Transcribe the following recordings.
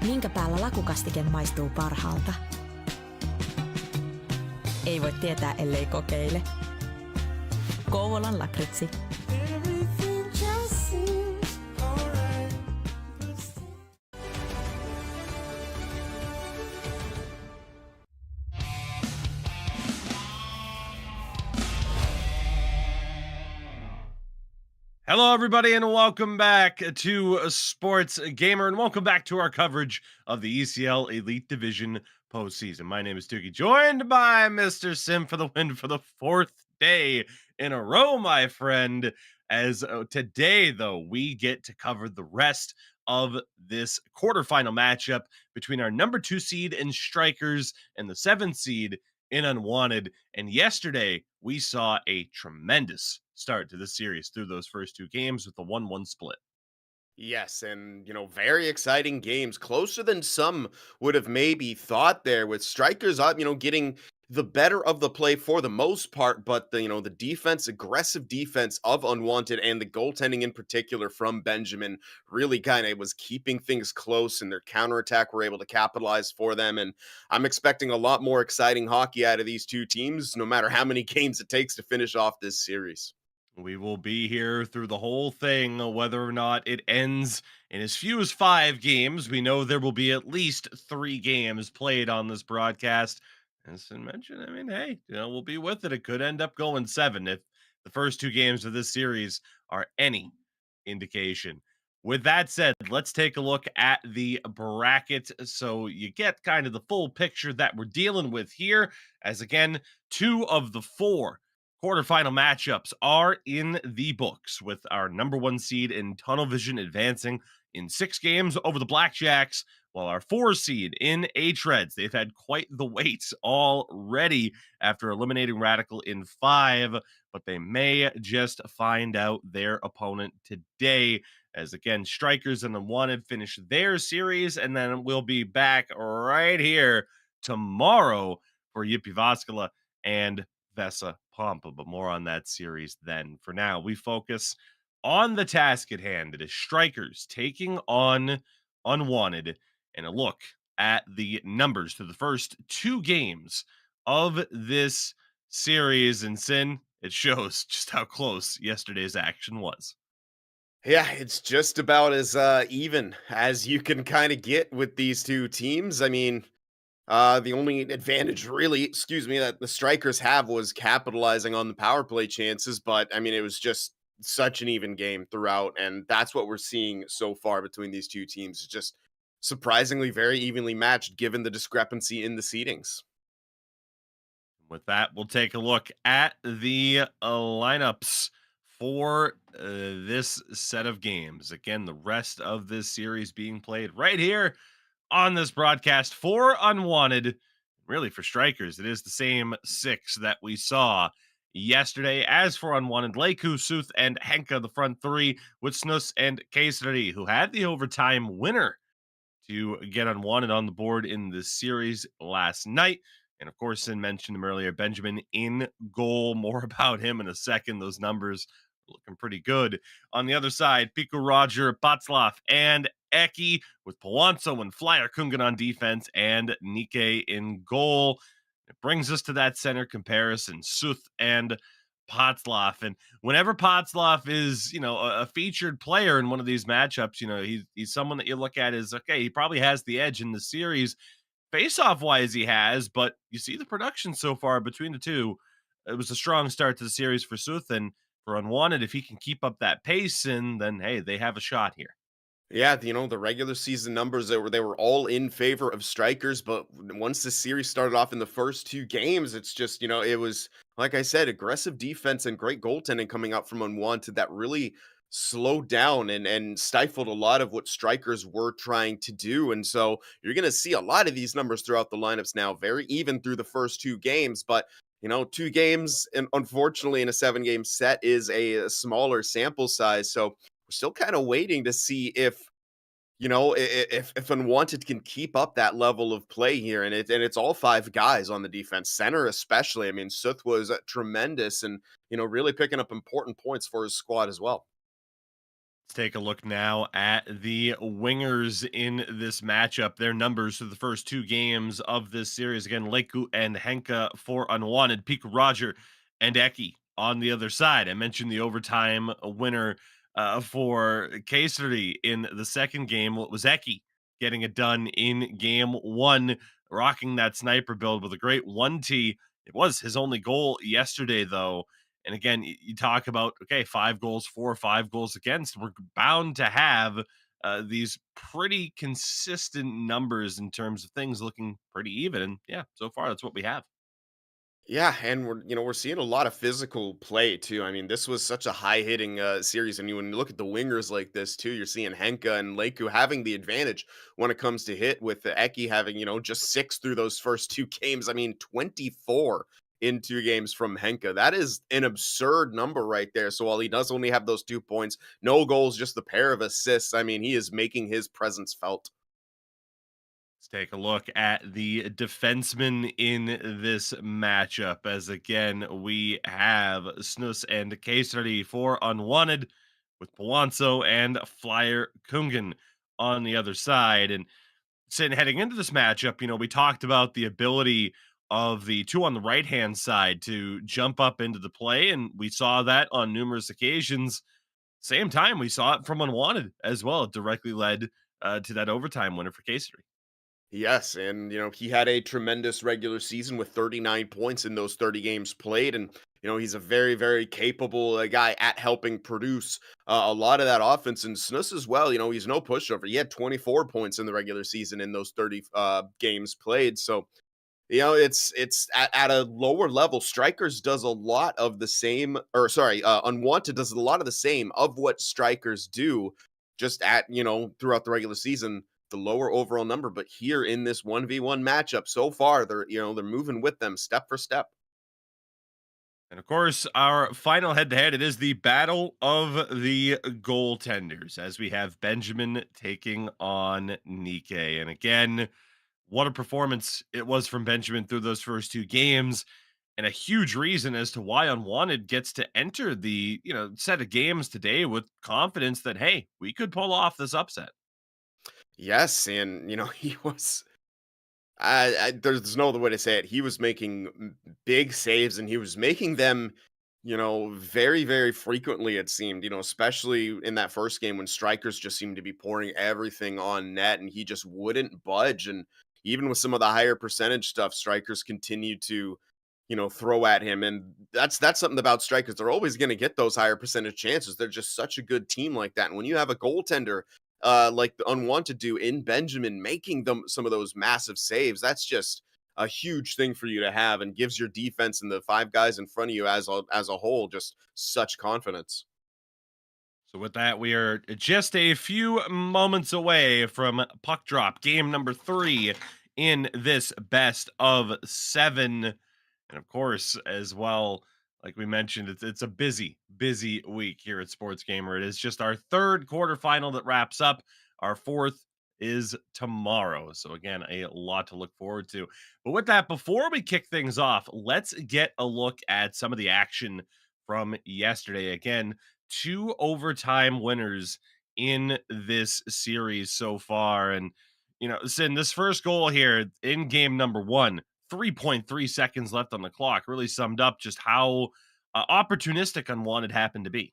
Minkä päällä lakukastike maistuu parhaalta? Ei voi tietää, ellei kokeile. Kouvolan lakritsi. Hello, everybody, and welcome back to SportsGamer, and welcome back to our coverage of the ECL Elite Division postseason. My name is Doogie, joined by Mr. Sim for the win for the fourth day in a row, my friend. As today, though, we get to cover the rest of this quarterfinal matchup between our number 2 seed in Straikers and the 7th seed in Unwanted. And yesterday, we saw a tremendous start to the series through those first 2 games with a 1-1 split. Yes, and very exciting games, closer than some would have maybe thought there, with Strikers up, getting the better of the play for the most part, but the defense, aggressive defense of Unwanted and the goaltending in particular from Benjamin really kind of was keeping things close, and their counterattack were able to capitalize for them. And I'm expecting a lot more exciting hockey out of these two teams, no matter how many games it takes to finish off this series. We will be here through the whole thing, whether or not it ends in as few as 5 games. We know there will be at least 3 games played on this broadcast. As I mentioned, I mean, hey, we'll be with it. It could end up going 7 if the first 2 games of this series are any indication. With that said, let's take a look at the bracket so you get kind of the full picture that we're dealing with here. As again, 2 of the 4 quarterfinal matchups are in the books, with our number 1 seed in Tunnel Vision advancing in 6 games over the Blackjacks, while our 4 seed in H-Reds, they've had quite the wait already after eliminating Radical in 5, but they may just find out their opponent today, as again, Strikers and Unwanted finish their series, and then we'll be back right here tomorrow for Yippee Vaskala and Vesa Pampa, but more on that series then. For now, we focus on the task at hand. It is Strikers taking on Unwanted, and a look at the numbers to the first 2 games of this series. And Sin, it shows just how close yesterday's action was. Yeah, it's just about as even as you can kind of get with these two teams. I mean, the only advantage, really, that the Strikers have was capitalizing on the power play chances. But I mean, it was just such an even game throughout, and that's what we're seeing so far between these two teams. It's just surprisingly very evenly matched, given the discrepancy in the seedings. With that, we'll take a look at the lineups for this set of games. Again, the rest of this series being played right here on this broadcast for Unwanted. Really, for Strikers, it is the same 6 that we saw yesterday. As for Unwanted, Leiku, Sooth, and Henka, the front 3, with Snus and Kayseri, who had the overtime winner to get Unwanted on the board in this series last night. And of course, Sin mentioned him earlier, Benjamin in goal. More about him in a second. Those numbers are looking pretty good. On the other side, Pico Roger, Batzlaff, and Eki, with Pawanso and Flyer Kungan on defense, and Nike in goal. It brings us to that center comparison, Suth and Potzloff. And whenever Potzloff is, a featured player in one of these matchups, he's someone that you look at as, okay, he probably has the edge in the series. Face-off wise, he has, but you see the production so far between the two. It was a strong start to the series for Suth, and for Unwanted, if he can keep up that pace, and then, hey, they have a shot here. Yeah, the regular season numbers, they were all in favor of Strikers, but once the series started off in the first 2 games, it's just, it was, like I said, aggressive defense and great goaltending coming out from Unwanted that really slowed down and stifled a lot of what Strikers were trying to do. And so you're going to see a lot of these numbers throughout the lineups now, very even through the first 2 games, but 2 games, and unfortunately in a 7-game set is a smaller sample size. So we're still kind of waiting to see if if Unwanted can keep up that level of play here, and it's all 5 guys on the defense center, especially. I mean, Suth was tremendous, and really picking up important points for his squad as well. Let's take a look now at the wingers in this matchup. Their numbers for the first two games of this series. Again, Leiku and Henka for Unwanted, Pika Roger and Eki on the other side. I mentioned the overtime winner for K-City in the second game. Well, it was Eki getting it done in game one, rocking that sniper build with a great 1T. It was his only goal yesterday, though. And again, you talk about, okay, 5 goals for, 5 goals against. We're bound to have these pretty consistent numbers in terms of things looking pretty even. And yeah, so far that's what we have. Yeah, and we're seeing a lot of physical play too. I mean, this was such a high hitting series, and when you look at the wingers like this too, you're seeing Henka and Leiku having the advantage when it comes to hit, with the Eki having just 6 through those first 2 games. I mean, 24 in 2 games from Henka. That is an absurd number right there. So while he does only have those 2 points, no goals, just the pair of assists. I mean, he is making his presence felt. Let's take a look at the defensemen in this matchup. As again, we have Snus and K-Study for Unwanted, with Pawanso and Flyer Kungan on the other side. And heading into this matchup, we talked about the ability of the two on the right hand side to jump up into the play, and we saw that on numerous occasions. Same time, we saw it from Unwanted as well. It directly led to that overtime winner for K-City. Yes, and he had a tremendous regular season with 39 points in those 30 games played, and he's a very, very capable guy at helping produce a lot of that offense. And Snus as well, he's no pushover. He had 24 points in the regular season in those 30 games played. So it's at a lower level. Strikers does a lot of the same, or sorry, Unwanted does a lot of the same of what Strikers do, just at throughout the regular season, the lower overall number. But here in this 1v1 matchup, so far they're moving with them step for step. And of course, our final head to head, it is the battle of the goaltenders, as we have Benjamin taking on Nikkei. And again, what a performance it was from Benjamin through those first two games, and a huge reason as to why Unwanted gets to enter the set of games today with confidence that, hey, we could pull off this upset. Yes, and he was. There's no other way to say it. He was making big saves, and he was making them, very, very frequently. It seemed, especially in that first game when Strikers just seemed to be pouring everything on net, and he just wouldn't budge. And even with some of the higher percentage stuff, Strikers continued to, throw at him. And that's something about Strikers. They're always going to get those higher percentage chances. They're just such a good team like that. And when you have a goaltender like the Unwanted do in Benjamin, making them some of those massive saves, that's just a huge thing for you to have, and gives your defense and the 5 guys in front of you as a whole just such confidence. So with that, we are just a few moments away from puck drop, game number 3 in this best of 7. And of course, as well, like we mentioned, it's a busy, busy week here at Sports Gamer. It is just our third quarterfinal that wraps up. Our fourth is tomorrow. So again, a lot to look forward to. But with that, before we kick things off, let's get a look at some of the action from yesterday. Again, 2 overtime winners in this series so far. And, Sin, this first goal here in game number 1, 3.3 seconds left on the clock, really summed up just how opportunistic Unwanted happened to be.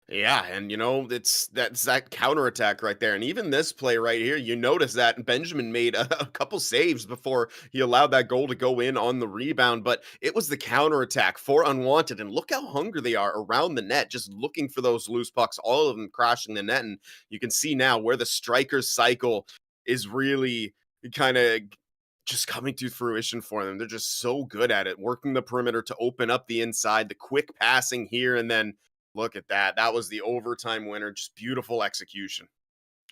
Yeah, and that's that counterattack right there. And even this play right here, you notice that Benjamin made a couple saves before he allowed that goal to go in on the rebound, but it was the counterattack for Unwanted. And look how hungry they are around the net, just looking for those loose pucks, all of them crashing the net. And you can see now where the Strikers cycle is really kind of just coming to fruition for them. They're just so good at it, working the perimeter to open up the inside, the quick passing here, and then look at that. That was the overtime winner. Just beautiful execution.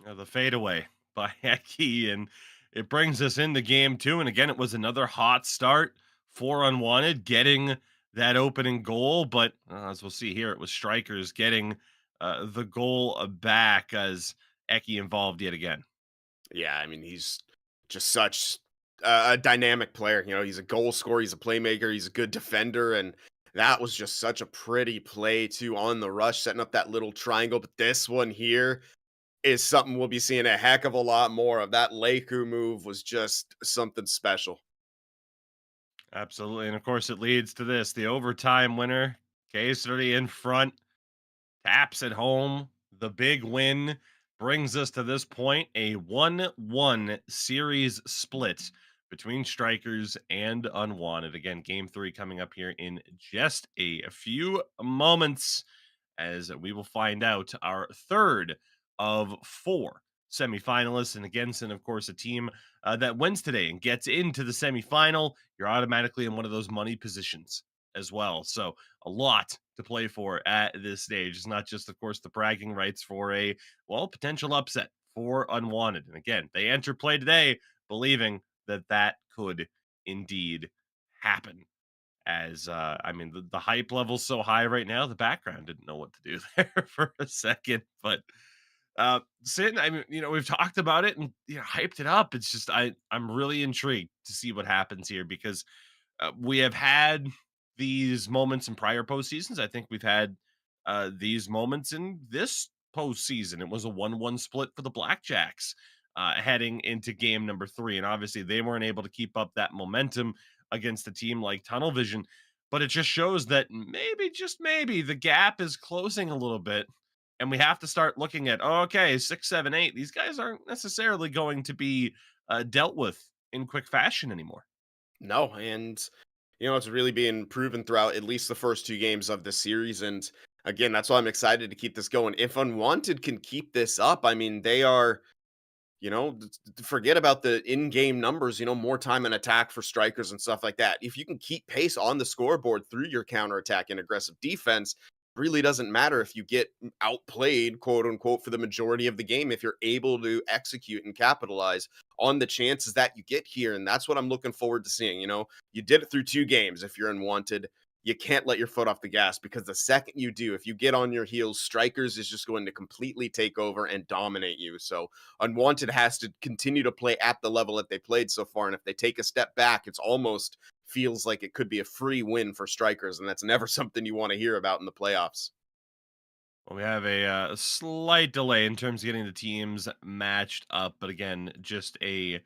The fadeaway by Eki, and it brings us into game 2. And again, it was another hot start for Unwanted, getting that opening goal. But as we'll see here, it was Strikers getting the goal back as Eki involved yet again. Yeah, I mean, he's just such a dynamic player. He's a goal scorer, he's a playmaker, he's a good defender, and That was just such a pretty play too on the rush, setting up that little triangle. But this one here is something we'll be seeing a heck of a lot more of. That Leiku move was just something special. Absolutely. And of course, it leads to this the overtime winner. K30 in front, taps at home. The big win brings us to this point a 1-1 series split between Strikers and Unwanted. Again, game three coming up here in just a few moments, as we will find out our third of four semifinalists. And against, and of course, a team that wins today and gets into the semifinal, you're automatically in one of those money positions as well. So a lot to play for at this stage. It's not just, of course, the bragging rights for a, well, potential upset for Unwanted. And again, they enter play today believing that that could indeed happen. As I mean, the hype level's so high right now, the background didn't know what to do there for a second. But Sin, I mean, we've talked about it and hyped it up. It's just I'm really intrigued to see what happens here, because we have had these moments in prior postseasons. I think we've had these moments in this postseason. It was a 1-1 split for the Blackjacks heading into game number three. And obviously, they weren't able to keep up that momentum against a team like Tunnel Vision. But it just shows that maybe, just maybe, the gap is closing a little bit. And we have to start looking at, oh, okay, 6, 7, 8. These guys aren't necessarily going to be dealt with in quick fashion anymore. No, and it's really being proven throughout at least the first two games of the series. And again, that's why I'm excited to keep this going. If Unwanted can keep this up, I mean, they are, forget about the in-game numbers, more time and attack for Strikers and stuff like that. If you can keep pace on the scoreboard through your counterattack and aggressive defense, really doesn't matter if you get outplayed, quote unquote, for the majority of the game, if you're able to execute and capitalize on the chances that you get here. And that's what I'm looking forward to seeing. You did it through two games. If you're Unwanted, you can't let your foot off the gas, because the second you do, if you get on your heels, Strikers is just going to completely take over and dominate you. So Unwanted has to continue to play at the level that they played so far. And if they take a step back, it's almost feels like it could be a free win for Strikers. And that's never something you want to hear about in the playoffs. Well, we have a slight delay in terms of getting the teams matched up, but again, just a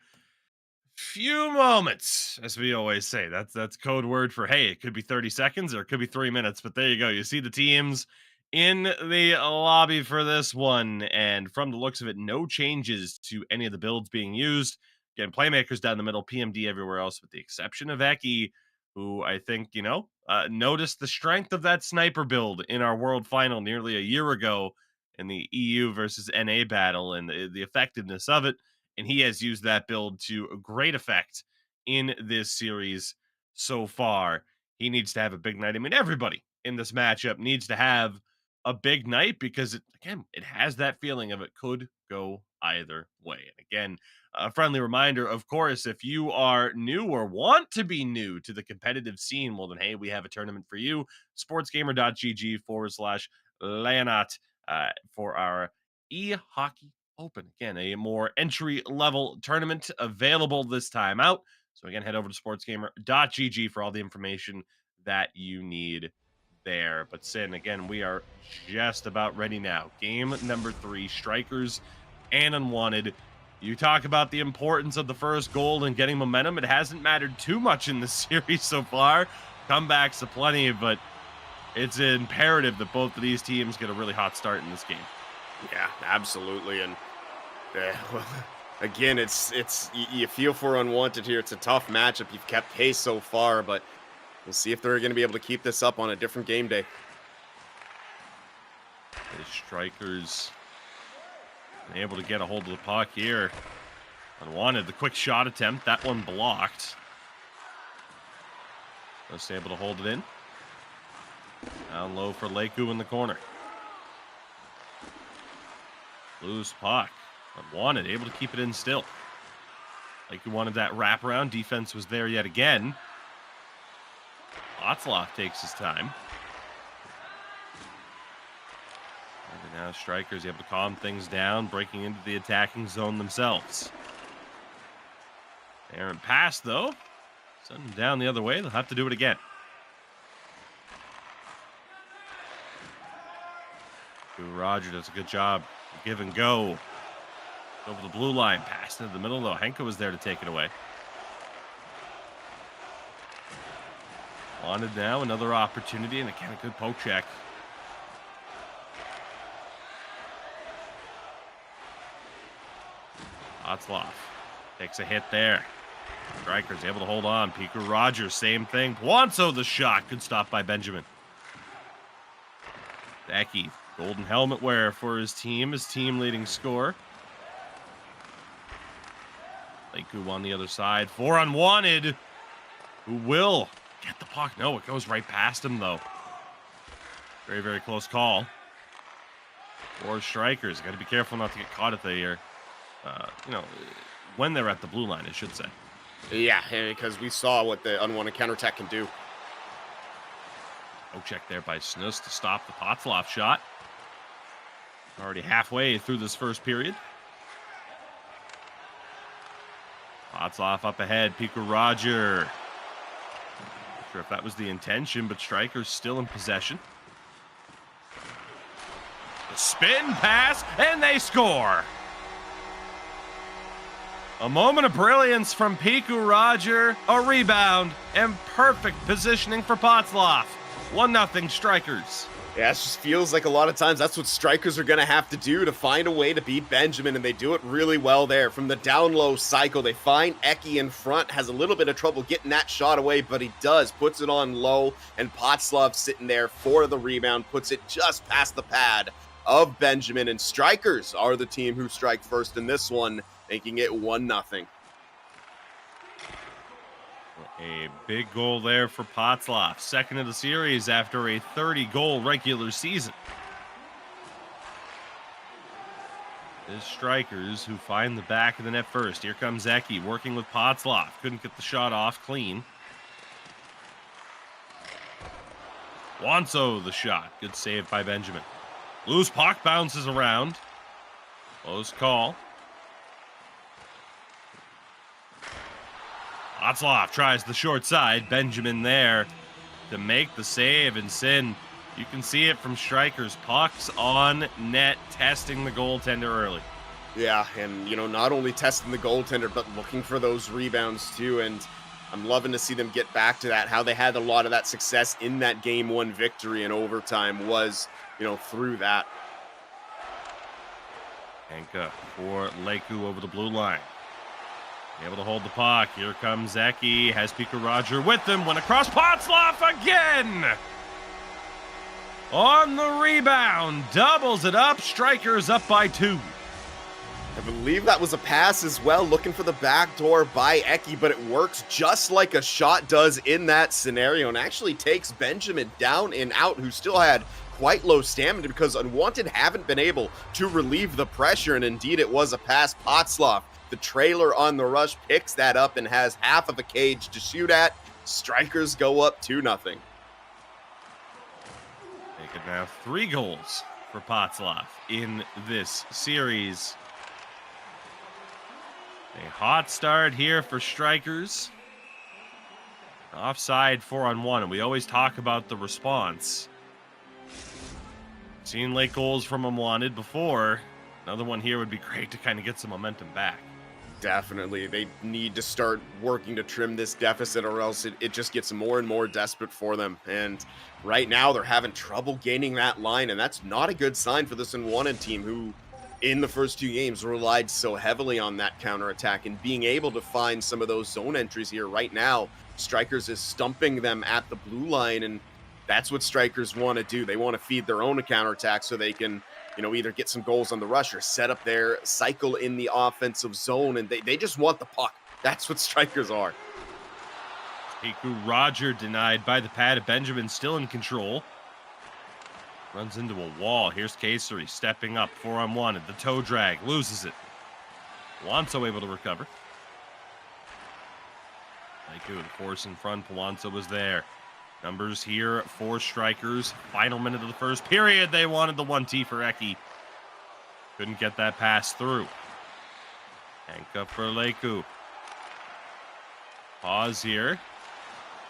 few moments, as we always say. That's code word for, hey, it could be 30 seconds or it could be 3 minutes. But there you go. You see the teams in the lobby for this one, and from the looks of it, no changes to any of the builds being used. Again, playmakers down the middle, PMD everywhere else, with the exception of Eki, who I think noticed the strength of that sniper build in our world final nearly a year ago in the EU versus NA battle, and the effectiveness of it, and he has used that build to great effect in this series so far. He needs to have a big night. I mean, everybody in this matchup needs to have a big night, because it has that feeling of it could go either way. And again, a friendly reminder, of course, if you are new or want to be new to the competitive scene, well, then, hey, we have a tournament for you. SportsGamer.gg/Leonot for our e-hockey open. Again, a more entry level tournament available this time out. So again, head over to sportsgamer.gg for all the information that you need there. But Sin, again, we are just about ready now. Game number 3, Strikers and Unwanted. You talk about the importance of the first goal and getting momentum. It hasn't mattered too much in this series so far. Comebacks aplenty, but it's imperative that both of these teams get a really hot start in this game. Yeah, absolutely. And well, again, you feel for Unwanted here. It's a tough matchup. You've kept pace so far, but we'll see if they're going to be able to keep this up on a different game day. The Strikers able to get a hold of the puck here. Unwanted, the quick shot attempt, that one blocked. Just able to hold it in. Down low for Leiku in the corner. Loose puck. Unwanted, able to keep it in still. Leiku wanted that wraparound. Defense was there yet again. Otzloff takes his time. And now Strikers able to calm things down, breaking into the attacking zone themselves. Aaron pass, though. Send them down the other way. They'll have to do it again. Roger does a good job. Give and go. Over the blue line. Passed into the middle, though. Henka was there to take it away. Wanted now. Another opportunity, and again, a good poke check. Otzloff takes a hit there. Straikers able to hold on. Piku Rogers, same thing. Wanso the shot. Good stop by Benjamin. Eki, golden helmet wearer for his team leading scorer. Leiku on the other side for Unwanted, who will get the puck. No, it goes right past him, though. Very, very close call. For Straikers, got to be careful not to get caught at the when they're at the blue line, I should say. Yeah, because we saw what the unwanted counterattack can do. Oh, check there by Snus to stop the Potzloff shot. Already halfway through this first period. Potzloff up ahead. Piku Roger. Not sure if that was the intention, but Straikers still in possession. The spin pass, and they score. A moment of brilliance from Piku Roger, a rebound, and perfect positioning for Potzloff. 1-0 Straikers. Yeah, it just feels like a lot of times that's what Straikers are going to have to do to find a way to beat Benjamin, and they do it really well there. From the down-low cycle, they find Eki in front, has a little bit of trouble getting that shot away, but he does, puts it on low, and Potzloff sitting there for the rebound, puts it just past the pad of Benjamin, and Straikers are the team who strike first in this one, making it 1-0. A big goal there for Potzloff. Second of the series after a 30-goal regular season. The Straikers who find the back of the net first. Here comes Eki working with Potzloff. Couldn't get the shot off clean. Wanso the shot. Good save by Benjamin. Loose puck bounces around. Close call. Otzloff tries the short side. Benjamin there to make the save, and Sin, you can see it from Straikers. Pucks on net, testing the goaltender early. Yeah, and, not only testing the goaltender, but looking for those rebounds, too, and I'm loving to see them get back to that. How they had a lot of that success in that Game 1 victory in overtime was, through that. Henka for Leiku over the blue line. Able to hold the puck. Here comes Eki. Has Piku Roger with him. Went across. Potzloff again! On the rebound. Doubles it up. Straikers up by 2. I believe that was a pass as well, looking for the back door by Eki, but it works just like a shot does in that scenario, and actually takes Benjamin down and out, who still had quite low stamina because Unwanted haven't been able to relieve the pressure, and indeed it was a pass. Potzloff, the trailer on the rush, picks that up and has half of a cage to shoot at. Straikers go up 2-0. Make it now 3 goals for Potzloff in this series. A hot start here for Straikers. Offside for Unwanted. We always talk about the response. Seen late goals from Unwanted before. Another one here would be great to kind of get some momentum back. Definitely. They need to start working to trim this deficit, or else it just gets more and more desperate for them. And right now they're having trouble gaining that line, and that's not a good sign for this Unwanted team, who in the first 2 games relied so heavily on that counterattack, and being able to find some of those zone entries here right now. Straikers is stumping them at the blue line, and that's what Straikers want to do. They want to feed their own counterattack so they can, either get some goals on the rush or set up their cycle in the offensive zone, and they just want the puck. That's what Straikers are. Piku Roger denied by the pad of Benjamin, still in control. Runs into a wall. Here's Kayseri stepping up for Unwanted. The toe drag, loses it. Wanso able to recover. Leiku in force in front. Wanso was there. Numbers here for Straikers. Final minute of the first period. They wanted the 1T for Eki. Couldn't get that pass through. Henka for Leiku. Pause here.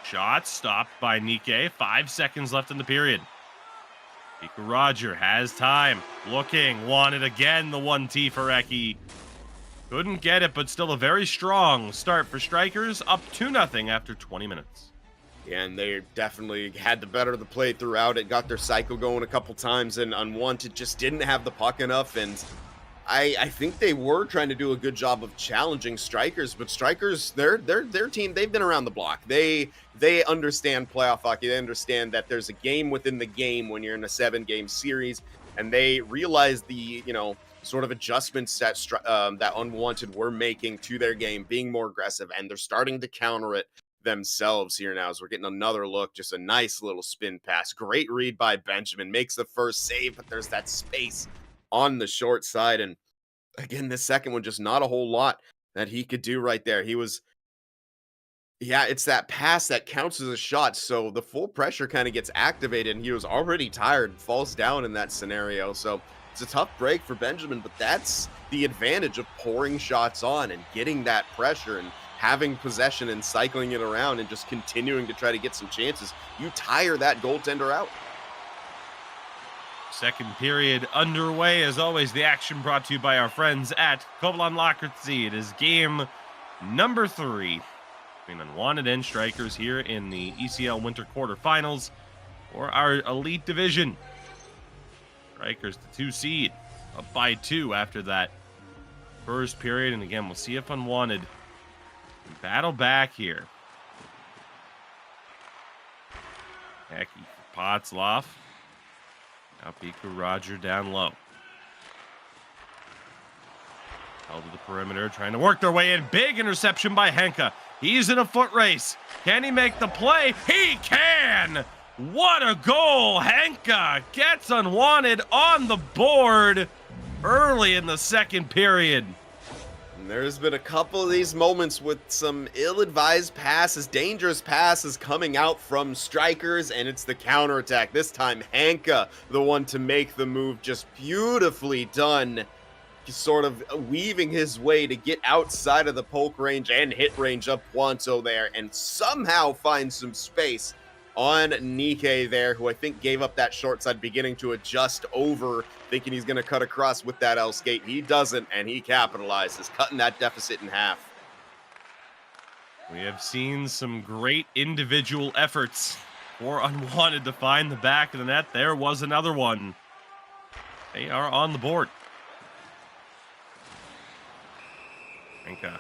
Shot stopped by Nike. 5 seconds left in the period. Pika Roger has time. Looking, wanted again, the 1T for Eki. Couldn't get it, but still a very strong start for Straikers, up 2-0 after 20 minutes. Yeah, and they definitely had the better of the play throughout it, got their cycle going a couple times, and Unwanted just didn't have the puck enough, and I think they were trying to do a good job of challenging Straikers, but Straikers, their team, they've been around the block. They understand playoff hockey. They understand that there's a game within the game when you're in a 7-game series, and they realize the, sort of adjustments that that Unwanted were making to their game, being more aggressive, and they're starting to counter it themselves here now as we're getting another look. Just a nice little spin pass. Great read by Benjamin. Makes the first save, but there's that space on the short side. And again, this second one, just not a whole lot that he could do right there. It's that pass that counts as a shot. So the full pressure kind of gets activated, and he was already tired, falls down in that scenario. So it's a tough break for Benjamin, but that's the advantage of pouring shots on and getting that pressure and having possession and cycling it around and just continuing to try to get some chances. You tire that goaltender out. Second period underway. As always, the action brought to you by our friends at Koblan Lakritzi. It is game number 3 between Unwanted and Straikers here in the ECL Winter Quarterfinals for our Elite Division. Straikers, the 2 seed, up by 2 after that first period. And again, we'll see if Unwanted can battle back here. Eki for Potzloff. Now Pika Roger down low. Held to the perimeter, trying to work their way in. Big interception by Henka. He's in a foot race. Can he make the play? He can! What a goal! Henka gets Unwanted on the board early in the second period. And there's been a couple of these moments with some ill-advised passes, dangerous passes coming out from Straikers, and it's the counterattack. This time, Henka, the one to make the move, just beautifully done. He's sort of weaving his way to get outside of the poke range and hit range up Puanto there, and somehow find some space on Nike there, who I think gave up that short side, beginning to adjust over, thinking he's going to cut across with that L skate. He doesn't, and he capitalizes, cutting that deficit in half. We have seen some great individual efforts for Unwanted to find the back of the net. There was another one. They are on the board. Henka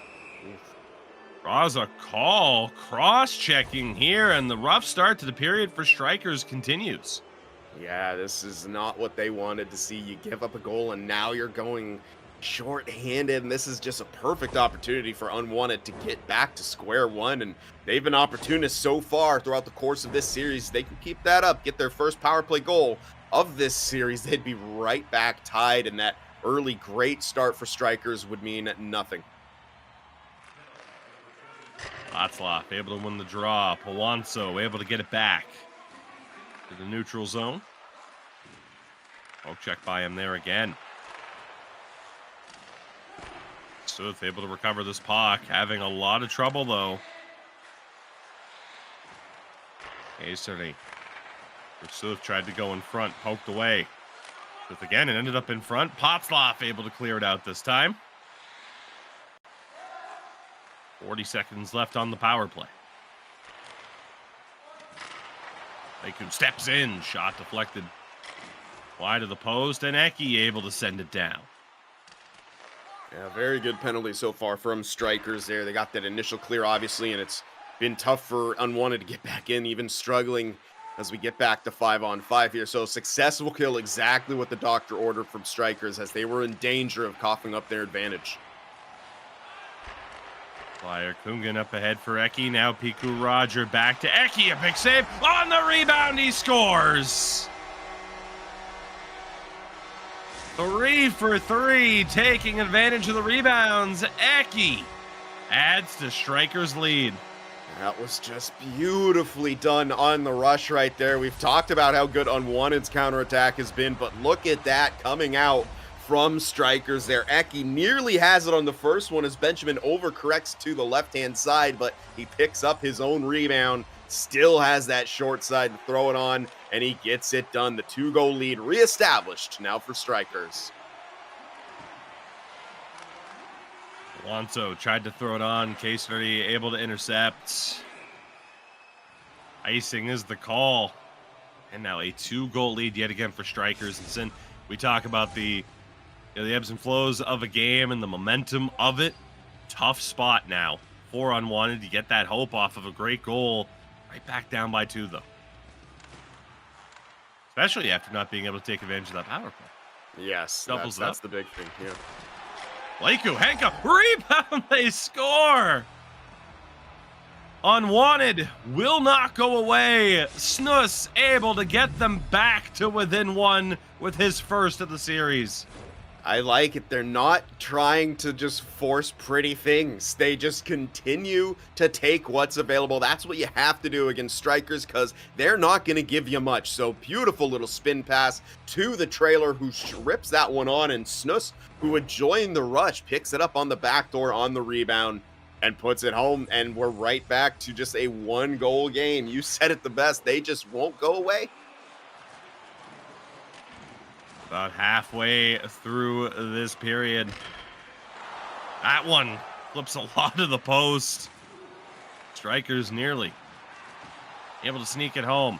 draws a call, cross-checking here, and the rough start to the period for Straikers continues. Yeah, this is not what they wanted to see. You give up a goal, and now you're going short-handed, and this is just a perfect opportunity for Unwanted to get back to square one, and they've been opportunists so far throughout the course of this series. They can keep that up, get their first power play goal of this series. They'd be right back tied, and that early great start for Straikers would mean nothing. Potzloff able to win the draw. Pawanso able to get it back to the neutral zone. Poke check by him there again. Sooth able to recover this puck. Having a lot of trouble though. Hastily. Sooth tried to go in front. Poked away. Sooth again and ended up in front. Potzloff able to clear it out this time. 40 seconds left on the power play. Leiku steps in. Shot deflected wide of the post, and Eki able to send it down. Yeah, very good penalty so far from Straikers there. They got that initial clear, obviously, and it's been tough for Unwanted to get back in, even struggling as we get back to 5-on-5 here. So successful kill, exactly what the doctor ordered from Straikers, as they were in danger of coughing up their advantage. Flyer Kungan up ahead for Eki. Now Pika Roger back to Eki. A big save. On the rebound, he scores. 3 for 3, taking advantage of the rebounds. Eki adds to Straikers' lead. That was just beautifully done on the rush right there. We've talked about how good Unwanted's counterattack has been, but look at that coming out from Straikers there. Eki nearly has it on the first one as Benjamin overcorrects to the left-hand side, but he picks up his own rebound, still has that short side to throw it on, and he gets it done. The 2-goal lead reestablished now for Straikers. Alonso tried to throw it on. K-Sturdy able to intercept. Icing is the call. And now a 2-goal lead yet again for Straikers. And Sin, we talk about the ebbs and flows of a game and the momentum of it. Tough spot now for Unwanted to get that hope off of a great goal. Right back down by 2, though. Especially after not being able to take advantage of that power play. Yes, Doubles that's the big thing here. Leiku, Henka, rebound, they score! Unwanted will not go away. Snus able to get them back to within 1 with his first of the series. I like it. They're not trying to just force pretty things. They just continue to take what's available. That's what you have to do against Straikers because they're not going to give you much. So beautiful little spin pass to the trailer who rips that one on, and Snus, who would join the rush, picks it up on the backdoor on the rebound and puts it home. And we're right back to just a 1-goal game. You said it the best. They just won't go away. About halfway through this period. That one flips a lot of the post. Straikers nearly able to sneak it home.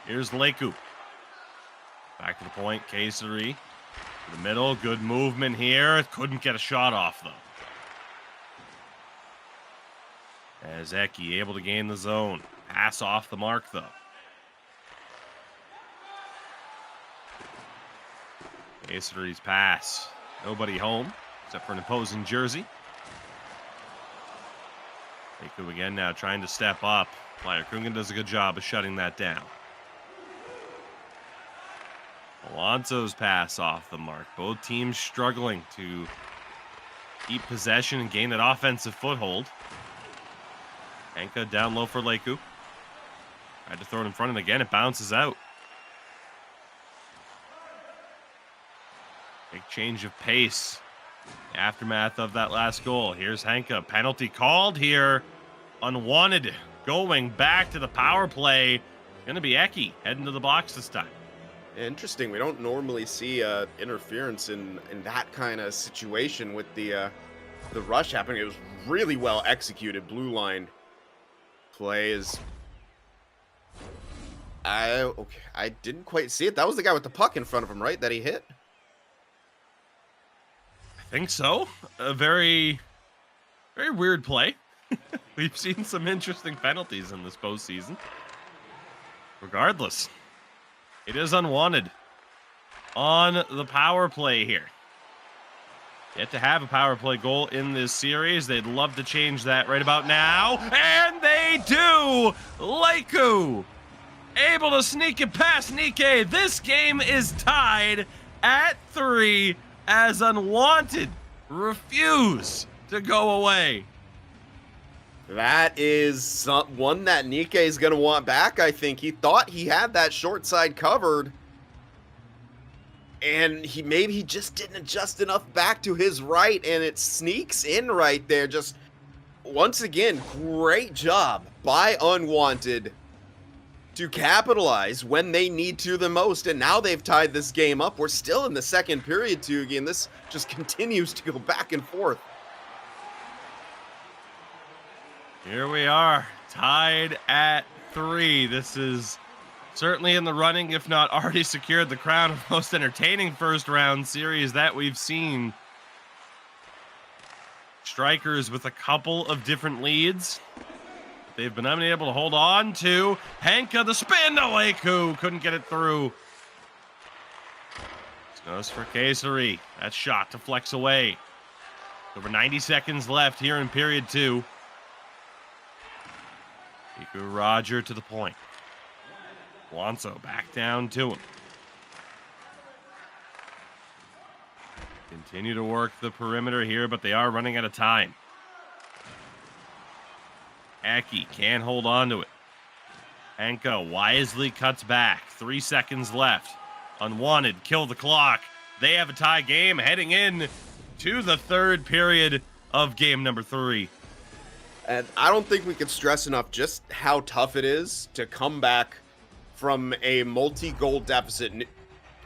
Here's Leiku. Back to the point. K3 to the middle. Good movement here. Couldn't get a shot off, though. As Eki able to gain the zone. Pass off the mark, though. K3's pass. Nobody home except for an opposing jersey. Leiku again now trying to step up. Flyer Krungen does a good job of shutting that down. Alonso's pass off the mark. Both teams struggling to keep possession and gain that offensive foothold. Henka down low for Leiku. Tried to throw it in front, and again it bounces out. Big change of pace. The aftermath of that last goal. Here's Henka. Penalty called here. Unwanted going back to the power play. Going to be Eki heading to the box this time. Interesting. We don't normally see interference in that kind of situation with the rush happening. It was really well executed. Blue line play is. I didn't quite see it. That was the guy with the puck in front of him, right? That he hit. I think so. A very, very weird play. We've seen some interesting penalties in this postseason. Regardless, it is Unwanted on the power play here. Yet to have a power play goal in this series. They'd love to change that right about now. And they do! Leiku able to sneak it past Nikkei. This game is tied at 3 as Unwanted refuse to go away. That is one that Nikkei is going to want back, I think. He thought he had that short side covered. And he just didn't adjust enough back to his right, and it sneaks in right there. Just, once again, great job by Unwanted to capitalize when they need to the most, and now they've tied this game up. We're still in the second period, too. Again, this just continues to go back and forth. Here we are, tied at 3. This is certainly in the running, if not already secured the crown of most entertaining first round series that we've seen. Straikers with a couple of different leads. They've been unable to hold on to. Henka, the spin to Leiku. Couldn't get it through. Snus for Kesari. That shot to flex away. Over 90 seconds left here in period 2. Iku Roger to the point. Alonso back down to him. Continue to work the perimeter here, but they are running out of time. Eki can't hold on to it. Henka wisely cuts back. 3 seconds left. Unwanted, kill the clock. They have a tie game heading in to the third period of game number 3. And I don't think we could stress enough just how tough it is to come back from a multi-goal deficit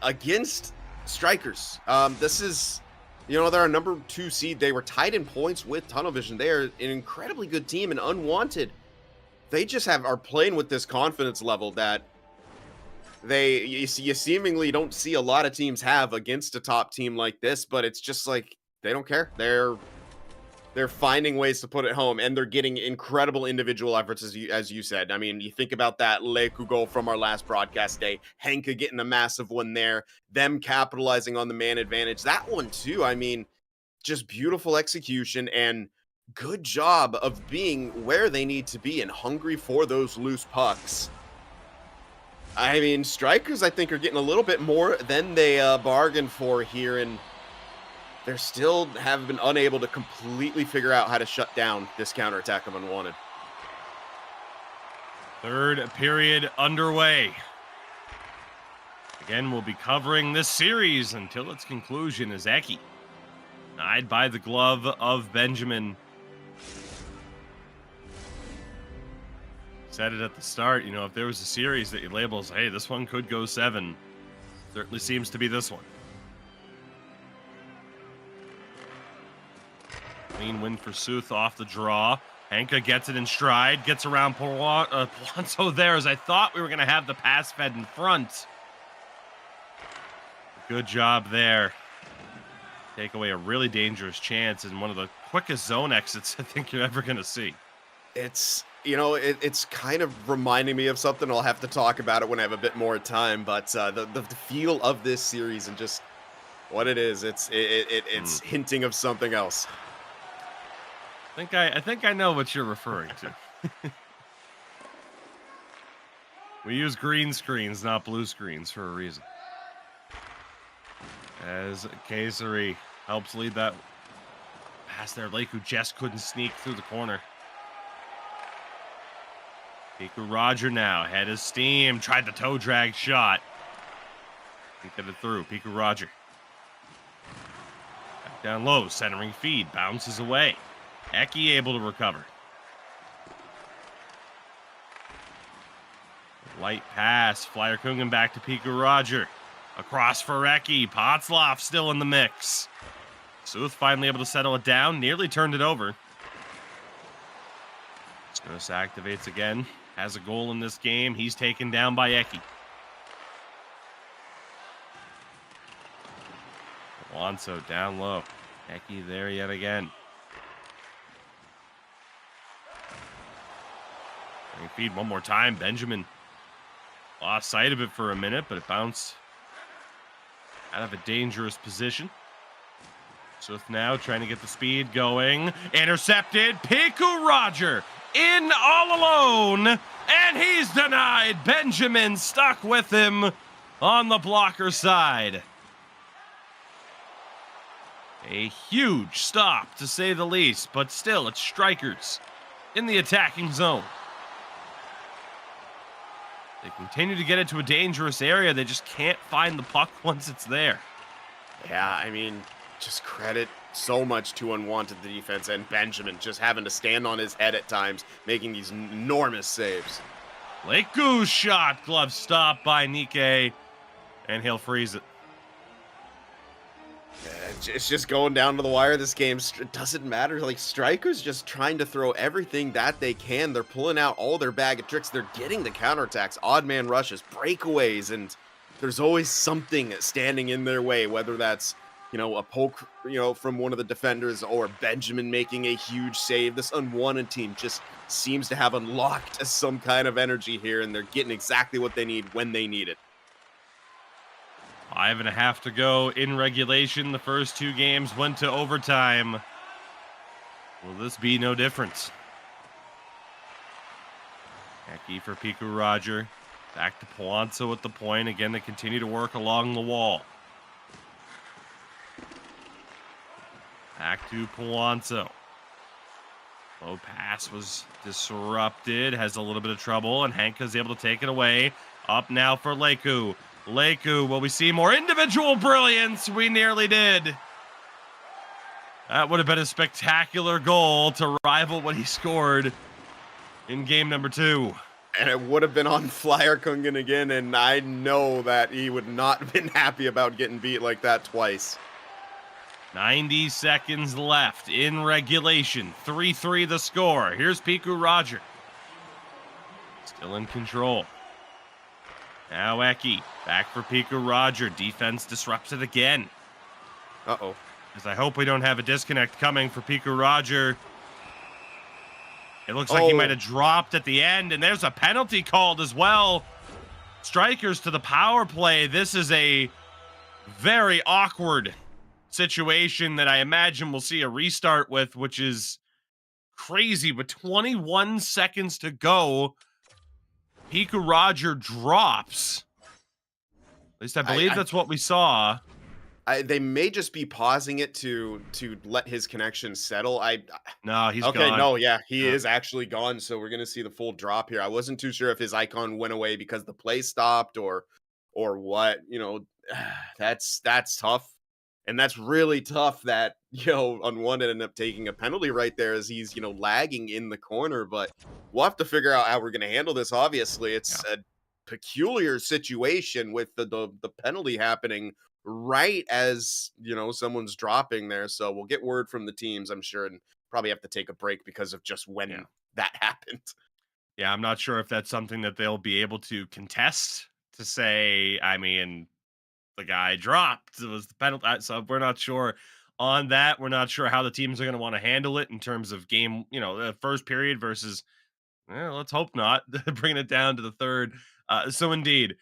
against Straikers. This is, they're a number 2 seed. They were tied in points with Tunnel Vision. They are an incredibly good team, and Unwanted, they just are playing with this confidence level that you seemingly don't see a lot of teams have against a top team like this, but it's just like they don't care. They're finding ways to put it home, and they're getting incredible individual efforts, as you said. I mean, you think about that Leiku goal from our last broadcast day, Henka getting a massive one there, them capitalizing on the man advantage. That one too, I mean, just beautiful execution and good job of being where they need to be and hungry for those loose pucks. I mean, Straikers, I think, are getting a little bit more than they bargained for here, and they still have been unable to completely figure out how to shut down this counterattack of Unwanted. Third period underway. Again, we'll be covering this series until its conclusion as Eki, denied by the glove of Benjamin. Said it at the start, if there was a series that you label as, hey, this one could go 7, certainly seems to be this one. Clean win for Sooth off the draw. Henka gets it in stride, gets around Polanco there, as I thought we were going to have the pass fed in front. Good job there. Take away a really dangerous chance and one of the quickest zone exits I think you're ever going to see. It's, it's kind of reminding me of something. I'll have to talk about it when I have a bit more time, but the feel of this series and just what it is, it's hinting of something else. I think I know what you're referring to. We use green screens, not blue screens, for a reason. As Kayseri helps lead that pass there, Leiku just couldn't sneak through the corner. Piku Roger now, head of steam, tried the toe drag shot. Didn't get it through. Piku Roger. Back down low, centering feed, bounces away. Eki able to recover. Light pass. Flyer Kungan back to Piku Roger. Across for Eki. Potzloff still in the mix. Sooth finally able to settle it down. Nearly turned it over. Snows activates again. Has a goal in this game. He's taken down by Eki. Alonso down low. Eki there yet again. Feed one more time. Benjamin lost sight of it for a minute, but it bounced out of a dangerous position. Sooth now trying to get the speed going. Intercepted. Piku Roger in all alone, and he's denied. Benjamin stuck with him on the blocker side. A huge stop, to say the least, but still, it's Straikers in the attacking zone. They continue to get into a dangerous area. They just can't find the puck once it's there. Yeah, I mean, just credit so much to Unwanted, the defense, and Benjamin just having to stand on his head at times, making these enormous saves. Leiku's shot, glove stop by Nikkei, and he'll freeze it. It's just going down to the wire. This game, it doesn't matter. Like, Straikers just trying to throw everything that they can. They're pulling out all their bag of tricks. They're getting the counterattacks, odd man rushes, breakaways, and there's always something standing in their way, whether that's, a poke, from one of the defenders or Benjamin making a huge save. This Unwanted team just seems to have unlocked some kind of energy here, and they're getting exactly what they need when they need it. 5.5 to go in regulation. The first 2 games went to overtime. Will this be no different? Eki for Piku Roger. Back to Polanco at the point. Again, they continue to work along the wall. Back to Polanco. Low pass was disrupted. Has a little bit of trouble, and Henka's able to take it away. Up now for Leiku. Leiku, will we see more individual brilliance? We nearly did. That would have been a spectacular goal to rival what he scored in game number 2. And it would have been on Flyer Kungen again, and I know that he would not have been happy about getting beat like that twice. 90 seconds left in regulation. 3-3 the score. Here's Piku Roger. Still in control. Now Eki. Back for Piku Roger. Defense disrupts it again. Uh-oh. Because I hope we don't have a disconnect coming for Piku Roger. It looks like he might have dropped at the end, and there's a penalty called as well. Straikers to the power play. This is a very awkward situation that I imagine we'll see a restart with, which is crazy. With 21 seconds to go, Piku Roger drops. At least I believe that's what we saw. They may just be pausing it to let his connection settle. No, he's okay, gone. no, yeah, he is actually gone. So we're gonna see the full drop here. I wasn't too sure if his icon went away because the play stopped or what. You know, that's tough, and that's really tough that Unwanted ended up taking a penalty right there as he's lagging in the corner. But we'll have to figure out how we're gonna handle this. Obviously, it's a peculiar situation with the penalty happening right as someone's dropping there. So we'll get word from the teams, I'm sure, and probably have to take a break because of just when that happened. Yeah, I'm not sure if that's something that they'll be able to contest to say, I mean, the guy dropped. It was the penalty. So we're not sure on that. We're not sure how the teams are going to want to handle it in terms of game, the first period versus, let's hope not, bringing it down to the third. So indeed,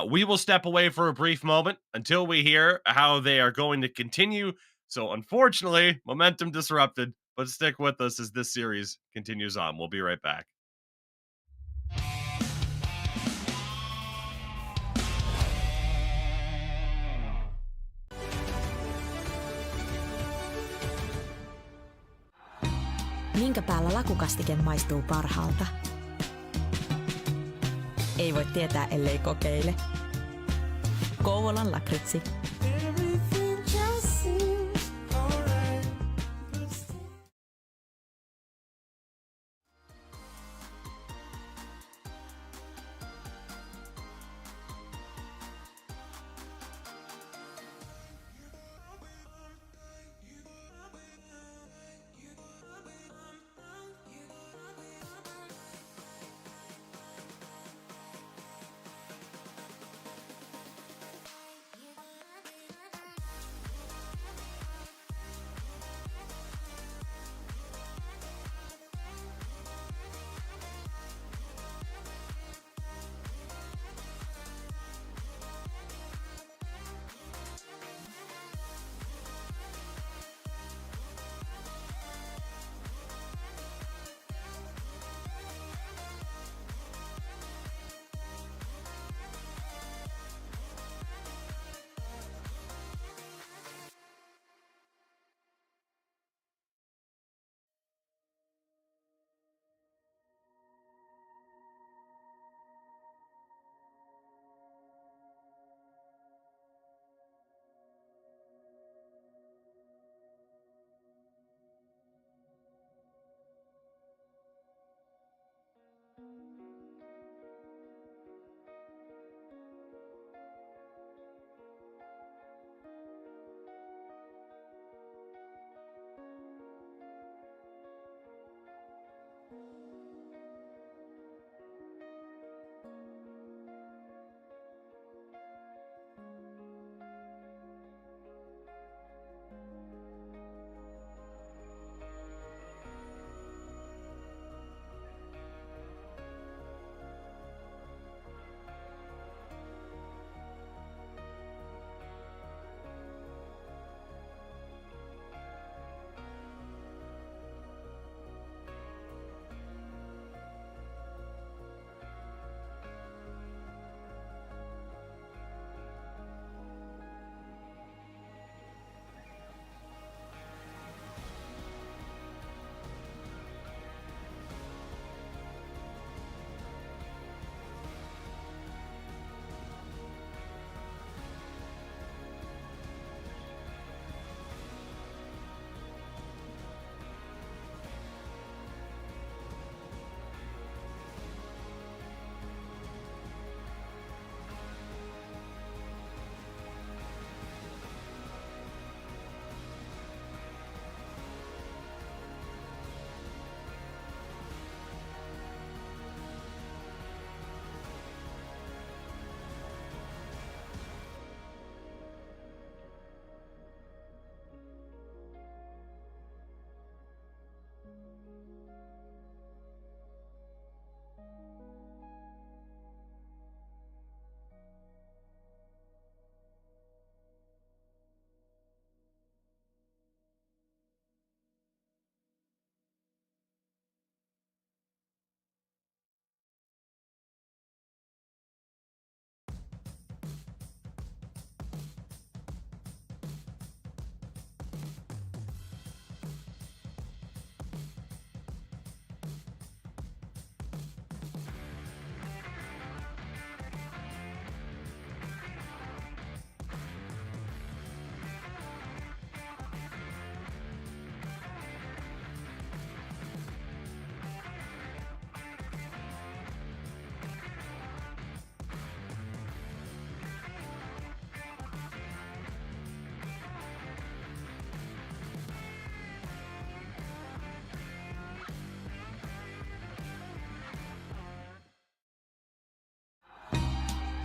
we will step away for a brief moment until we hear how they are going to continue. So unfortunately, momentum disrupted, but stick with us as this series continues on. We'll be right back. Minkä päällä lakukastike maistuu parhaalta? Ei voi tietää, ellei kokeile. Kouvolan lakritsi.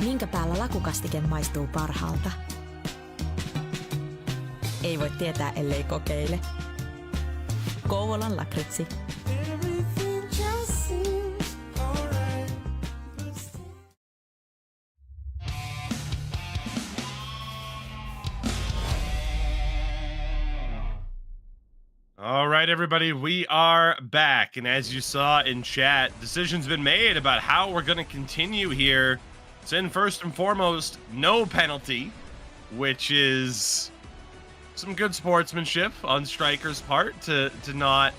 Minkä päällä lakukastike maistuu parhaalta? Ei voi tietää, ellei kokeile. Kouvolan lakritsi. All right, everybody, we are back. And as you saw in chat, decision's been made about how we're going to continue here. So in first and foremost, no penalty, which is some good sportsmanship on Straikers' part to not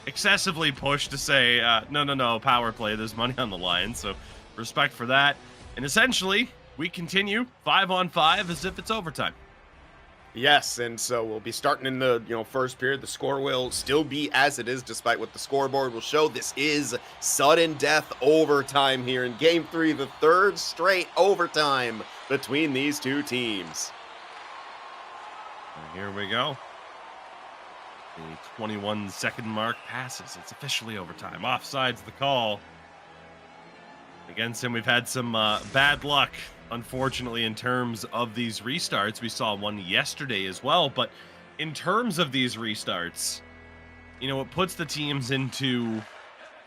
excessively push to say, no, power play, there's money on the line. So respect for that. And essentially, we continue 5-on-5 as if it's overtime. Yes, and so we'll be starting in the first period. The score will still be as it is, despite what the scoreboard will show. This is sudden death overtime here in Game 3, the third straight overtime between these two teams. And here we go. The 21-second mark passes. It's officially overtime. Offside's the call. Against him, we've had some bad luck, unfortunately, in terms of these restarts. We saw one yesterday as well, but in terms of these restarts, it puts the teams into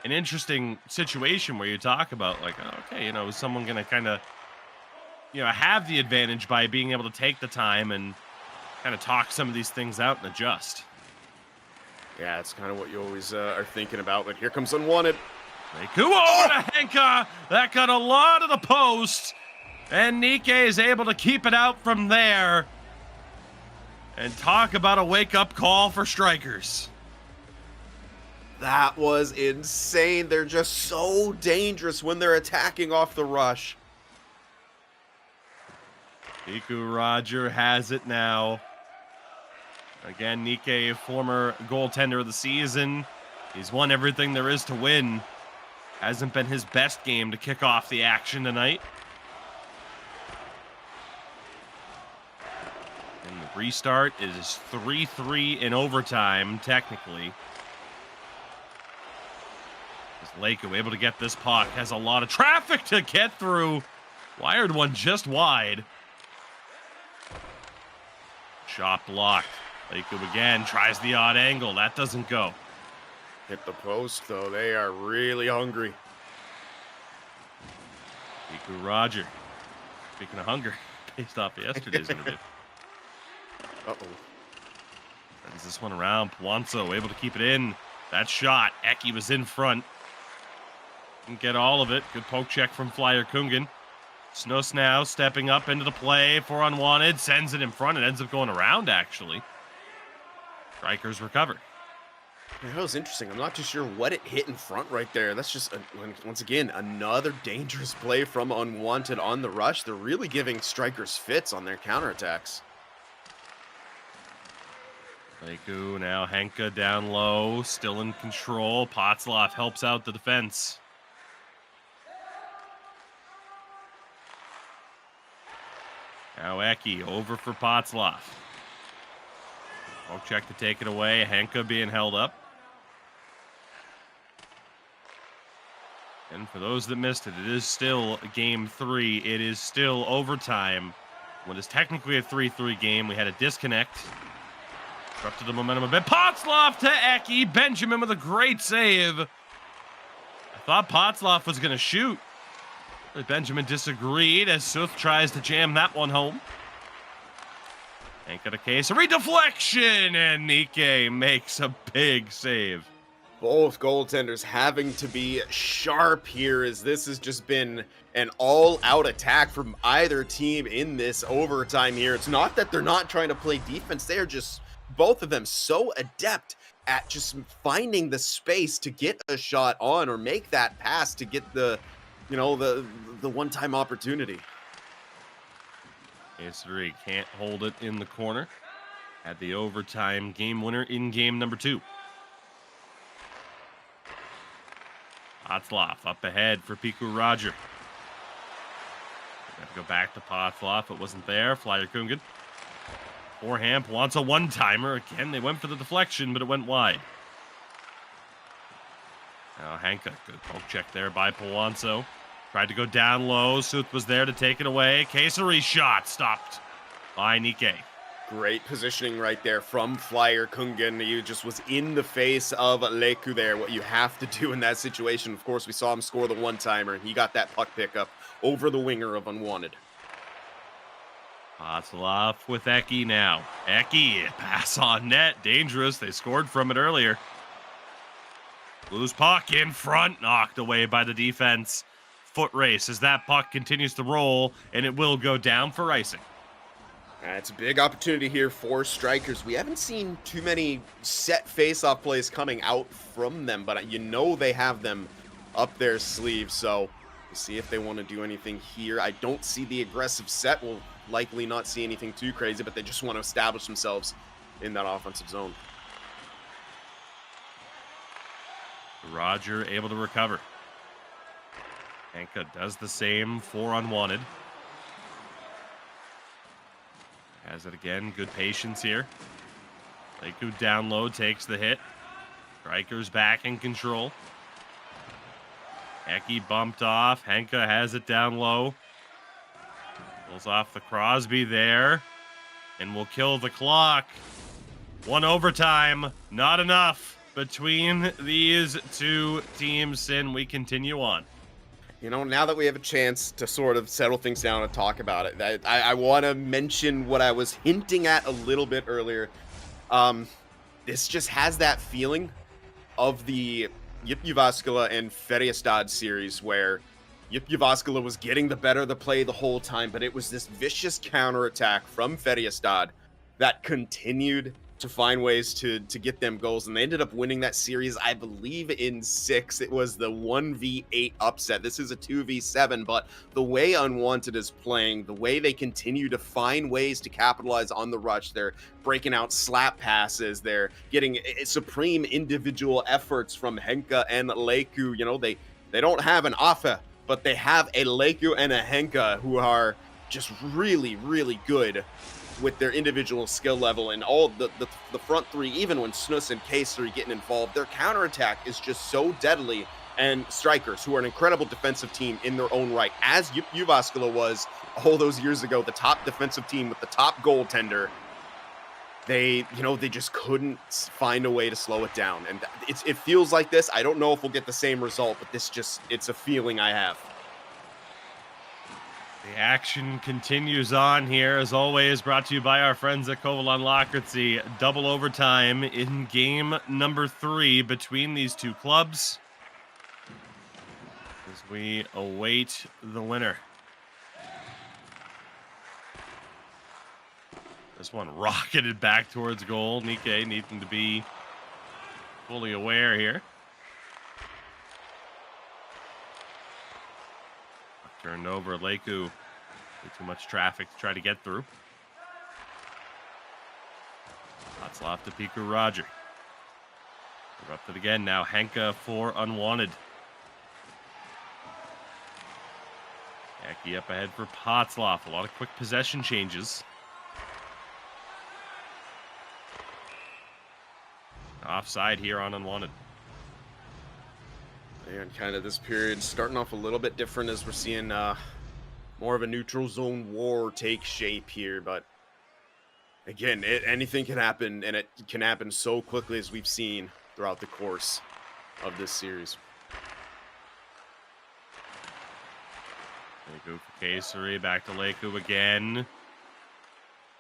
an interesting situation where you talk about, like, okay, is someone going to kind of, have the advantage by being able to take the time and kind of talk some of these things out and adjust. Yeah, it's kind of what you always are thinking about, but here comes Unwanted. Over to Henka. That got a lot of the post. And Nikke is able to keep it out from there. And talk about a wake-up call for Straikers. That was insane. They're just so dangerous when they're attacking off the rush. Piku Roger has it now. Again, Nikke, former goaltender of the season. He's won everything there is to win. Hasn't been his best game to kick off the action tonight. And the restart is 3-3 in overtime, technically. As Lako able to get this puck, has a lot of traffic to get through. Wired one just wide. Shot blocked. Lako again tries the odd angle. That doesn't go. Hit the post, though. They are really hungry. Piku Roger. Speaking of hunger, based off yesterday's interview. Uh-oh. Sends this one around. Puanzo able to keep it in. That shot. Eki was in front. Didn't get all of it. Good poke check from Flyer Kungan. Snus now stepping up into the play for Unwanted. Sends it in front. It ends up going around, actually. Straikers recover. Yeah, that was interesting. I'm not too sure what it hit in front right there. That's just, once again, another dangerous play from Unwanted on the rush. They're really giving Straikers fits on their counterattacks. Lako now Henka down low, still in control. Potzloff helps out the defense. Now Eki over for Potzloff. Poke check to take it away. Henka being held up. And for those that missed it, it is still Game 3. It is still overtime. What is technically a 3-3 game. We had a disconnect. Disrupted the momentum a bit. Potzloff to Eki. Benjamin with a great save. I thought Potzloff was going to shoot. But Benjamin disagreed as Suth tries to jam that one home. Ain't got a case. A redeflection, and Nikke makes a big save. Both goaltenders having to be sharp here, as this has just been an all-out attack from either team in this overtime here. It's not that they're not trying to play defense. They are just, both of them, so adept at just finding the space to get a shot on or make that pass to get the, the one-time opportunity. History can't hold it in the corner. Had the overtime game winner in game number 2. Potzloff up ahead for Piku Roger. Got to go back to Potzloff. It wasn't there. Flyer Kungan. Forehand wants a one-timer. Again, they went for the deflection, but it went wide. Now Henka, good poke check there by Puanzo. Tried to go down low. Sooth was there to take it away. Kesari shot stopped by Nikkei. Great positioning right there from Flyer Kungan. He just was in the face of Leiku there. What you have to do in that situation. Of course, we saw him score the one-timer. He got that puck pickup over the winger of Unwanted. Potzloff with Eki now. Eki, pass on net. Dangerous. They scored from it earlier. Blues puck in front. Knocked away by the defense. Foot race as that puck continues to roll, and it will go down for icing. It's a big opportunity here for Straikers. We haven't seen too many set face-off plays coming out from them, but you know they have them up their sleeve, so we'll see if they want to do anything here. I don't see the aggressive set. We'll likely not see anything too crazy, but they just want to establish themselves in that offensive zone. Roger able to recover. Henka does the same for Unwanted. Has it again. Good patience here. Leiku down low, takes the hit. Straikers back in control. Eki bumped off. Henka has it down low. Pulls off the Crosby there. And will kill the clock. One overtime. Not enough between these two teams, and we continue on. You know, now that we have a chance to sort of settle things down and talk about it, I want to mention what I was hinting at a little bit earlier. This just has that feeling of the Jyväskylä and Färjestad series where Jyväskylä was getting the better of the play the whole time, but it was this vicious counterattack from Färjestad that continued to find ways to get them goals, and they ended up winning that series, I believe, in 6. It was the 1v8 upset. This is a 2v7, but the way Unwanted is playing, the way they continue to find ways to capitalize on the rush, they're breaking out slap passes, they're getting supreme individual efforts from Henka and Leiku. You know, they don't have an Afe, but they have a Leiku and a Henka who are just really, really good with their individual skill level, and all the front three, even when Snus and Case are getting involved, their counterattack is just so deadly. And Straikers, who are an incredible defensive team in their own right, as Jyväskylä was all those years ago, the top defensive team with the top goaltender, they just couldn't find a way to slow it down. And it feels like this. I don't know if we'll get the same result, but it's a feeling I have. The action continues on here, as always, brought to you by our friends at Kovalan Lakritsi. Double overtime in game number 3 between these two clubs as we await the winner. This one rocketed back towards goal. Nikkei needing to be fully aware here. Turned over. Leiku. Too much traffic to try to get through. Potzloff to Piku Roger. Erupted again. Now Henka for Unwanted. Eki up ahead for Potzloff. A lot of quick possession changes. Offside here on Unwanted. And kind of this period starting off a little bit different as we're seeing more of a neutral zone war take shape here. But again, anything can happen, and it can happen so quickly as we've seen throughout the course of this series. Leiku for Kesari, back to Leiku again.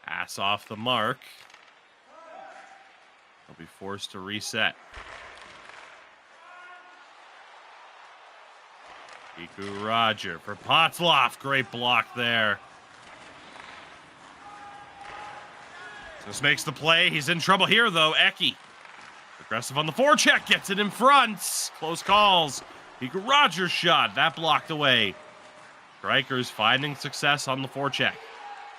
Pass off the mark. They'll be forced to reset. Piku Roger for Potzloff. Great block there. This makes the play. He's in trouble here, though. Eki. Aggressive on the forecheck. Gets it in front. Close calls. Piku Roger's shot. That blocked away. Straikers finding success on the forecheck.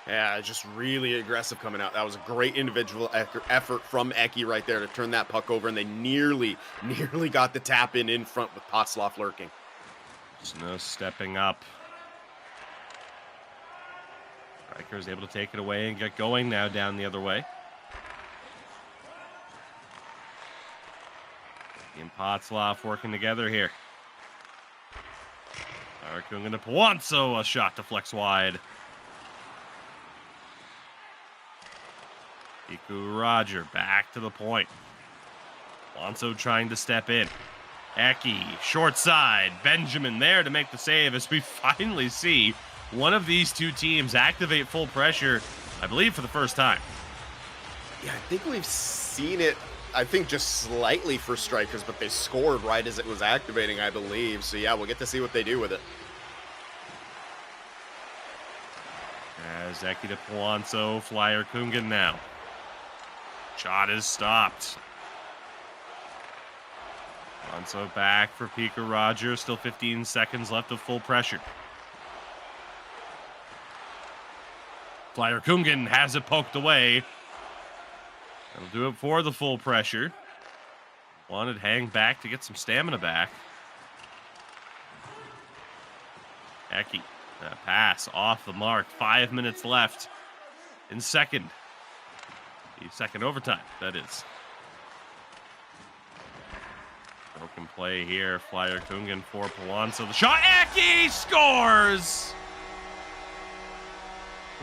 Yeah, just really aggressive coming out. That was a great individual effort from Eki right there to turn that puck over, and they nearly got the tap in front with Potzloff lurking. Snow stepping up. Straikers able to take it away and get going now down the other way. And Potzloff working together here. Arkungan to Puanzo, a shot to flex wide. Iku Roger back to the point. Puanzo trying to step in. Eki, short side. Benjamin there to make the save as we finally see one of these two teams activate full pressure, I believe for the first time. Yeah, I think we've seen it, I think just slightly for Straikers, but they scored right as it was activating, I believe. So yeah, we'll get to see what they do with it. As Eki to Puanzo, Flyer Kungan now. Shot is stopped. Puanzo back for Pika Roger, still 15 seconds left of full pressure. Flyer Kungan has it poked away. That'll do it for the full pressure. Wanted hang back to get some stamina back. Eki, pass off the mark. 5 minutes left in second. The second overtime, that is. Broken play here. Flyer Kungan for Puanzo. The shot. Eki scores!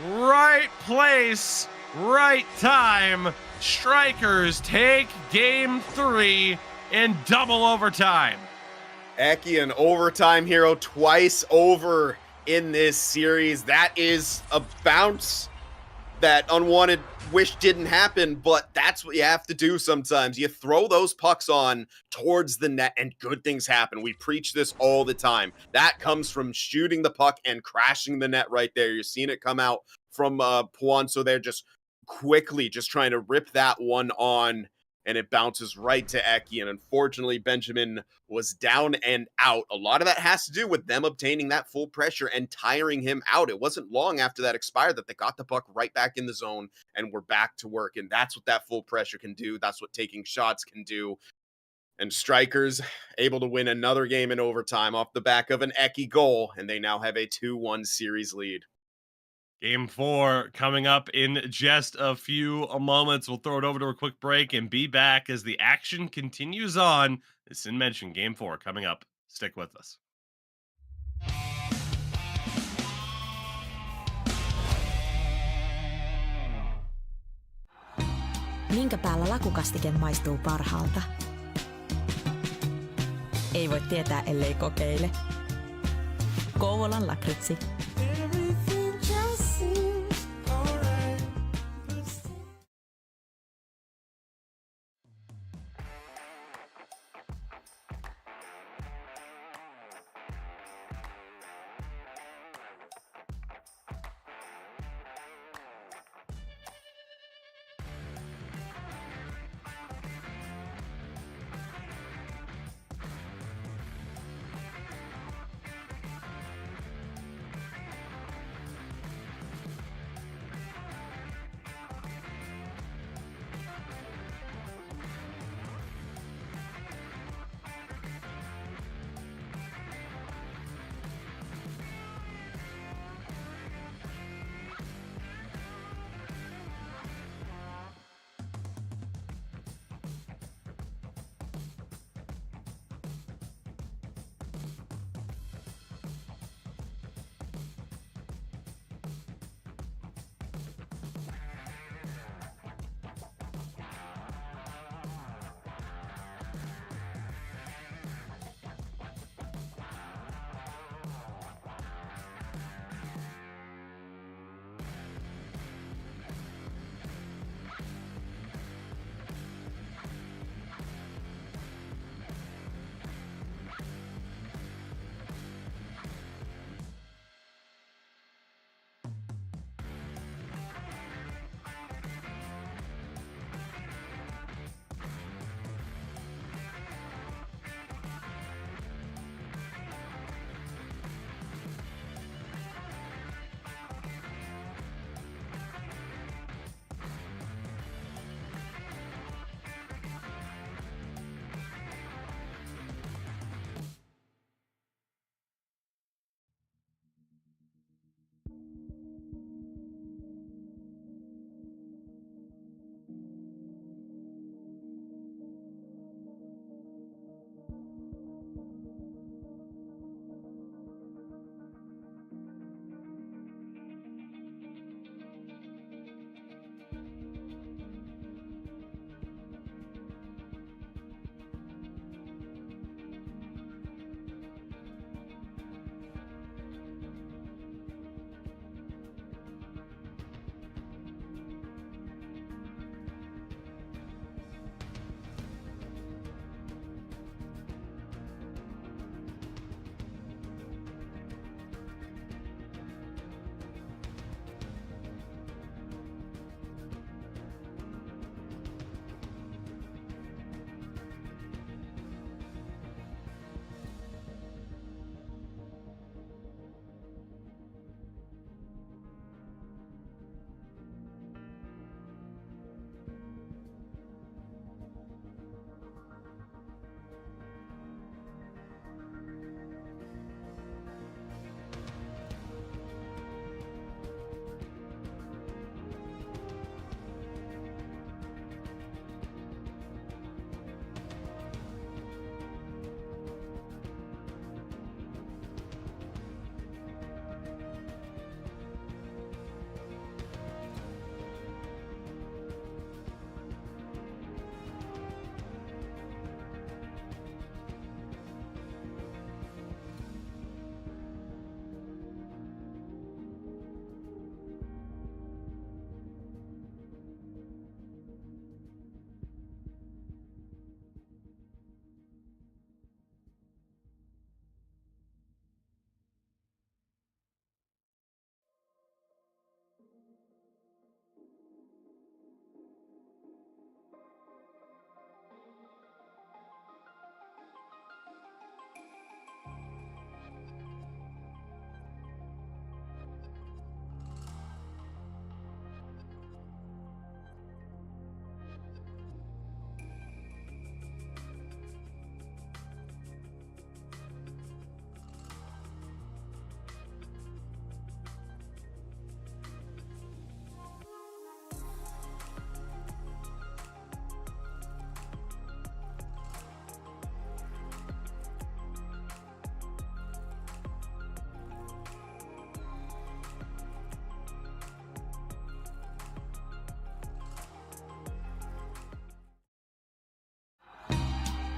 Right place, right time. Straikers take game 3 in double overtime. Eki, an overtime hero twice over in this series. That is a bounce that Unwanted wish didn't happen, but that's what you have to do sometimes. You throw those pucks on towards the net and good things happen. We preach this all the time. That comes from shooting the puck and crashing the net right there. You're seeing it come out from Puanzo there, just quickly just trying to rip that one on, and it bounces right to Eki. And unfortunately, Benjamin was down and out. A lot of that has to do with them obtaining that full pressure and tiring him out. It wasn't long after that expired that they got the puck right back in the zone and were back to work. And that's what that full pressure can do. That's what taking shots can do. And Straikers able to win another game in overtime off the back of an Eki goal. And they now have a 2-1 series lead. Game 4 coming up in just a few moments. We'll throw it over to a quick break and be back as the action continues on. As Sin mentioned, Game 4 coming up. Stick with us. Minkä päällä lakukastike maistuu parhaalta? Ei voi tietää, ellei kokeile. Kouvolan lakritsi.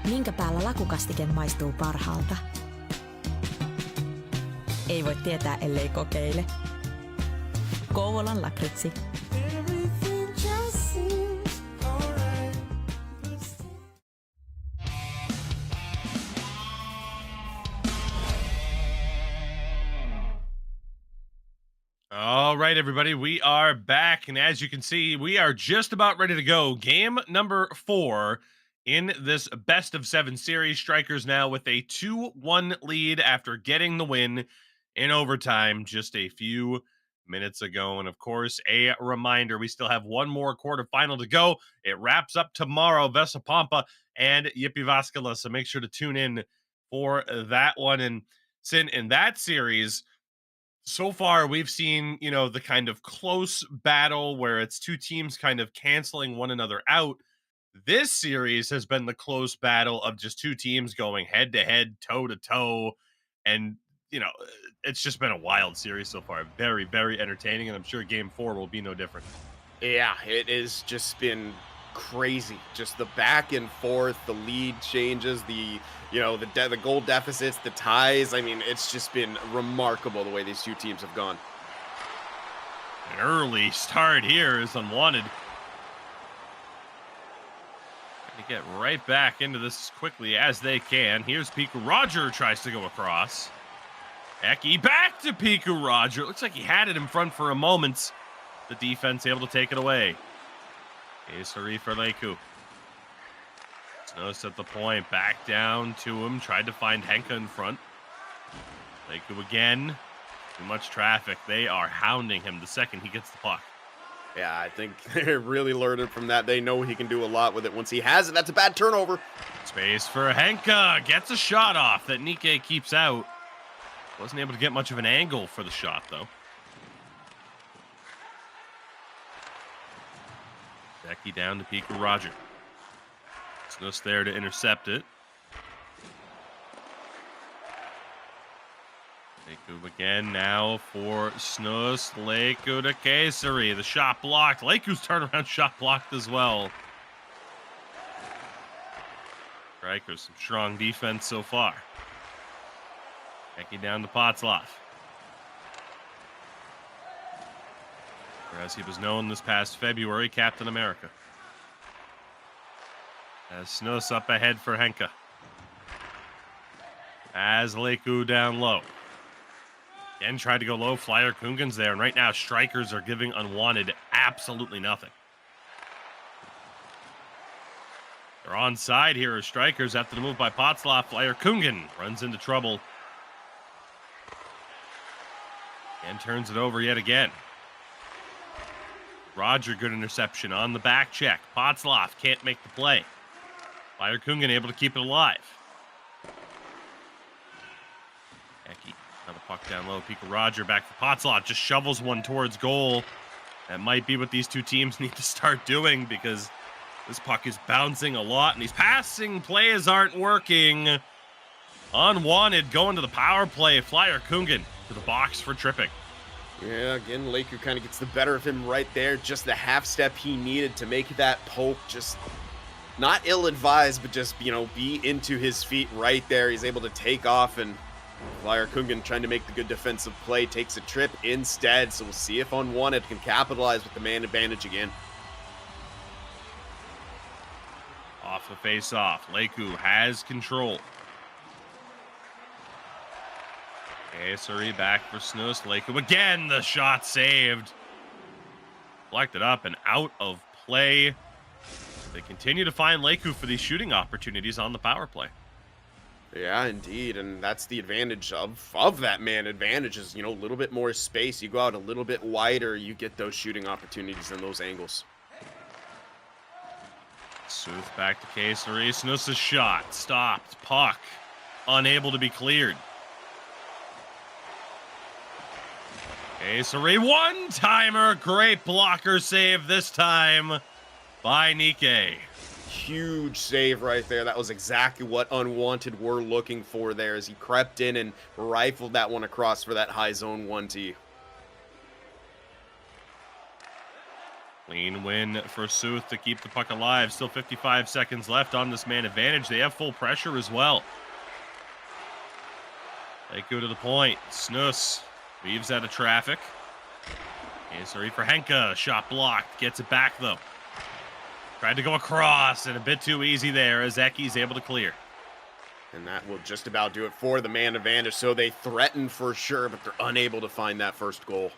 Minkä päällä lakukastike maistuu parhaalta? Ei voi tietää, ellei kokeile. Kouvolan lakritsi. All right, everybody, we are back. And as you can see, we are just about ready to go. Game number 4 in this best of 7 series. Straikers now with a 2-1 lead after getting the win in overtime just a few minutes ago. And of course, a reminder, we still have one more quarterfinal to go. It wraps up tomorrow, Vesapampa and Yipivaskala. So make sure to tune in for that one. And Sin, in that series, so far we've seen, the kind of close battle where it's two teams kind of canceling one another out. This series has been the close battle of just two teams going head to head, toe to toe. And, it's just been a wild series so far. Very, very entertaining. And I'm sure game 4 will be no different. Yeah, it has just been crazy. Just the back and forth, the lead changes, the goal deficits, the ties. I mean, it's just been remarkable the way these two teams have gone. An early start here is Unwanted. Trying to get right back into this as quickly as they can. Here's Piku. Roger tries to go across. Eki back to Piku Roger. It looks like he had it in front for a moment. The defense able to take it away. Sorry for Leiku. Snows at the point, back down to him, tried to find Henka in front. Leiku again, too much traffic. They are hounding him the second he gets the puck. Yeah, I think they're really learning from that. They know he can do a lot with it. Once he has it, that's a bad turnover. Space for Henka, gets a shot off that Nikkei keeps out. Wasn't able to get much of an angle for the shot, though. Becky down to Piku Roger. Snus there to intercept it. Leiku again now for Snus. Leiku to Kesari. The shot blocked. Leiku's turnaround shot blocked as well. Straikers, some strong defense so far. Becky down to Potzlov. As he was known this past February, Captain America. As Snus up ahead for Henka. As Leiku down low. Again, tried to go low. Flyer Kungan's there. And right now, Straikers are giving Unwanted absolutely nothing. They're on side here as Straikers after the move by Potzlov. Flyer Kungan runs into trouble. And turns it over yet again. Roger, good interception on the back check. Potzlov can't make the play. Flyer Kungan able to keep it alive. Eki, another puck down low. Piku Roger back for Potzlov. Just shovels one towards goal. That might be what these two teams need to start doing because this puck is bouncing a lot and these passing plays aren't working. Unwanted going to the power play. Flyer Kungan to the box for tripping. Yeah, again, Leiku kind of gets the better of him right there. Just the half step he needed to make that poke. Just not ill-advised, but just, be into his feet right there. He's able to take off, and Flyer Kungan trying to make the good defensive play. Takes a trip instead, so we'll see if Unwanted can capitalize with the man advantage again. Off the face-off. Leiku has control. Kesari back for Snus. Leiku again, the shot saved. Collected up and out of play. They continue to find Leiku for these shooting opportunities on the power play. Yeah, indeed, and that's the advantage of that man advantage is, a little bit more space. You go out a little bit wider, you get those shooting opportunities and those angles. Sooth back to Kesari. Snus' shot stopped. Puck unable to be cleared. Kesari, one-timer, great blocker save this time by Nikkei. Huge save right there. That was exactly what Unwanted were looking for there as he crept in and rifled that one across for that high zone 1T. Clean win for Sooth to keep the puck alive. Still 55 seconds left on this man advantage. They have full pressure as well. They go to the point. Snus weaves out of traffic. Sorry for Henka. Shot blocked. Gets it back though. Tried to go across and a bit too easy there as Eki's able to clear. And that will just about do it for the man advantage. So they threaten for sure, but they're unable to find that first goal.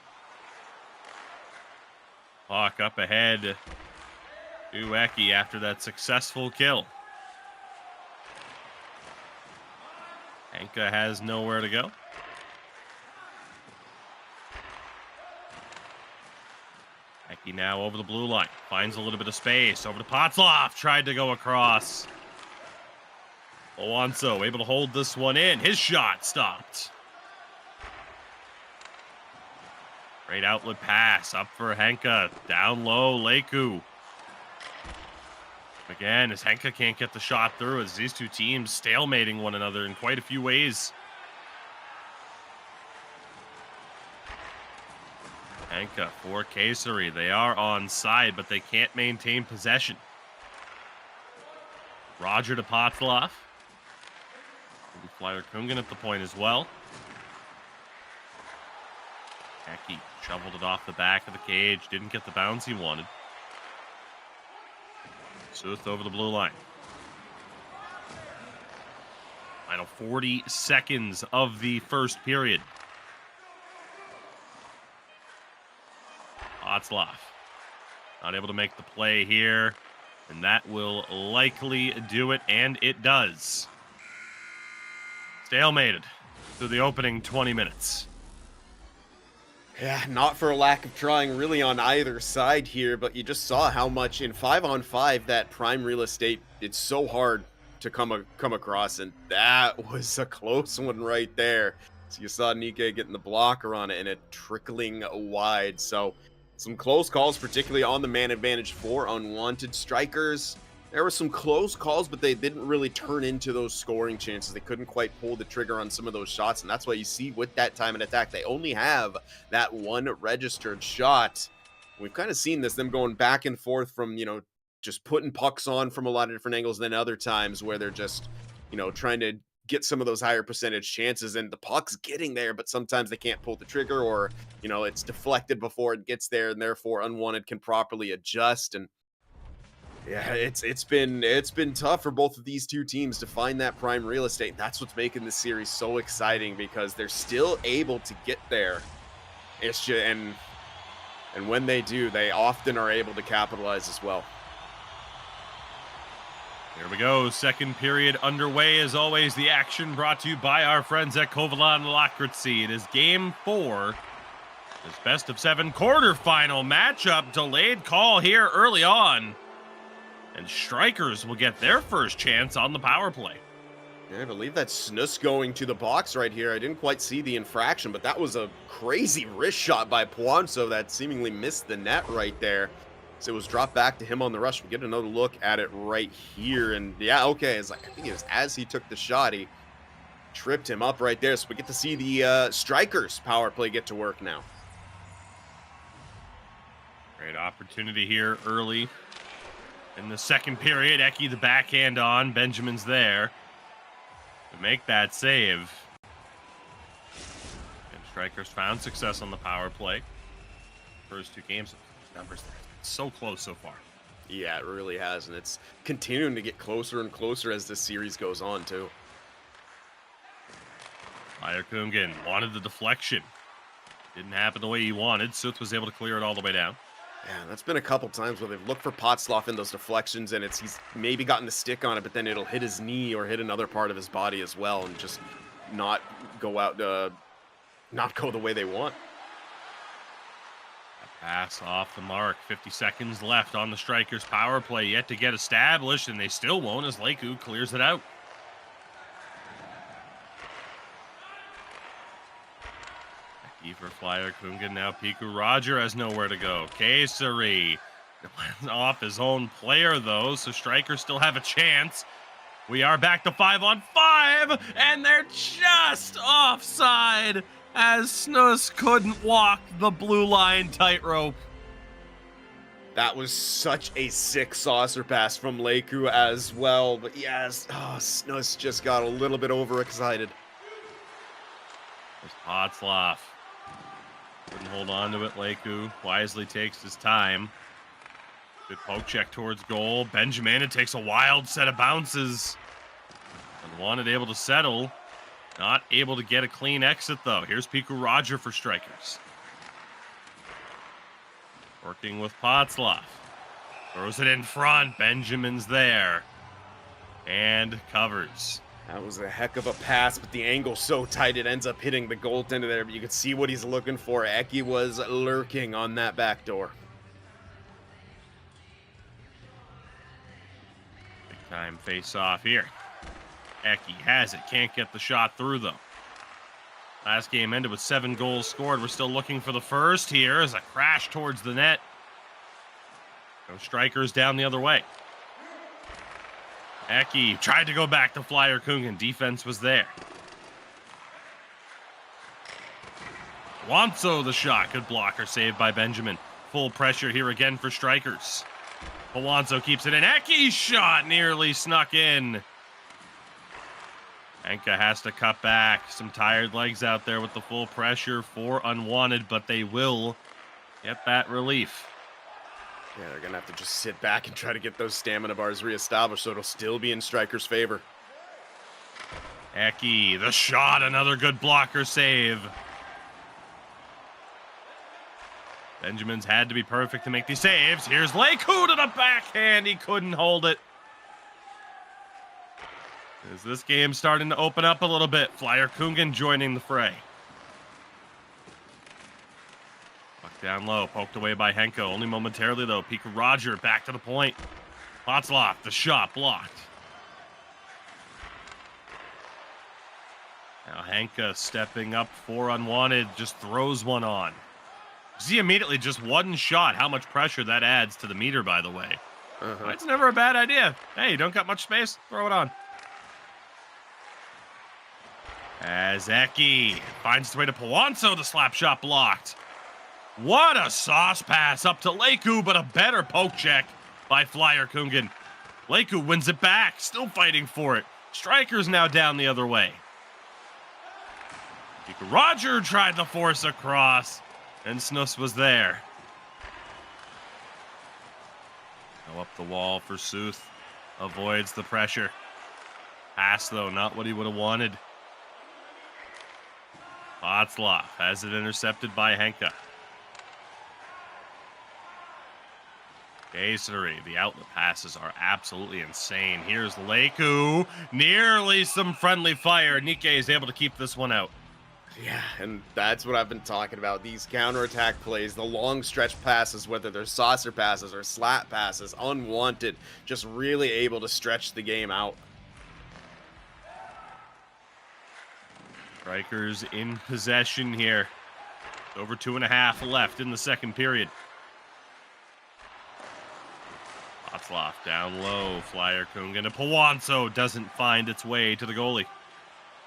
Puck up ahead to Eki after that successful kill. Henka has nowhere to go. Eki now over the blue line. Finds a little bit of space. Over to Potzloff. Tried to go across. Owanso able to hold this one in. His shot stopped. Great outlet pass. Up for Henka. Down low, Leiku. Again, as Henka can't get the shot through, as these two teams stalemating one another in quite a few ways. Henka for Kayseri. They are on side, but they can't maintain possession. Roger to Potzloff. Flyer Kungan at the point as well. Eki shoveled it off the back of the cage. Didn't get the bounce he wanted. Sooth over the blue line. Final 40 seconds of the first period. Potzloff not able to make the play here, and that will likely do it, and it does. Stalemated through the opening 20 minutes. Yeah, not for a lack of trying really on either side here, but you just saw how much in 5-on-5 that prime real estate, it's so hard to come across, and that was a close one right there. So you saw Nikkei getting the blocker on it and it trickling wide. So some close calls, particularly on the man advantage for Unwanted. Straikers, there were some close calls, but they didn't really turn into those scoring chances. They couldn't quite pull the trigger on some of those shots, and that's why you see with that time and attack, they only have that one registered shot. We've kind of seen this, them going back and forth from, you know, just putting pucks on from a lot of different angles, than other times where they're just, you know, trying to get some of those higher percentage chances, and the puck's getting there, but sometimes they can't pull the trigger, or, you know, it's deflected before it gets there, and therefore Unwanted can properly adjust. And yeah, it's been tough for both of these two teams to find that prime real estate. That's what's making this series so exciting, because they're still able to get there. It's just, and when they do, they often are able to capitalize as well. Here we go. Second period underway. As always, the action brought to you by our friends at Kovalan Lakritsi. It is game 4. This best of 7 quarterfinal matchup. Delayed call here early on. And Straikers will get their first chance on the power play. Yeah, I believe that's Snus going to the box right here. I didn't quite see the infraction, but that was a crazy wrist shot by Puanso that seemingly missed the net right there. So it was dropped back to him on the rush. We get another look at it right here. And yeah, okay, it's like, I think it was as he took the shot, he tripped him up right there. So we get to see the Straikers power play get to work now. Great opportunity here early in the second period. Eki the backhand on. Benjamin's there to make that save. And Straikers found success on the power play. First 2 games, numbers there. So close so far. Yeah, it really has, and it's continuing to get closer and closer as this series goes on, too. Flyer Kungan wanted the deflection. Didn't happen the way he wanted. Sooth was able to clear it all the way down. Yeah, that's been a couple times where they've looked for Potzloff in those deflections, and he's maybe gotten the stick on it, but then it'll hit his knee or hit another part of his body as well, and just not go out, not go the way they want. Pass off the mark. 50 seconds left on the Straikers power play, yet to get established, and they still won't as Leiku clears it out. For Flyer Kungan, now Piku Roger has nowhere to go. Kayseri off his own player though, so Straikers still have a chance. We are back to 5-on-5, and they're just offside as Snus couldn't walk the blue line tightrope. That was such a sick saucer pass from Leiku as well. But yes, Snus just got a little bit overexcited. There's Potzloff. Couldn't hold on to it. Leiku wisely takes his time. Good poke check towards goal. Benjamin, it takes a wild set of bounces. Unwanted able to settle. Not able to get a clean exit, though. Here's Piku Roger for Straikers. Working with Potzloff. Throws it in front. Benjamin's there. And covers. That was a heck of a pass, but the angle's so tight it ends up hitting the goaltender there. But you could see what he's looking for. Eki was lurking on that back door. Big time face off here. Eki has it. Can't get the shot through, though. Last game ended with 7 goals scored. We're still looking for the first here as a crash towards the net. No Straikers down the other way. Eki tried to go back to Flyer Kungen. Defense was there. Wanso the shot. Good blocker saved by Benjamin. Full pressure here again for Straikers. Pawanso keeps it in. Eki's shot nearly snuck in. Enka has to cut back. Some tired legs out there with the full pressure for Unwanted, but they will get that relief. Yeah, they're going to have to just sit back and try to get those stamina bars reestablished so it'll still be in Straikers' favor. Eki, the shot, another good blocker save. Benjamin's had to be perfect to make these saves. Here's Leiku to the backhand. He couldn't hold it. Is this game starting to open up a little bit? Flyer Kungen joining the fray. Puck down low, poked away by Henko. Only momentarily, though. Piku Roger back to the point. Potzloff, the shot blocked. Now Henka stepping up for Unwanted, just throws one on. See immediately just one shot. How much pressure that adds to the meter, by the way. It's never a bad idea. Hey, you don't got much space? Throw it on. As Eki finds his way to Pawanso, the slap shot blocked. What a sauce pass up to Leiku, but a better poke check by Flyer Kungen. Leiku wins it back, still fighting for it. Straikers now down the other way. Roger tried to force across, and Snus was there. Now up the wall for Sooth. Avoids the pressure. Pass, though, not what he would have wanted. Potzloff has it intercepted by Henka. Gasery, the outlet passes are absolutely insane. Here's Leiku. Nearly some friendly fire. Nikke is able to keep this one out. Yeah, and that's what I've been talking about. These counterattack plays, the long stretch passes, whether they're saucer passes or slap passes, Unwanted, just really able to stretch the game out. Strikers in possession here. Over 2.5 left in the second period. Potzloff down low. Flyer Kungen to Pawanso doesn't find its way to the goalie.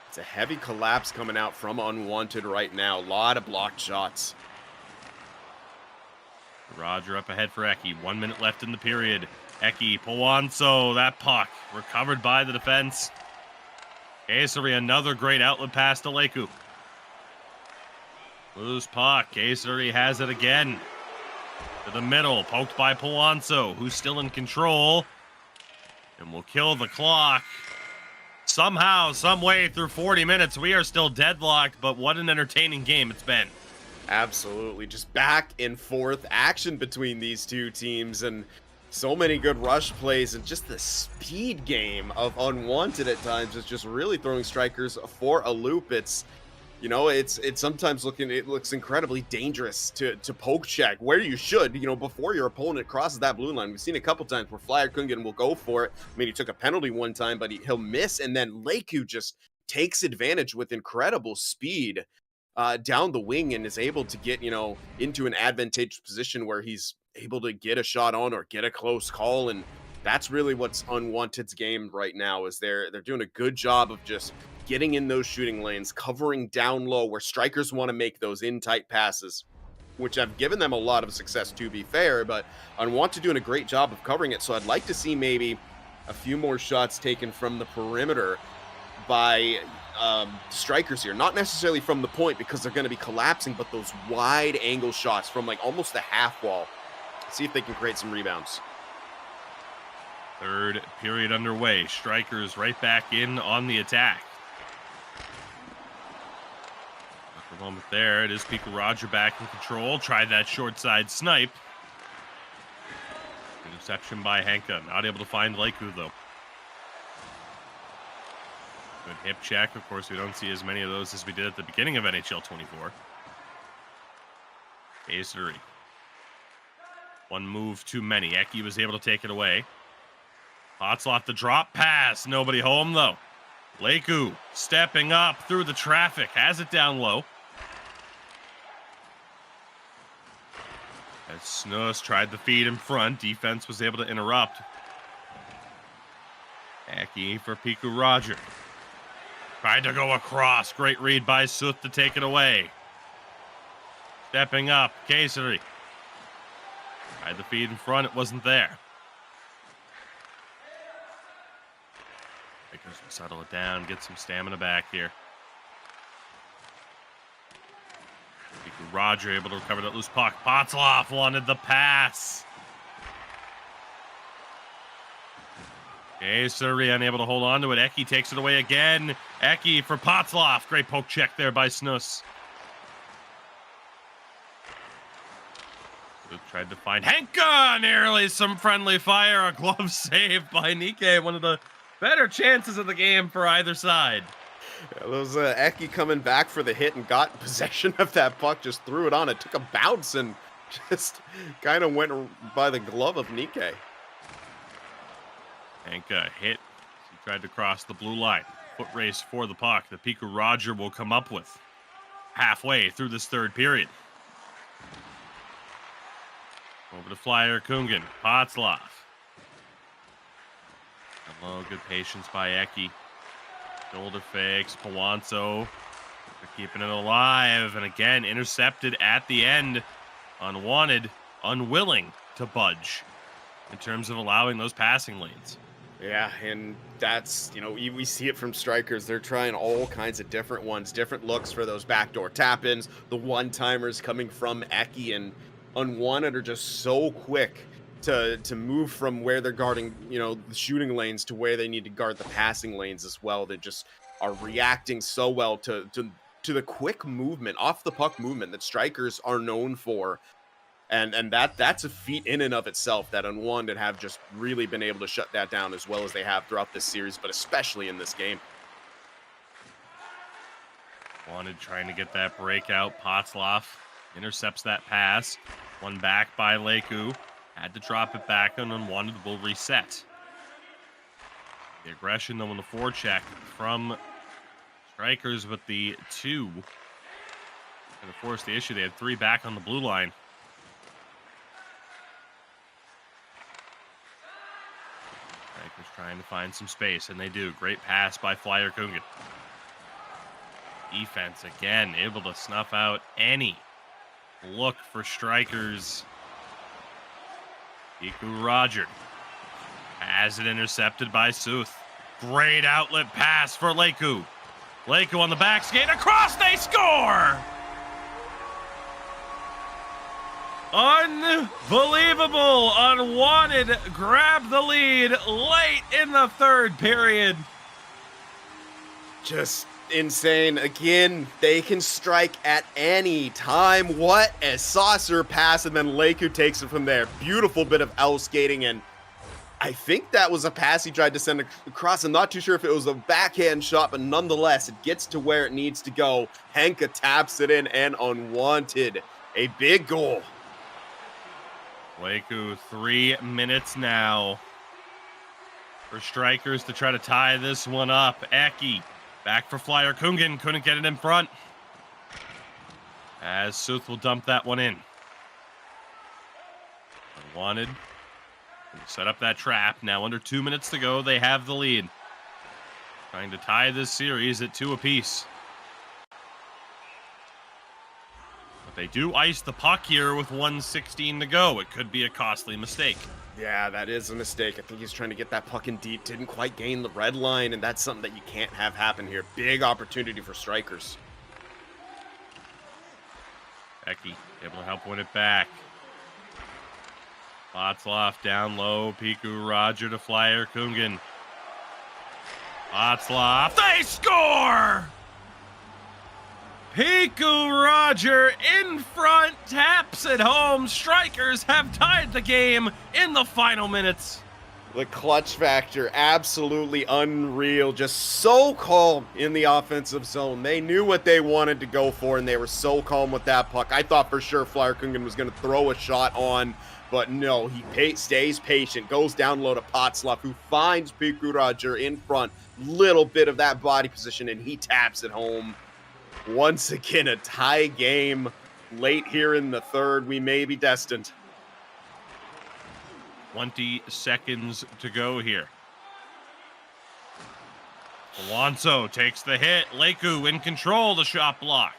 It's a heavy collapse coming out from Unwanted right now. A lot of blocked shots. Roger up ahead for Eki. 1 minute left in the period. Eki, Pawanso, that puck recovered by the defense. Gasery, another great outlet pass to Leiku. Loose puck. Gasery has it again. To the middle, poked by Pawanso, who's still in control. And will kill the clock. Somehow, some way through 40 minutes, we are still deadlocked, but what an entertaining game it's been. Absolutely. Just back and forth action between these two teams, and so many good rush plays, and just the speed game of Unwanted at times is just really throwing Straikers for a loop. It's, you know, it's sometimes it looks incredibly dangerous to poke check where you should, you know, before your opponent crosses that blue line. We've seen a couple times where Flyer Kungen will go for it. I mean, he took a penalty one time, but he'll miss, and then Leiku just takes advantage with incredible speed down the wing and is able to get, you know, into an advantageous position where he's able to get a shot on or get a close call. And that's really what's Unwanted's game right now, is they're doing a good job of just getting in those shooting lanes, covering down low where Straikers want to make those in tight passes. which have given them a lot of success, to be fair, but Unwanted doing a great job of covering it. So I'd like to see maybe a few more shots taken from the perimeter by Straikers here. Not necessarily from the point because they're going to be collapsing, but those wide angle shots from like almost the half wall. See if they can create some rebounds. Third period underway. Straikers right back in on the attack. For a moment there, it is Pico Roger back in control. Tried that short side snipe. Interception by Henka. Not able to find Leiku, though. Good hip check. Of course, we don't see as many of those as we did at the beginning of NHL 24. Casey. One move too many. Eki was able to take it away. Hotzloff the drop pass. Nobody home, though. Leiku stepping up through the traffic. Has it down low. As Snus tried the feed in front, defense was able to interrupt. Eki for Pico Roger. Tried to go across. Great read by Suth to take it away. Stepping up, Casey. Tried the feed in front, it wasn't there. Lakers will settle it down, get some stamina back here. Roger able to recover that loose puck. Potzloff wanted the pass. Surrey unable to hold on to it. Eki takes it away again. Eki for Potzloff. Great poke check there by Snus. Tried to find Henka. Nearly some friendly fire. A glove save by Nike. One of the better chances of the game for either side. Yeah, those Eki coming back for the hit and got possession of that puck, just threw it on. It took a bounce and just kind of went by the glove of Nike. Henka hit. He tried to cross the blue line. Foot race for the puck that Pico Roger will come up with halfway through this third period. Over to Flyer Kungan. Potzloff. Hello, good patience by Eki. Shoulder fakes. Pawanso keeping it alive. And again, intercepted at the end. Unwanted, unwilling to budge in terms of allowing those passing lanes. Yeah, and that's, we see it from Straikers. They're trying all kinds of different ones, different looks for those backdoor tap-ins, the one-timers coming from Eki, and Unwanted are just so quick to move from where they're guarding, the shooting lanes to where they need to guard the passing lanes as well. They just are reacting so well to the quick movement, off the puck movement that Straikers are known for. And that's a feat in and of itself that Unwanted have just really been able to shut that down as well as they have throughout this series, but especially in this game. Wanted trying to get that breakout. Potzloff intercepts that pass. One back by Leiku. Had to drop it back, and Unwanted will reset. The aggression, though, on the forecheck from Straikers with the 2. And to force the issue, they had 3 back on the blue line. Straikers trying to find some space, and they do. Great pass by Flyer Kungan. Defense, again, able to snuff out any look for Straikers. Pico Roger has it intercepted by Suth. Great outlet pass for Leiku. Leiku on the back skate. Across, they score! Unbelievable. Unwanted grab the lead late in the third period. Just insane. Again, they can strike at any time. What a saucer pass, and then Leiku takes it from there. Beautiful bit of L skating, and I think that was a pass he tried to send across. I'm not too sure if it was a backhand shot, but nonetheless, it gets to where it needs to go. Henka taps it in, and Unwanted. A big goal. Leiku, 3 minutes now for Straikers to try to tie this one up. Eki back for Flyer Kungan, couldn't get it in front. As Suth will dump that one in. Unwanted. Set up that trap. Now under 2 minutes to go, they have the lead. Trying to tie this series at 2 apiece. They do ice the puck here with 1:16 to go. It could be a costly mistake. Yeah, that is a mistake. I think he's trying to get that puck in deep. Didn't quite gain the red line, and that's something that you can't have happen here. Big opportunity for Straikers. Becky able to help win it back. Václav down low. Piku Roger to Flyer Kungen. Václav, they score! Piku Roger in front, taps it home. Straikers have tied the game in the final minutes. The clutch factor, absolutely unreal. Just so calm in the offensive zone. They knew what they wanted to go for, and they were so calm with that puck. I thought for sure Flyer Kungen was going to throw a shot on, but no, he stays patient, goes down low to Václav, who finds Piku Roger in front. Little bit of that body position, and he taps it home. Once again, a tie game late here in the third. We may be destined. 20 seconds to go here. Alonso takes the hit. Leku in control. The shot blocked.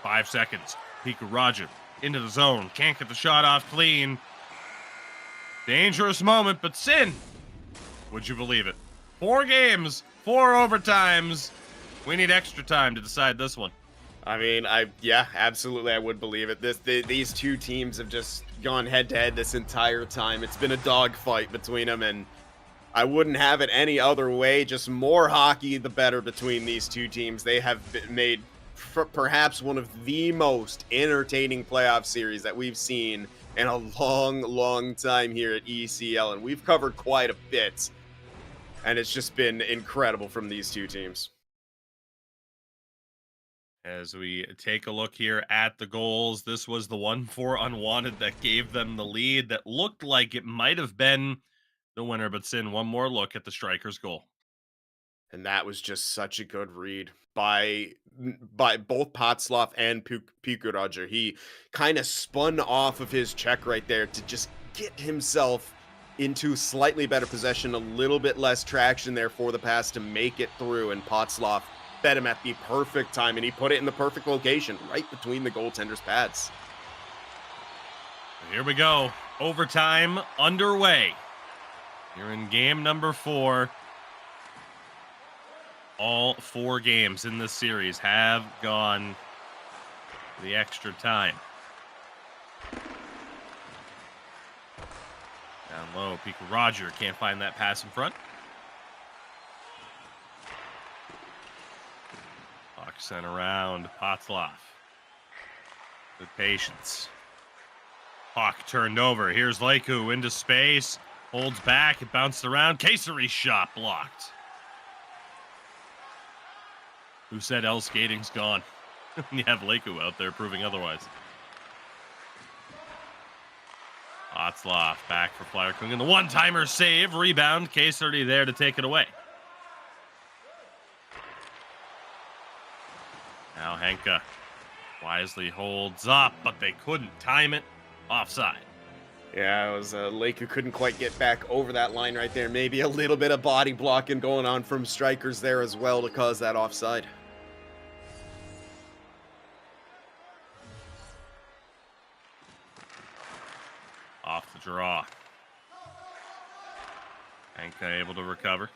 5 seconds. Piku Roger into the zone. Can't get the shot off clean. Dangerous moment, but Sin. Would you believe it? 4 games, 4 overtimes. We need extra time to decide this one. I mean, yeah, absolutely, I would believe it. These two teams have just gone head-to-head this entire time. It's been a dogfight between them, and I wouldn't have it any other way. Just more hockey, the better between these two teams. They have made perhaps one of the most entertaining playoff series that we've seen in a long, long time here at ECL, and we've covered quite a bit. And it's just been incredible from these two teams. As we take a look here at the goals, this was the one for Unwanted that gave them the lead that looked like it might have been the winner. But Sin, one more look at the Straikers goal. And that was just such a good read by both Václav and Piku Roger. He kind of spun off of his check right there to just get himself into slightly better possession, a little bit less traction there for the pass to make it through, and Václav fed him at the perfect time, and he put it in the perfect location, right between the goaltender's pads. Here we go. Overtime underway. You're in game number 4. All 4 games in this series have gone the extra time. Down low, Piku Roger can't find that pass in front. Puck sent around, Václav. With patience. Puck turned over. Here's Leku into space. Holds back. It bounced around. Kesari's shot blocked. Who said L skating's gone? You have Leku out there proving otherwise. Václav back for Flyer Kungen. The one-timer save. Rebound. Kesari there to take it away. Now Henka wisely holds up, but they couldn't time it. Offside. Yeah, it was Leku couldn't quite get back over that line right there. Maybe a little bit of body blocking going on from Straikers there as well to cause that offside. Off the draw. Henka able to recover.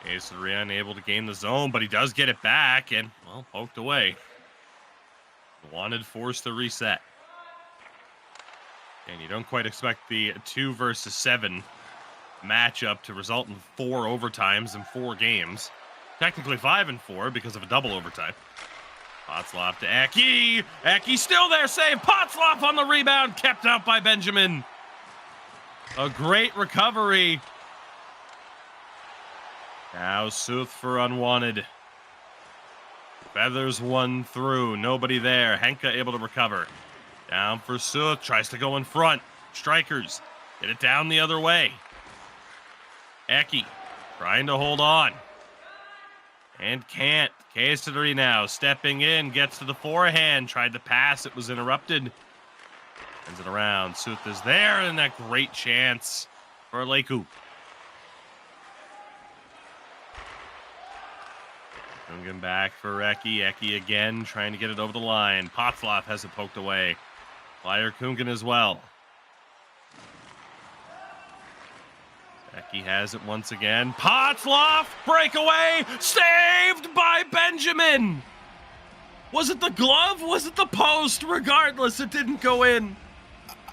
Kesari unable to gain the zone, but he does get it back and, well, poked away. Wanted forced the reset. And you don't quite expect the 2 versus 7 matchup to result in 4 overtimes in 4 games. Technically 5 and 4 because of a double overtime. Václav to Eki. Eki still there, save. Václav on the rebound, kept out by Benjamin. A great recovery. Now Sooth for Unwanted. Feathers one through, nobody there. Henka able to recover. Down for Sooth, tries to go in front. Straikers get it down the other way. Eki trying to hold on. And can't. Kesari now stepping in, gets to the forehand, tried to pass, it was interrupted. Sends it around, Sooth is there, and that great chance for Leku. Kungan back for Eki. Eki again trying to get it over the line. Potzloff has it poked away. Flyer Kungan as well. Eki has it once again. Potzloff, breakaway, saved by Benjamin. Was it the glove? Was it the post? Regardless, it didn't go in.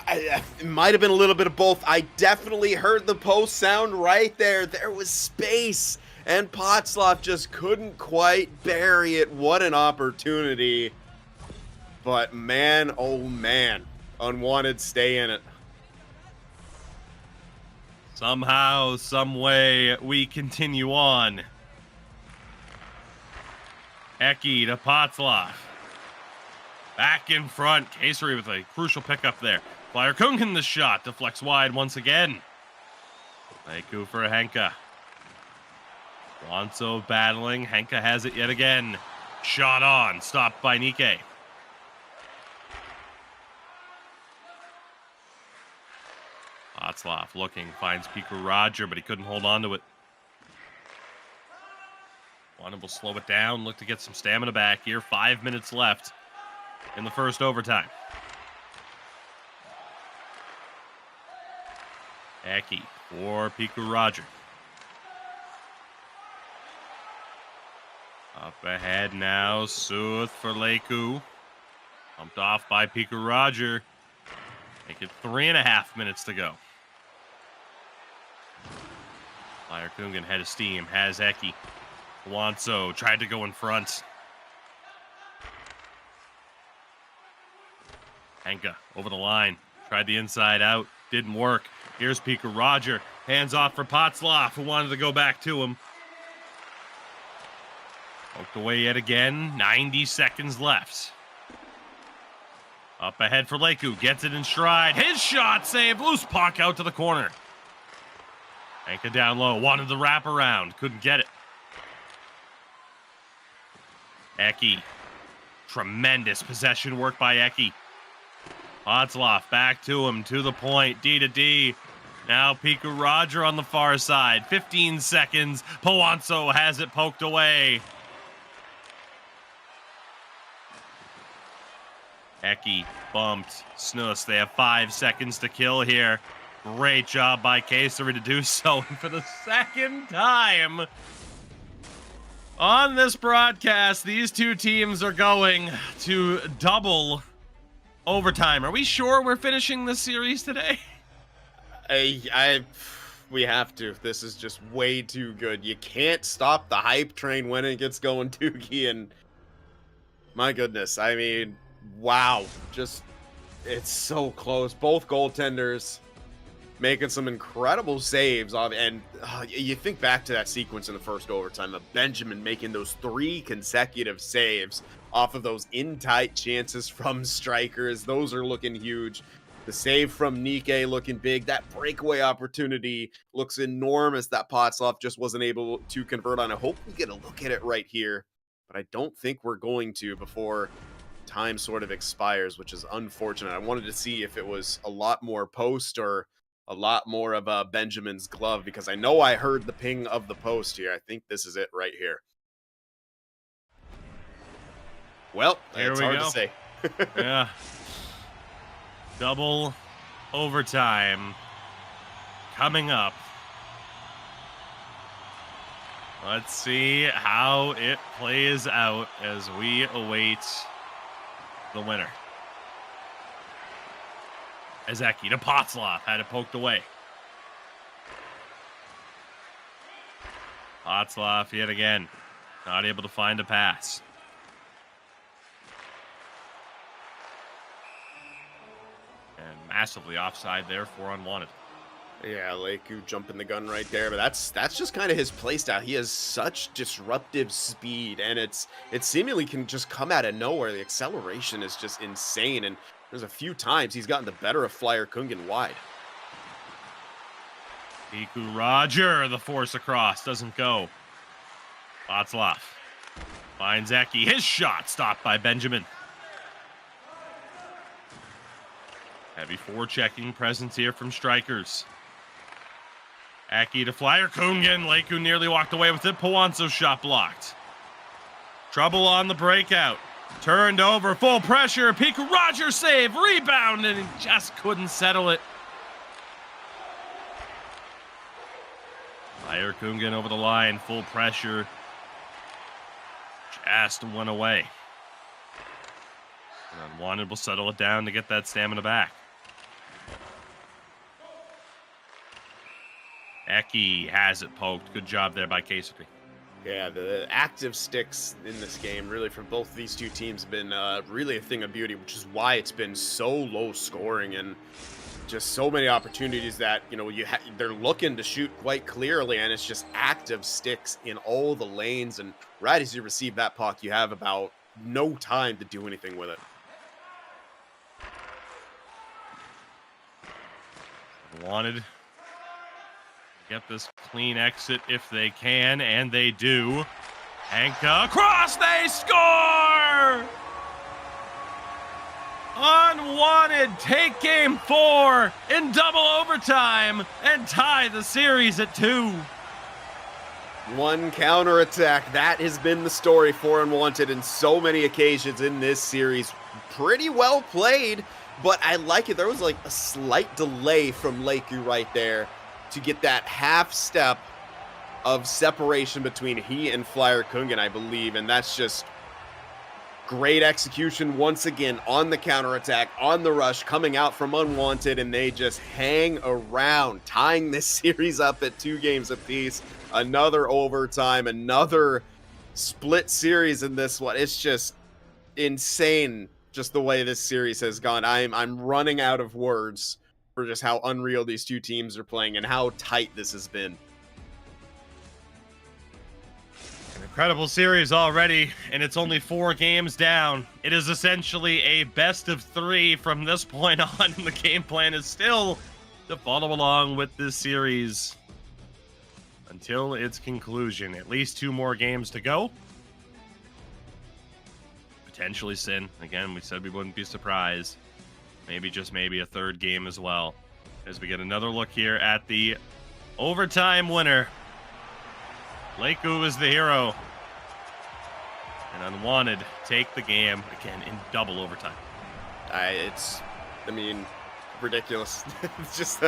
It might have been a little bit of both. I definitely heard the post sound right there. There was space, and Potzloff just couldn't quite bury it. What an opportunity. But man, oh man, Unwanted, stay in it. Somehow, some way, we continue on. Eki to Potzloff. Back in front. Kayseri with a crucial pickup there. Flyer Kungan the shot. Deflects wide once again. Leiku for Henka. Wanso battling. Henka has it yet again. Shot on. Stopped by Nikke. Potzloff looking. Finds Piku Roger, but he couldn't hold on to it. Wanted will slow it down. Look to get some stamina back here. 5 minutes left in the first overtime. Eki for Piku Roger. Up ahead now. Sooth for Leiku. Pumped off by Piku Roger. Make it 3.5 minutes to go. Flyer Kungan head of steam. Has Eki. Wanso tried to go in front. Henka over the line. Tried the inside out. Didn't work. Here's Piku Roger. Hands off for Potzloff, who wanted to go back to him. Poked away yet again. 90 seconds left. Up ahead for Leiku. Gets it in stride. His shot saved. Loose puck out to the corner. Henka down low. Wanted the wrap around. Couldn't get it. Eki. Tremendous possession work by Eki. Potzloff back to him, to the point, D to D. Now Piku Roger on the far side. 15 seconds. Powanso has it poked away. Eki bumped. Snus, they have 5 seconds to kill here. Great job by Kayseri to do so. And for the second time on this broadcast, these two teams are going to double overtime. Are we sure we're finishing this series today? We have to. This is just way too good. You can't stop the hype train when it gets going, Doogie, and my goodness, I mean, wow. Just, it's so close. Both goaltenders making some incredible saves, and you think back to that sequence in the first overtime of Benjamin making those 3 consecutive saves off of those in-tight chances from Straikers. Those are looking huge. The save from Nikke looking big. That breakaway opportunity looks enormous that Potzloff just wasn't able to convert on. I hope we get a look at it right here, but I don't think we're going to before time sort of expires, which is unfortunate. I wanted to see if it was a lot more post or a lot more of Benjamin's glove, because I know I heard the ping of the post here. I think this is it right here. Well, it's hard to say. Yeah. Double overtime coming up. Let's see how it plays out as we await the winner. As Eki to Potzloff had it poked away. Potzloff yet again, not able to find a pass. And massively offside there for Unwanted. Yeah, Leiku jumping the gun right there, but that's just kind of his play style. He has such disruptive speed, and it seemingly can just come out of nowhere. The acceleration is just insane, and there's a few times he's gotten the better of Flyer Kungan wide. Piku Roger, the force across, doesn't go. Potzloff finds Eki. His shot stopped by Benjamin. Heavy forechecking presence here from Straikers. Eki to Flyer Kungan. Leiku nearly walked away with it. Powanso shot blocked. Trouble on the breakout. Turned over, full pressure. Peak Roger save, rebound, and he just couldn't settle it. Fire Kungan over the line, full pressure. Just went away. And Unwanted will settle it down to get that stamina back. Eki has it poked. Good job there by Kasuri. Yeah, the active sticks in this game, really, for both of these two teams, have been really a thing of beauty, which is why it's been so low scoring and just so many opportunities that, you know, they're looking to shoot quite clearly, and it's just active sticks in all the lanes. And right as you receive that puck, you have about no time to do anything with it. Wanted get this clean exit if they can, and they do. Anka across, they score! Unwanted take game 4 in double overtime and tie the series at 2. One counterattack. That has been the story for Unwanted in so many occasions in this series. Pretty well played, but I like it. There was like a slight delay from Leiku right there to get that half step of separation between he and Flyer Kungan, I believe, and that's just great execution once again on the counterattack, on the rush, coming out from Unwanted, and they just hang around, tying this series up at 2 games apiece. Another overtime, another split series in this one. It's just insane, just the way this series has gone. I'm running out of words for just how unreal these two teams are playing and how tight this has been. An incredible series already, and it's only 4 games down. It is essentially a best of 3 from this point on, and the game plan is still to follow along with this series until its conclusion. At least 2 more games to go. Potentially Sin. Again, we said we wouldn't be surprised. Maybe, just maybe, a 3rd game as well. As we get another look here at the overtime winner. Leiku is the hero. And Unwanted take the game again in double overtime. Ridiculous. It's just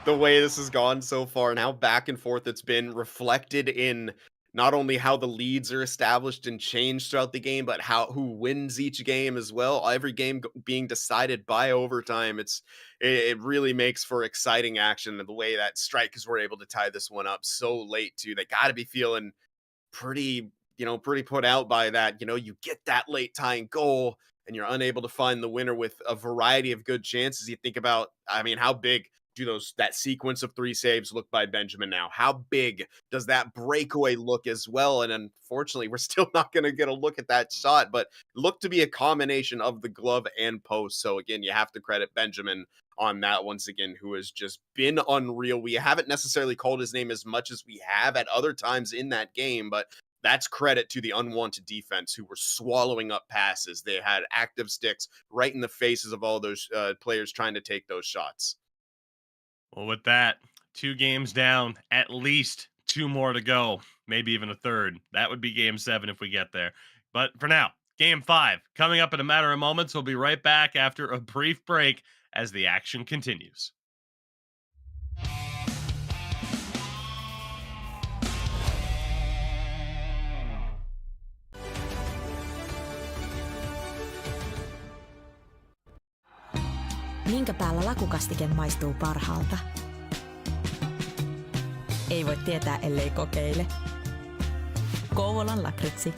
the way this has gone so far and how back and forth it's been, reflected in not only how the leads are established and changed throughout the game, but who wins each game as well. Every game being decided by overtime. It really makes for exciting action, and the way that Straikers were able to tie this one up so late too. They got to be feeling pretty put out by that. You get that late tying goal and you're unable to find the winner with a variety of good chances. You think about, how big do that sequence of 3 saves look by Benjamin now? How big does that breakaway look as well? And unfortunately, we're still not going to get a look at that shot, but looked to be a combination of the glove and post. So again, you have to credit Benjamin on that once again, who has just been unreal. We haven't necessarily called his name as much as we have at other times in that game, but that's credit to the Unwanted defense, who were swallowing up passes. They had active sticks right in the faces of all those players trying to take those shots. Well, with that, 2 games down, at least 2 more to go, maybe even a 3rd. That would be game 7 if we get there. But for now, game 5 coming up in a matter of moments. We'll be right back after a brief break as the action continues. Minkä päällä lakukastike maistuu parhaalta? Ei voi tietää, ellei kokeile. Kouvolan lakritsi.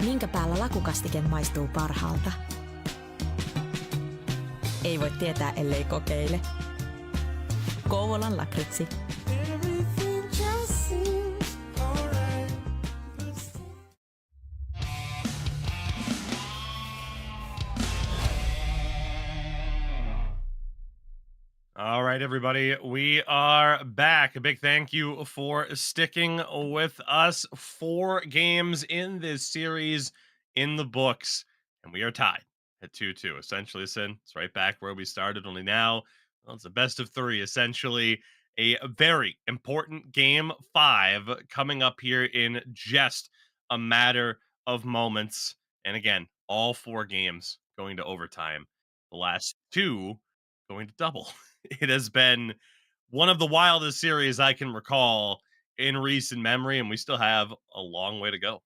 Minkä päällä lakukastike maistuu parhaalta? Ei voi tietää, ellei kokeile. Kouvolan lakritsi. All right, everybody, we are back. A big thank you for sticking with us. 4 games in this series in the books, and we are tied at 2-2. Essentially, Sin, it's right back where we started, only now, well, it's a best of 3, essentially. A very important game 5 coming up here in just a matter of moments. And again, all 4 games going to overtime. The last 2 going to double. It has been one of the wildest series I can recall in recent memory, and we still have a long way to go.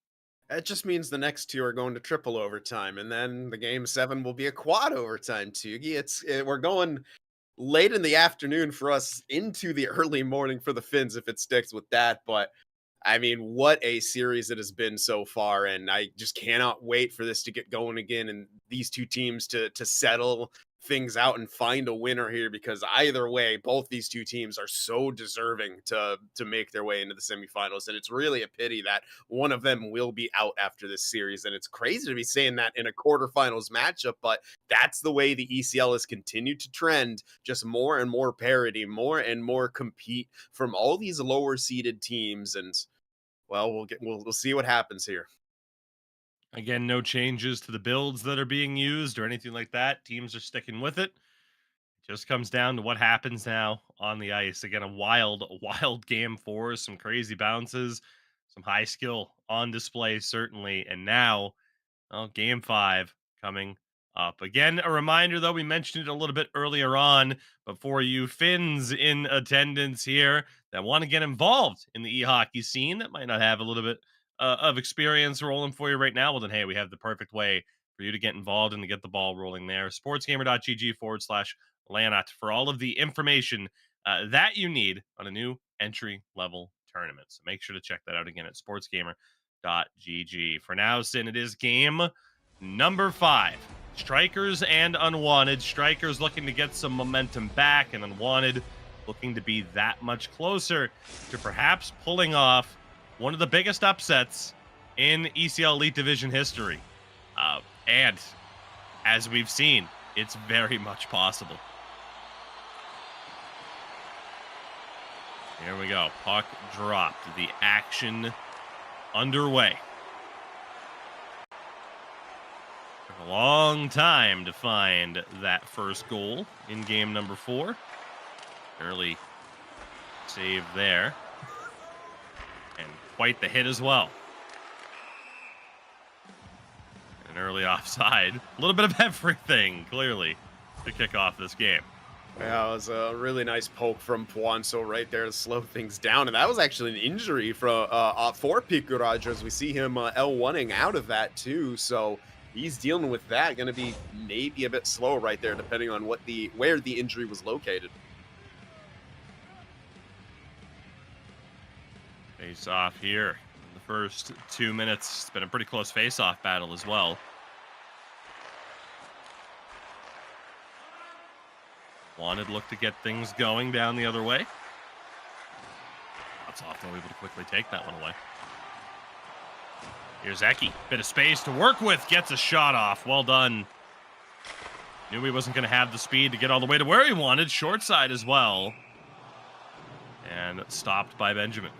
That just means the next 2 are going to triple overtime, and then the game 7 will be a quad overtime, Tugi. We're going late in the afternoon for us into the early morning for the Finns if it sticks with that, but I mean, what a series it has been so far, and I just cannot wait for this to get going again and these 2 teams to settle things out and find a winner here, because either way, both these 2 teams are so deserving to make their way into the semifinals, and it's really a pity that one of them will be out after this series. And it's crazy to be saying that in a quarterfinals matchup, but that's the way the ECL has continued to trend, just more and more parity, more and more compete from all these lower seeded teams. And well, we'll see what happens here. Again, no changes to the builds that are being used or anything like that. Teams are sticking with it. Just comes down to what happens now on the ice. Again, a wild game 4, some crazy bounces, some high skill on display, certainly. And now, well, game 5 coming up. Again, a reminder, though, we mentioned it a little bit earlier on, but for you Finns in attendance here that want to get involved in the e-hockey scene, that might not have a little bit of experience rolling for you right now, well, then, hey, we have the perfect way for you to get involved and to get the ball rolling there. SportsGamer.gg/Lanat for all of the information that you need on a new entry-level tournament. So make sure to check that out again at SportsGamer.gg. For now, Sin, it is game number 5. Straikers and Unwanted. Straikers looking to get some momentum back, and Unwanted looking to be that much closer to perhaps pulling off one of the biggest upsets in ECL Elite Division history. And as we've seen, it's very much possible. Here we go. Puck dropped. The action underway. Took a long time to find that first goal in game number 4. Early save there. And quite the hit as well. An early offside. A little bit of everything, clearly, to kick off this game. Yeah, it was a really nice poke from Puanso right there to slow things down. And that was actually an injury for Pikuraj, as we see him L1ing out of that too. So he's dealing with that. Going to be maybe a bit slow right there, depending on where the injury was located. Face off here in the first 2 minutes. It's been a pretty close face-off battle as well. Wanted look to get things going down the other way. That's off, though, able to quickly take that one away. Here's Eki. Bit of space to work with. Gets a shot off. Well done. Knew he wasn't going to have the speed to get all the way to where he wanted. Short side as well. And stopped by Benjamin.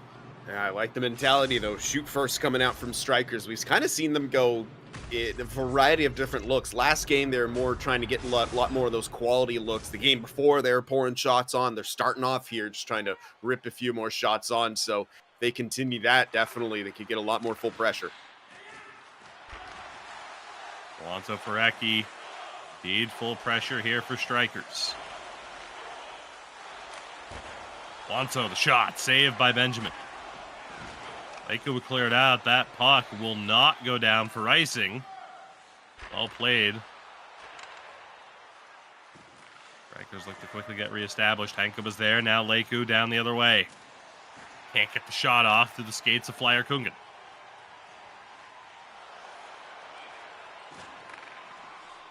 Yeah, I like the mentality, though. Shoot first coming out from Straikers. We've kind of seen them go a variety of different looks. Last game, they were more trying to get a lot more of those quality looks. The game before, they were pouring shots on. They're starting off here, just trying to rip a few more shots on. So if they continue that, definitely they could get a lot more full pressure. Alonso for Eki. Indeed, full pressure here for Straikers. Alonso, the shot, saved by Benjamin. Leiku would clear it out. That puck will not go down for icing. Well played. Strikers look to quickly get reestablished. Henke was there. Now Leiku down the other way. Can't get the shot off through the skates of Flyer Kungan.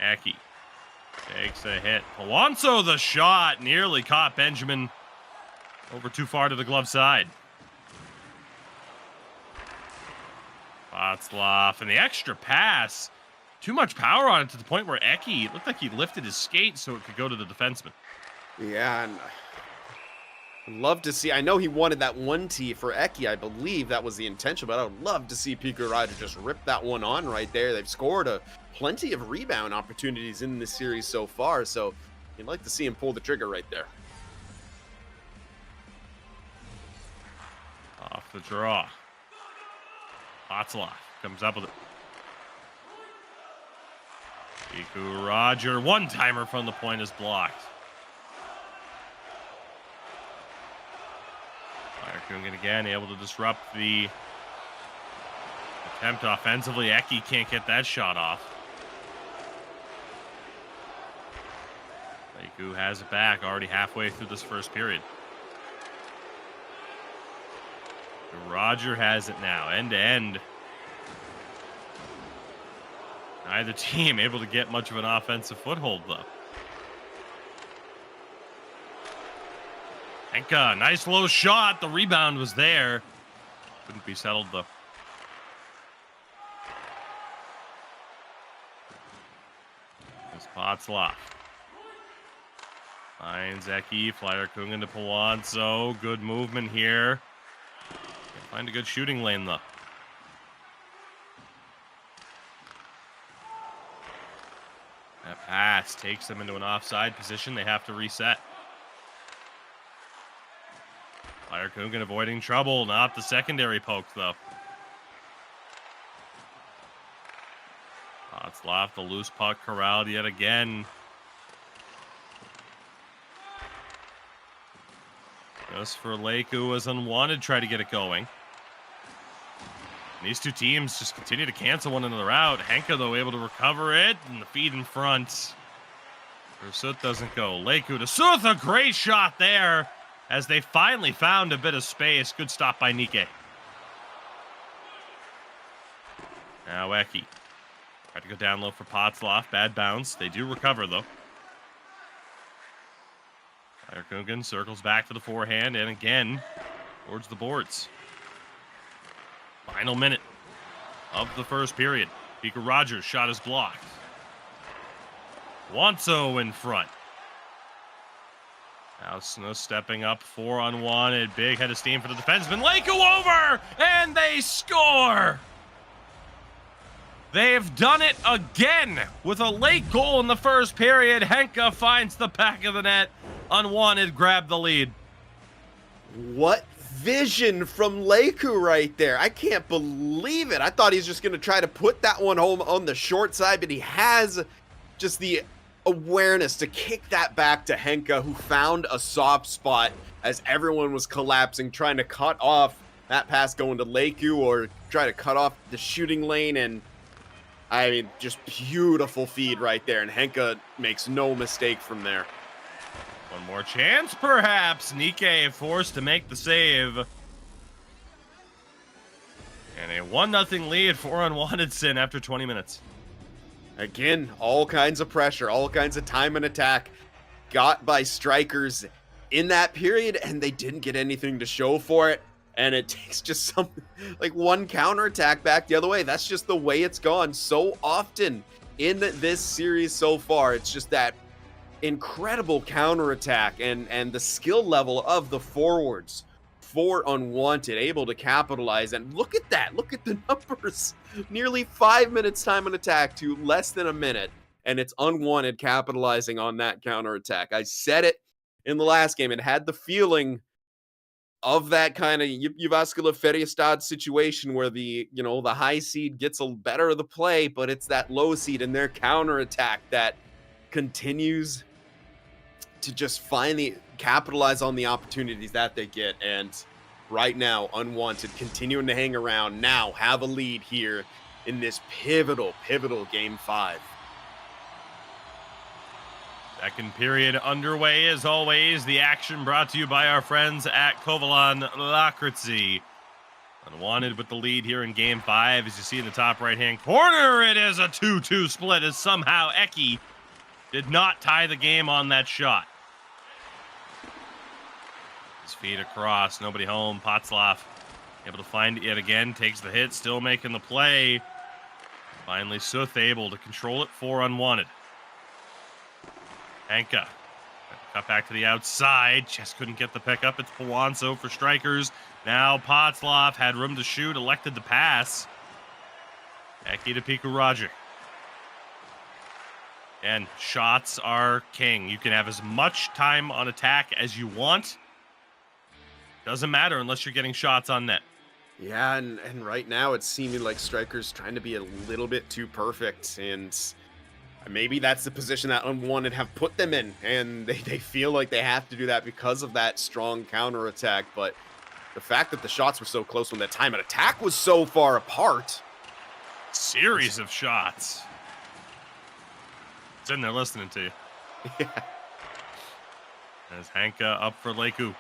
Eki takes a hit. Alonso the shot. Nearly caught Benjamin over too far to the glove side. Václav, and the extra pass. Too much power on it to the point where Eki, it looked like he lifted his skate so it could go to the defenseman. Yeah, and I'd love to see. I know he wanted that 1T for Eki. I believe that was the intention, but I would love to see Pico Ryder just rip that one on right there. They've scored plenty of rebound opportunities in this series so far, so you'd like to see him pull the trigger right there. Off the draw. Václav comes up with it. Pico Roger, one-timer from the point is blocked. Kungan again able to disrupt the attempt offensively. Eki can't get that shot off. Leiku has it back already halfway through this first period. Roger has it now, end to end. Neither team able to get much of an offensive foothold, though. Henka, nice low shot. The rebound was there. Couldn't be settled, though. It's Václav. Finds Eki, Flyer Kungan to Palazzo. Good movement here. Can't find a good shooting lane, though. That pass takes them into an offside position. They have to reset. Flyer Kungan avoiding trouble. Not the secondary poke, though. Václav, the loose puck corralled yet again. Just for Leiku as Unwanted try to get it going. And these two teams just continue to cancel one another out. Henka, though, able to recover it, and the feed in front. Sooth doesn't go. Leiku to Sooth, a great shot there as they finally found a bit of space. Good stop by Nike. Now Eki. Tried to go down low for Václav. Bad bounce. They do recover, though. Flyer Kungan circles back to the forehand, and again, towards the boards. Final minute of the first period. Pico Rogers shot is blocked. Wanso in front. Now Snow stepping up for Unwanted. Big head of steam for the defenseman. Leiku over, and they score! They've done it again with a late goal in the first period. Henka finds the back of the net. Unwanted grab the lead. What vision from Leiku right there. I can't believe it. I thought he's just going to try to put that one home on the short side, but he has just the awareness to kick that back to Henka, who found a soft spot as everyone was collapsing, trying to cut off that pass going to Leiku or try to cut off the shooting lane. And I mean, just beautiful feed right there. And Henka makes no mistake from there. One more chance, perhaps. Nike forced to make the save. And a 1-0 lead for Unwanted Sin after 20 minutes. Again, all kinds of pressure, all kinds of time and attack got by Straikers in that period, and they didn't get anything to show for it. And it takes just like one counterattack back the other way. That's just the way it's gone so often in this series so far. It's just that incredible counterattack and the skill level of the forwards for Unwanted, able to capitalize. And look at that. Look at the numbers. Nearly 5 minutes time on attack to less than a minute. And it's Unwanted capitalizing on that counterattack. I said it in the last game and had the feeling of that kind of Jyväskylä Färjestad situation where the high seed gets a better of the play, but it's that low seed and their counterattack that continues to just finally capitalize on the opportunities that they get. And right now, Unwanted continuing to hang around, now have a lead here in this pivotal game 5. Second period underway as always. The action brought to you by our friends at Kovalan Lakritsi. Unwanted with the lead here in game 5. As you see in the top right-hand corner, it is a 2-2 split as somehow Eki did not tie the game on that shot. His feet across, nobody home. Potzloff able to find it yet again, takes the hit, still making the play. Finally, Suth able to control it for Unwanted. Hanka cut back to the outside, just couldn't get the pick up. It's Pawanso for Straikers. Now Potzloff had room to shoot, elected to pass. Eki to Piku Roger. And shots are king. You can have as much time on attack as you want. Doesn't matter unless you're getting shots on net. Yeah, and right now it's seeming like Straikers trying to be a little bit too perfect, and maybe that's the position that Unwanted have put them in, and they feel like they have to do that because of that strong counterattack. But the fact that the shots were so close when that time of attack was so far apart. Series of shots. It's in there listening to you. Yeah. As Hanka up for Leiku.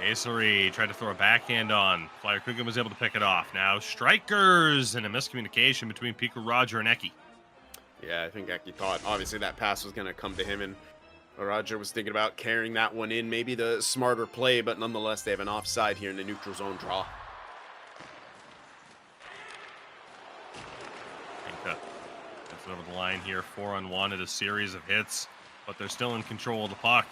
Aesori tried to throw a backhand on. Flyer Kugan was able to pick it off. Now Straikers and a miscommunication between Piku Roger and Eki. Yeah, I think Eki thought obviously that pass was going to come to him, and Roger was thinking about carrying that one in. Maybe the smarter play, but nonetheless they have an offside here in the neutral zone draw. Hanka gets it over the line here for Unwanted. A series of hits, but they're still in control of the puck.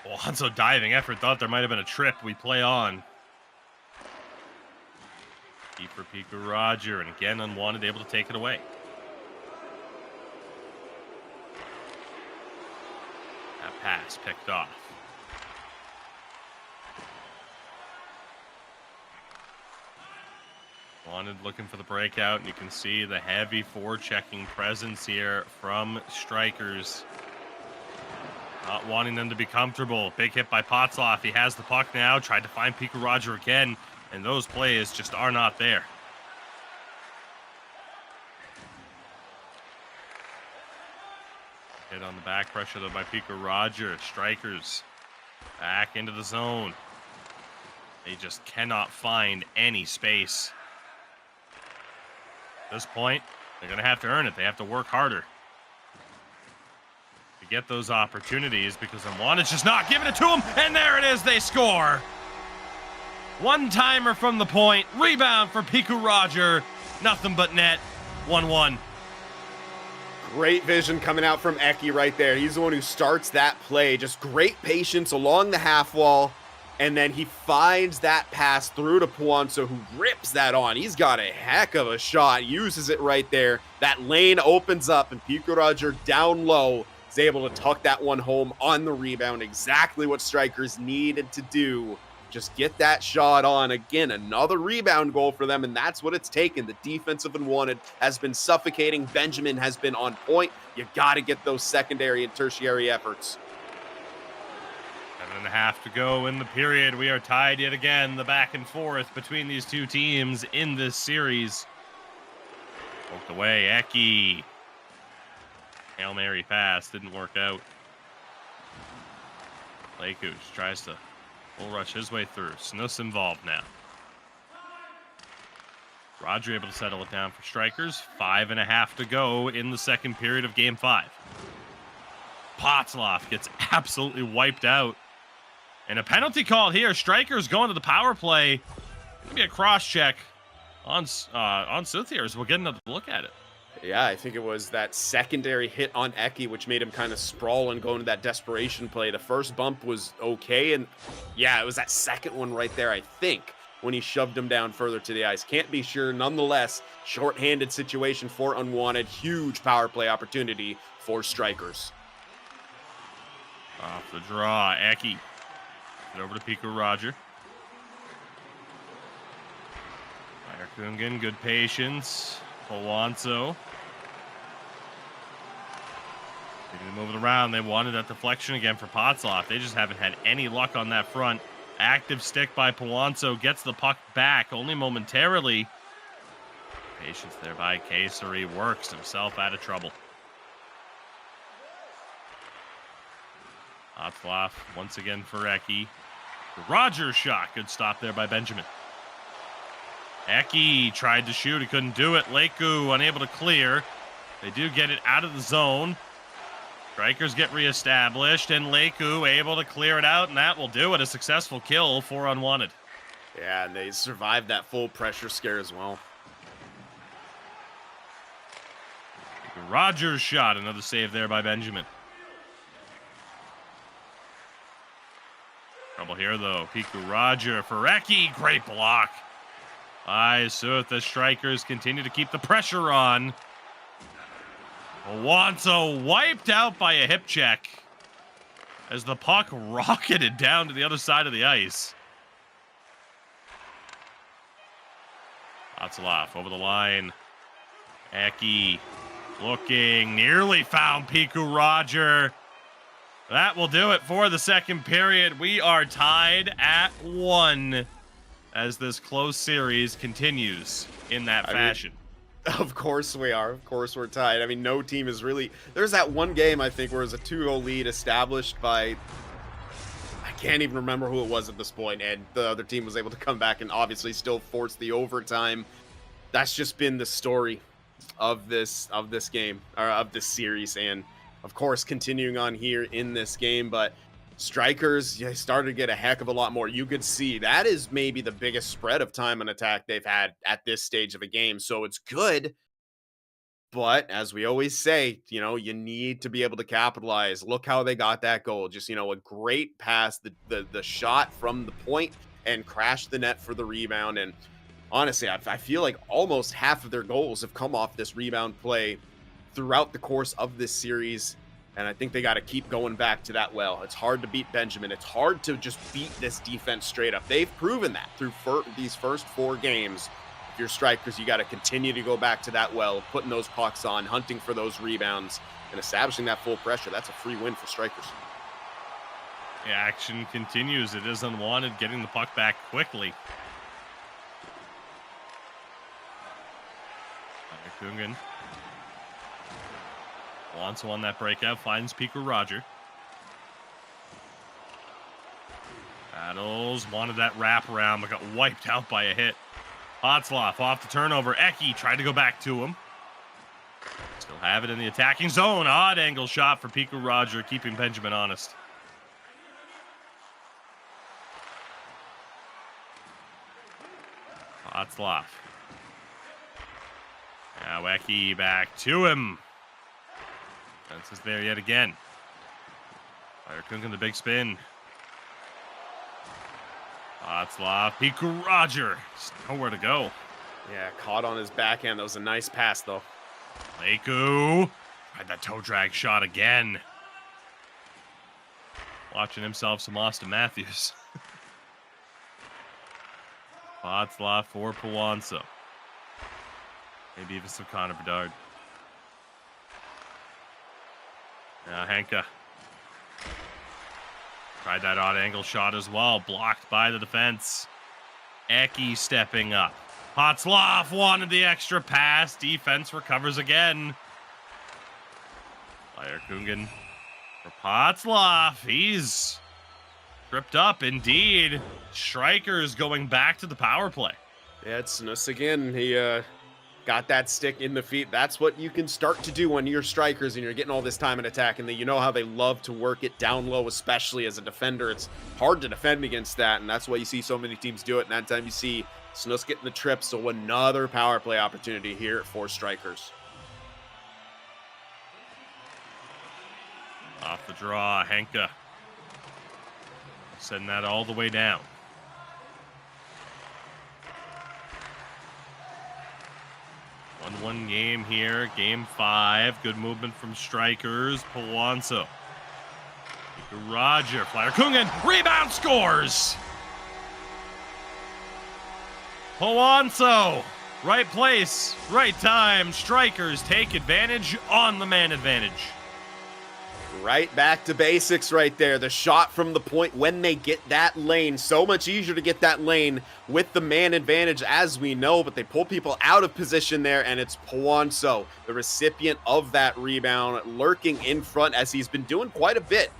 Alonso diving effort, thought there might have been a trip. We play on. Deep for Piku Roger, and again Unwanted able to take it away. That pass picked off. Unwanted looking for the breakout, and you can see the heavy forechecking presence here from Straikers. Not wanting them to be comfortable. Big hit by Potzloff. He has the puck now. Tried to find Piku Roger again, and those plays just are not there. Hit on the back pressure though by Piku Roger. Straikers back into the zone. They just cannot find any space. At this point, they're going to have to earn it. They have to work harder to get those opportunities, because Unwanted's just not giving it to them. And there it is. They score. One-timer from the point. Rebound for Piku Roger. Nothing but net. 1-1. Great vision coming out from Eki right there. He's the one who starts that play. Just great patience along the half wall. And then he finds that pass through to Puanso, who rips that on. He's got a heck of a shot. Uses it right there. That lane opens up, and Piku Roger down low is able to tuck that one home on the rebound. Exactly what Straikers needed to do. Just get that shot on. Again, another rebound goal for them, and that's what it's taken. The defense of Unwanted has been suffocating. Benjamin has been on point. You got to get those secondary and tertiary efforts. 7.5 to go in the period. We are tied yet again. The back and forth between these two teams in this series. Poked away. Eki. Hail Mary pass. Didn't work out. Leiku tries to bull rush his way through. Snus involved now. Roger able to settle it down for Straikers. 5.5 to go in the second period of Game 5. Potzloff gets absolutely wiped out. And a penalty call here. Straikers going to the power play. Gonna be a cross check on Sooth here, as we'll get another look at it. Yeah, I think it was that secondary hit on Eki, which made him kind of sprawl and go into that desperation play. The first bump was okay, and yeah, it was that second one right there, I think, when he shoved him down further to the ice. Can't be sure. Nonetheless, short-handed situation for Unwanted. Huge power play opportunity for Straikers. Off the draw, Eki. Over to Piku Roger. Kungan, good patience. Pawanso. They're going to move it around. They wanted that deflection again for Potzloff. They just haven't had any luck on that front. Active stick by Pawanso. Gets the puck back only momentarily. Patience there by Kesari. Works himself out of trouble. Potzloff once again for Eki. Roger's shot. Good stop there by Benjamin. Eki tried to shoot. He couldn't do it. Leiku unable to clear. They do get it out of the zone. Straikers get reestablished, and Leiku able to clear it out, and that will do it. A successful kill for Unwanted. Yeah, and they survived that full pressure scare as well. Roger's shot. Another save there by Benjamin. Trouble here, though. Piku Roger for Eki. Great block. So the Straikers continue to keep the pressure on. Wanso wiped out by a hip check as the puck rocketed down to the other side of the ice. Otzloff over the line. Eki looking, nearly found Piku Roger. That will do it for the second period. We are tied at 1 as this close series continues in that fashion. Of course we are. Of course we're tied. I mean, no team is really... There's that one game, I think, where it was a 2-0 lead established by... I can't even remember who it was at this point, and the other team was able to come back and obviously still force the overtime. That's just been the story of this game, or of this series, and of course continuing on here in this game. But Straikers, started to get a heck of a lot more. You could see that is maybe the biggest spread of time on attack they've had at this stage of a game. So it's good. But as we always say, you need to be able to capitalize. Look how they got that goal. Just, a great pass, the shot from the point, and crashed the net for the rebound. And honestly, I feel like almost half of their goals have come off this rebound play throughout the course of this series. And I think they got to keep going back to that well. It's hard to beat Benjamin. It's hard to just beat this defense straight up. They've proven that through these first 4 games. If you're Straikers, you got to continue to go back to that well, putting those pucks on, hunting for those rebounds, and establishing that full pressure. That's a free win for Straikers. The action continues. It is Unwanted getting the puck back quickly. Kungan. Alonso on that breakout, finds Piku Roger. Battles, wanted that wraparound, but got wiped out by a hit. Otzloff off the turnover. Eki tried to go back to him. Still have it in the attacking zone. Odd angle shot for Piku Roger, keeping Benjamin honest. Otzloff. Now Eki back to him. Fence is there yet again. Fire Kunkin the big spin. Otzloff, Piku Roger. Just nowhere to go. Yeah, caught on his backhand. That was a nice pass, though. Leiku. Tried that toe drag shot again. Watching himself some Austin Matthews. Otzloff for Pawanso. Maybe even some Connor Bedard. Now Henka. Tried that odd angle shot as well. Blocked by the defense. Eki stepping up. Otzloff wanted the extra pass. Defense recovers again. Fire Kungan for Otzloff. He's tripped up indeed. Straikers going back to the power play. Yeah, it's Snus again. He got that stick in the feet. That's what you can start to do when you're Straikers and you're getting all this time in attack. And you know how they love to work it down low, especially as a defender. It's hard to defend against that, and that's why you see so many teams do it. And that time you see Snus getting the trip. So another power play opportunity here for Straikers. Off the draw, Henka. Sending that all the way down. 1-1 game here, game 5. Good movement from Straikers. Pawanso. Roger, flyer Kungan, rebound, scores! Pawanso, right place, right time. Straikers take advantage on the man advantage. Right back to basics right there. The shot from the point when they get that lane. So much easier to get that lane with the man advantage, as we know, but they pull people out of position there, and it's Pawanso, the recipient of that rebound, lurking in front, as he's been doing quite a bit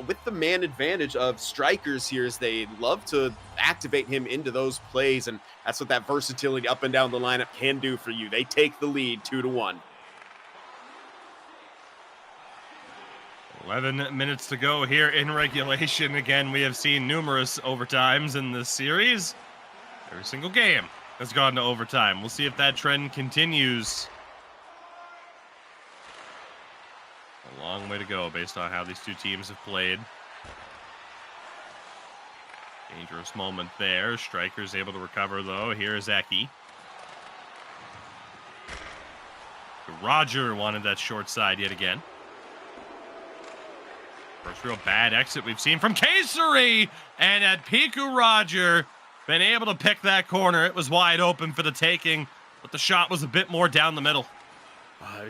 with the man advantage of Straikers here, as they love to activate him into those plays, and that's what that versatility up and down the lineup can do for you. They take the lead 2-1. 11 minutes to go here in regulation. Again, we have seen numerous overtimes in this series. Every single game has gone to overtime. We'll see if that trend continues. A long way to go based on how these two teams have played. Dangerous moment there. Straikers able to recover, though. Here's Eki. Roger wanted that short side yet again. First real bad exit we've seen from Kayseri, and at Piku Roger been able to pick that corner. It was wide open for the taking, but the shot was a bit more down the middle.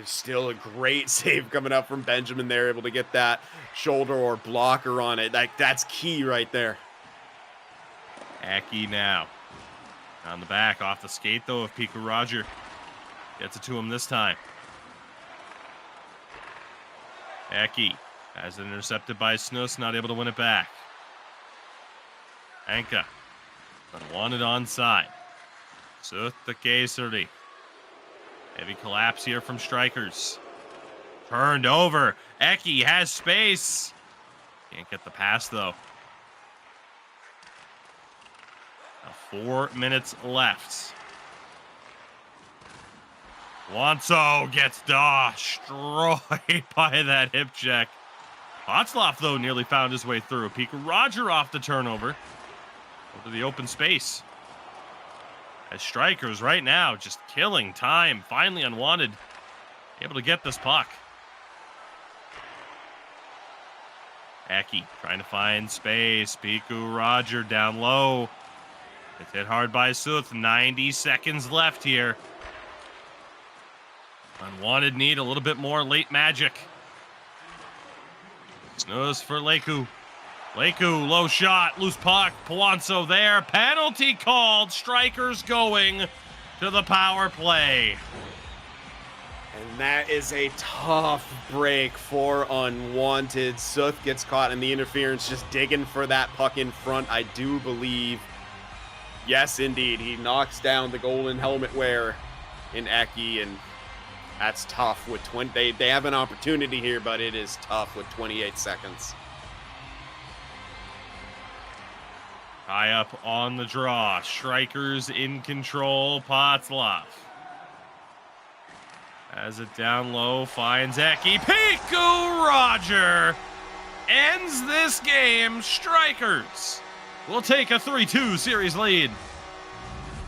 Still a great save coming up from Benjamin there, able to get that shoulder or blocker on it. Like, that's key right there. Eki now on the back, off the skate though of Piku Roger. Gets it to him this time. Eki has it intercepted by Snus, not able to win it back. Anka, unwanted onside. Suth the Kayseri. Heavy collapse here from Straikers. Turned over. Eki has space. Can't get the pass though. Now 4 minutes left. Wanso gets destroyed by that hip check. Hotzloff, though, nearly found his way through. Piku Roger off the turnover. Over the open space. As Straikers right now just killing time. Finally Unwanted. Able to get this puck. Eki trying to find space. Piku Roger down low. It's hit hard by Suth. 90 seconds left here. Unwanted need a little bit more late magic. Snooze for Leku. Leku, low shot, loose puck. Puanso there. Penalty called. Straikers going to the power play. And that is a tough break for Unwanted. Suth gets caught in the interference, just digging for that puck in front, I do believe. Yes, indeed. He knocks down the golden helmet wearer in Eki, and that's tough with 20. They have an opportunity here, but it is tough with 28 seconds. High up on the draw. Straikers in control. Potzloff has it down low. Finds Eki. Piku Roger ends this game. Straikers will take a 3-2 series lead.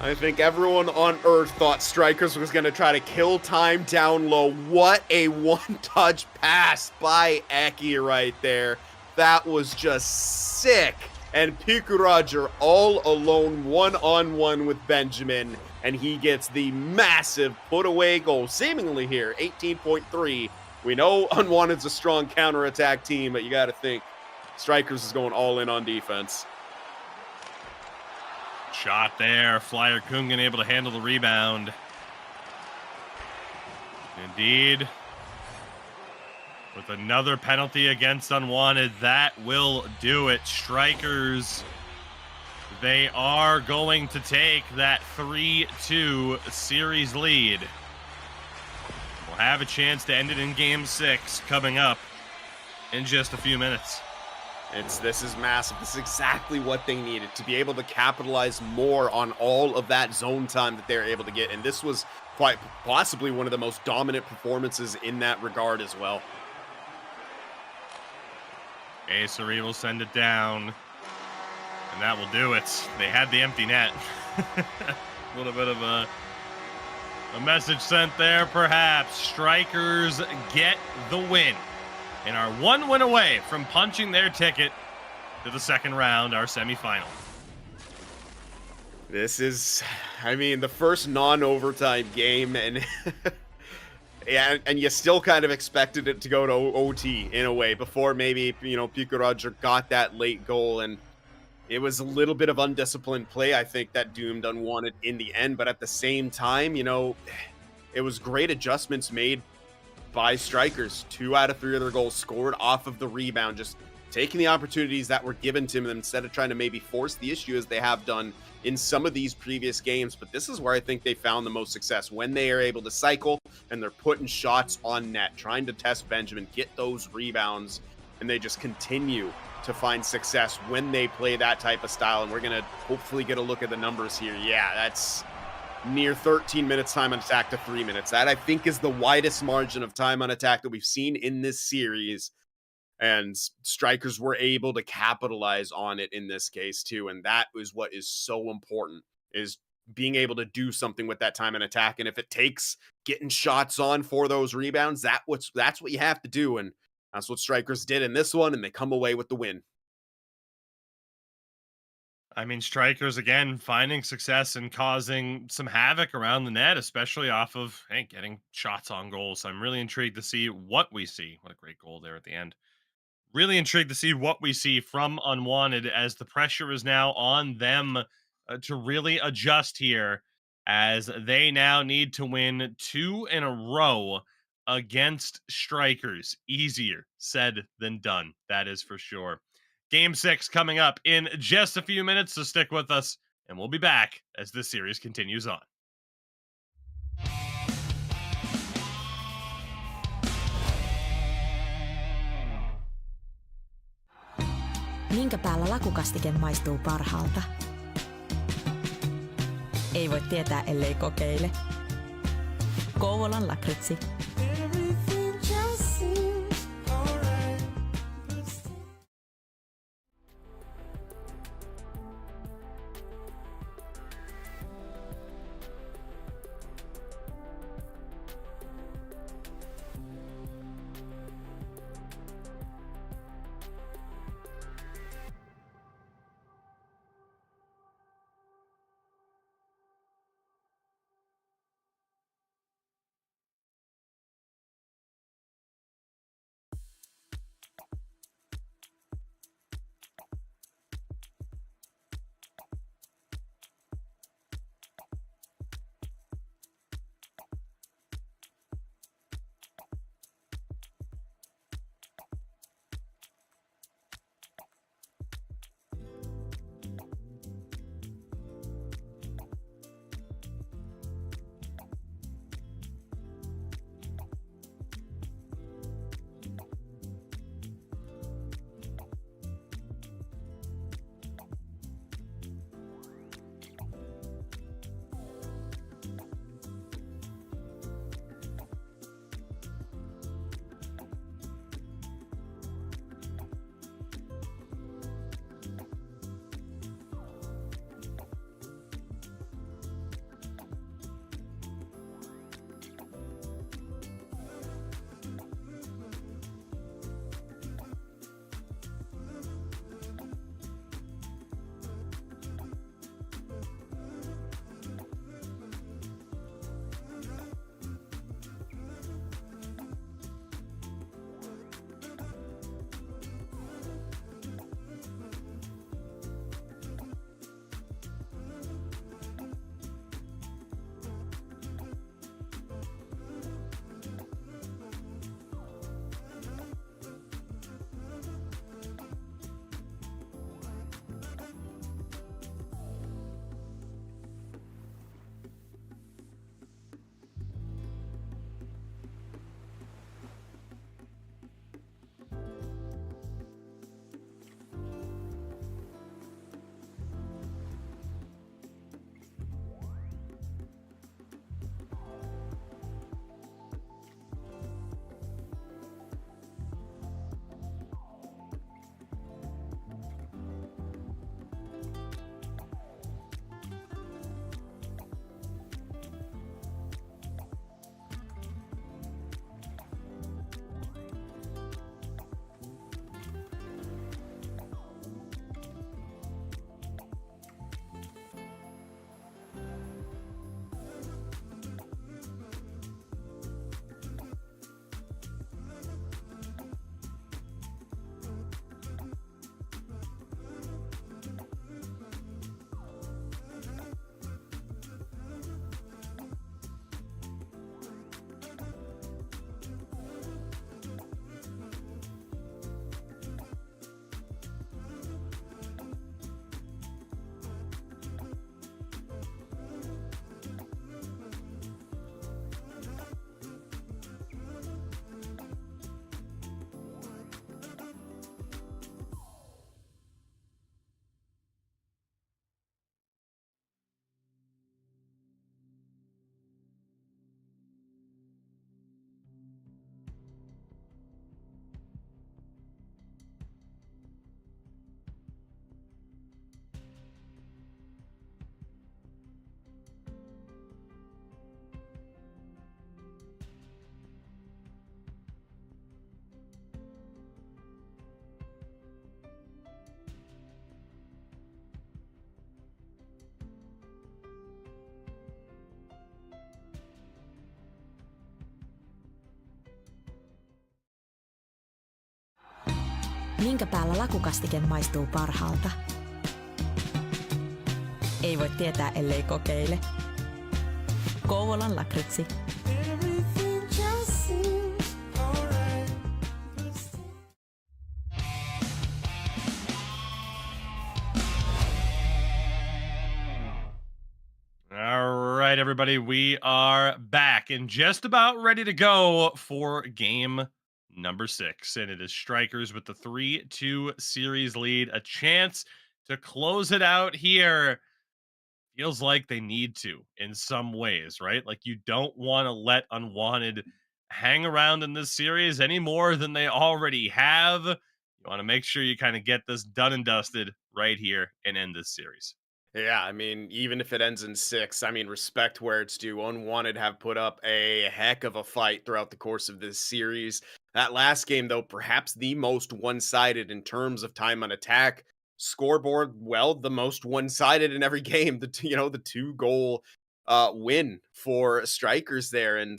I think everyone on Earth thought Straikers was going to try to kill time down low. What a one-touch pass by Eki right there. That was just sick. And Piku Roger all alone, one-on-one with Benjamin. And he gets the massive put-away goal, seemingly here, 18.3. We know Unwanted's a strong counterattack team, but you got to think Straikers is going all in on defense. Shot there. Flyer Kungan able to handle the rebound. Indeed. With another penalty against Unwanted, that will do it. Straikers, they are going to take that 3-2 series lead. We'll have a chance to end it in Game 6 coming up in just a few minutes. This is massive. This is exactly what they needed, to be able to capitalize more on all of that zone time that they're able to get. And this was quite possibly one of the most dominant performances in that regard as well. Kayseri will send it down, and that will do it. They had the empty net. A little bit of a message sent there, perhaps. Straikers get the win and are one win away from punching their ticket to the second round, our semifinal. This is, I mean, the first non-overtime game, and yeah, and you still kind of expected it to go to OT in a way before maybe, you know, Piku Roger got that late goal, and it was a little bit of undisciplined play, I think, that doomed Unwanted in the end. But at the same time, you know, it was great adjustments made by Straikers. 2 out of 3 of their goals scored off of the rebound, just taking the opportunities that were given to them instead of trying to maybe force the issue as they have done in some of these previous games. But this is where I think they found the most success, when they are able to cycle and they're putting shots on net, trying to test Benjamin, get those rebounds, and they just continue to find success when they play that type of style. And we're going to hopefully get a look at the numbers here. Yeah, that's near 13 minutes time on attack to 3 minutes. That, I think, is the widest margin of time on attack that we've seen in this series. And Strikers were able to capitalize on it in this case too. And that is what is so important, is being able to do something with that time and attack. And if it takes getting shots on for those rebounds, that's what you have to do. And that's what Strikers did in this one, and they come away with the win. I mean, Strikers again finding success and causing some havoc around the net, especially off of getting shots on goals. I'm really intrigued to see what we see. What a great goal there at the end. Really intrigued to see what we see from Unwanted, as the pressure is now on them to really adjust here, as they now need to win 2 in a row against Strikers. Easier said than done, that is for sure. Game 6 coming up in just a few minutes, so stick with us, and we'll be back as this series continues on. Minkä päällä lakukastike maistuu parhaalta? Ei voi tietää, ellei kokeile. Kouvolan lakritsi. Minkä päällä lakukastike maistuu parhaalta? Ei voi tietää, ellei kokeile. Kouvolan lakritsi. All right, everybody, we are back and just about ready to go for game number 6. And it is Straikers with the 3-2 series lead. A chance to close it out here. Feels like they need to in some ways, right? Like you don't want to let Unwanted hang around in this series any more than they already have. You want to make sure you kind of get this done and dusted right here and end this series. Yeah, I mean, even if it ends in 6, I mean, respect where it's due. Unwanted have put up a heck of a fight throughout the course of this series. That last game, though, perhaps the most one-sided in terms of time on attack. Scoreboard, well, the most one-sided in every game. The 2-goal win for Straikers there, and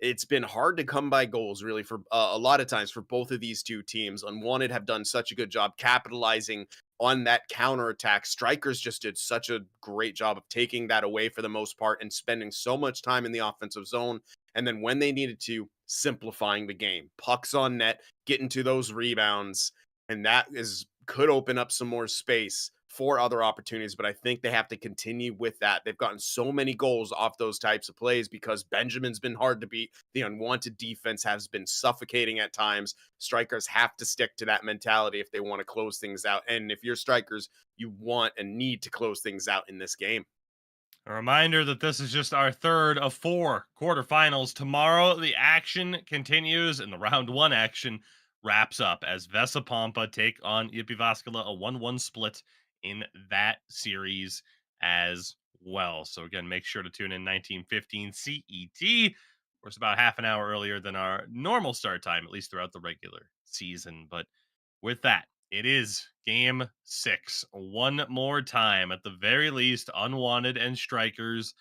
it's been hard to come by goals, really, for a lot of times for both of these two teams. Unwanted have done such a good job capitalizing on that counterattack. Straikers just did such a great job of taking that away for the most part and spending so much time in the offensive zone. And then when they needed to, simplifying the game. Pucks on net, getting to those rebounds, and that could open up some more space for other opportunities, but I think they have to continue with that. They've gotten so many goals off those types of plays because Benjamin's been hard to beat. The Unwanted defense has been suffocating at times. Strikers have to stick to that mentality if they want to close things out. And if you're Strikers, you want and need to close things out in this game. A reminder that this is just our third of 4 quarterfinals. Tomorrow, the action continues and the round 1 action wraps up as Vesapampa take on Ipivaskala, a 1-1 split in that series as well. So again, make sure to tune in 1915 CET. Of course, about half an hour earlier than our normal start time, at least throughout the regular season. But with that, it is game 6. One more time, at the very least, Unwanted and Straikers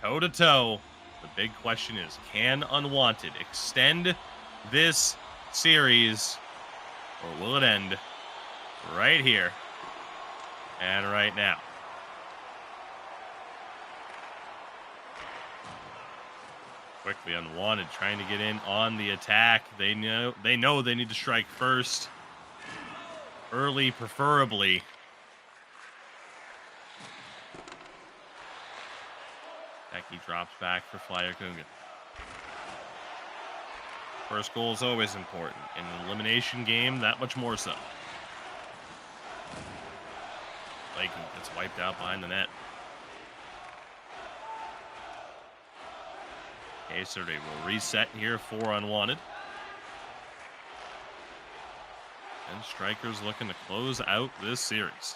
toe-to-toe. The big question is, can Unwanted extend this series, or will it end right here and right now? Quickly, Unwanted trying to get in on the attack. They know they need to strike first. Early, preferably. Becky drops back for Flyer Kungan. First goal is always important. In an elimination game, that much more so. Lakin gets wiped out behind the net. Yesterday will reset here for Unwanted. And Straikers looking to close out this series.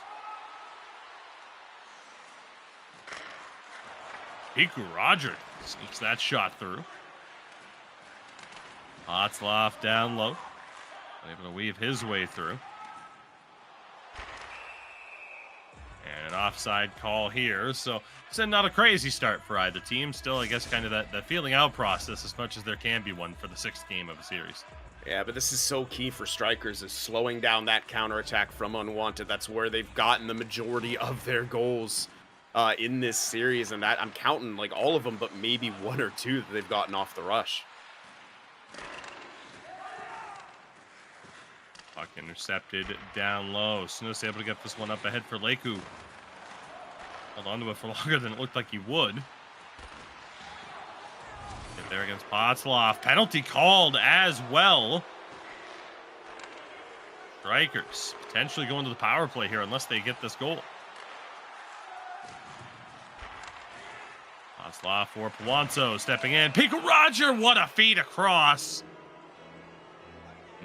Piku Roger sneaks that shot through. Hotzloff down low. Able to weave his way through. And an offside call here. So it's not a crazy start for either team. Still, I guess, kind of that feeling out process as much as there can be one for the 6th game of a series. Yeah, but this is so key for Strikers, is slowing down that counterattack from Unwanted. That's where they've gotten the majority of their goals in this series. And that I'm counting like all of them, but maybe 1 or 2 that they've gotten off the rush. Puck intercepted down low. Snus able to get this one up ahead for Leiku. Held onto it for longer than it looked like he would. Get there against Potzloff. Penalty called as well. Strikers potentially going to the power play here unless they get this goal. Potzloff for Pawanzo stepping in. Pico Roger, what a feed across.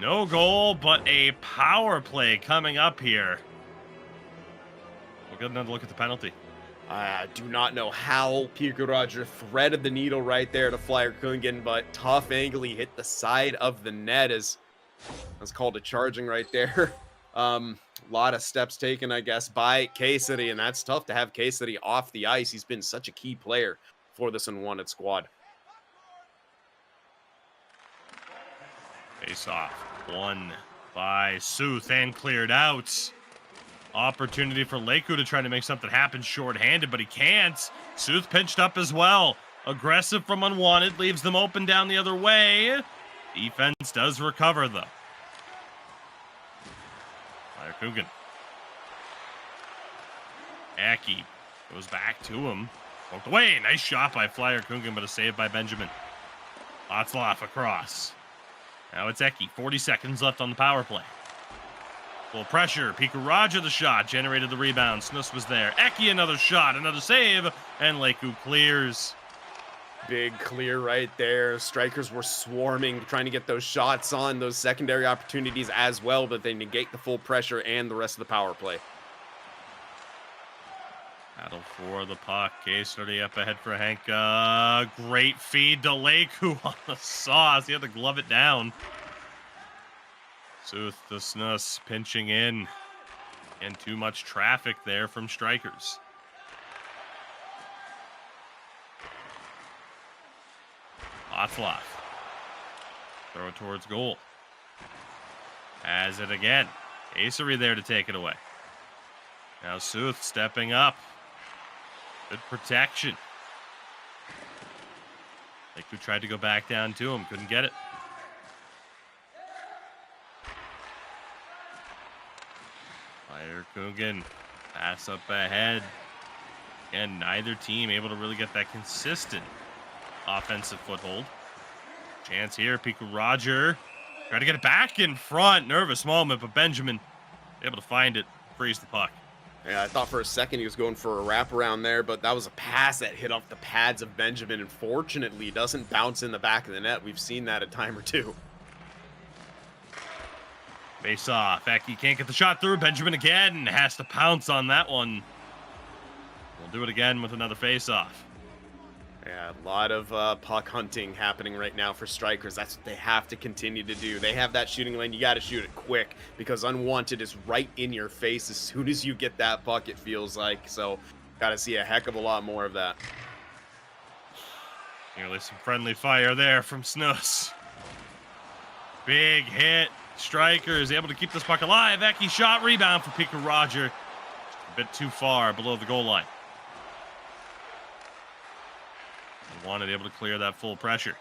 No goal, but a power play coming up here. We'll get another look at the penalty. I do not know how Pico Roger threaded the needle right there to Flyer Kungan, but tough angle. He hit the side of the net as that's called a charging right there. Lot of steps taken, I guess, by K-City, and that's tough to have K-City off the ice. He's been such a key player for this Unwanted squad. Face off. 1 by Sooth and cleared out. Opportunity for Leiku to try to make something happen short-handed, but he can't. Sooth pinched up as well. Aggressive from Unwanted, leaves them open down the other way. Defense does recover, though. Flyer Coogan. Aki goes back to him. Poked away. Nice shot by Flyer Coogan, but a save by Benjamin. Otzloff across. Now it's Eki. 40 seconds left on the power play. Full pressure. Piku Raja the shot. Generated the rebound. Snus was there. Eki another shot. Another save. And Leiku clears. Big clear right there. Strikers were swarming, trying to get those shots on, those secondary opportunities as well, but they negate the full pressure and the rest of the power play. Battle for the puck. K30 up ahead for Henka. Great feed to Leiku on the sauce. He had to glove it down. Sooth the Snus pinching in. And too much traffic there from Straikers. Otzloff. Throw it towards goal. Has it again. Acery there to take it away. Now Sooth stepping up. Good protection. Leiku tried to go back down to him. Couldn't get it. Flyer Coogan. Pass up ahead. And neither team able to really get that consistent offensive foothold. Chance here. Piku Roger. Try to get it back in front. Nervous moment, but Benjamin able to find it. Freeze the puck. Yeah, I thought for a second he was going for a wraparound there, but that was a pass that hit off the pads of Benjamin, and fortunately doesn't bounce in the back of the net. We've seen that a time or two. Face off. Eki can't get the shot through. Benjamin again has to pounce on that one. We'll do it again with another face off. Yeah, a lot of puck hunting happening right now for Strikers. That's what they have to continue to do. They have that shooting lane. You got to shoot it quick because Unwanted is right in your face as soon as you get that puck, it feels like. So, got to see a heck of a lot more of that. Nearly some friendly fire there from Snus. Big hit. Strikers able to keep this puck alive. Eki shot, rebound for Piku Roger. Just a bit too far below the goal line. Wanted able to clear that full pressure.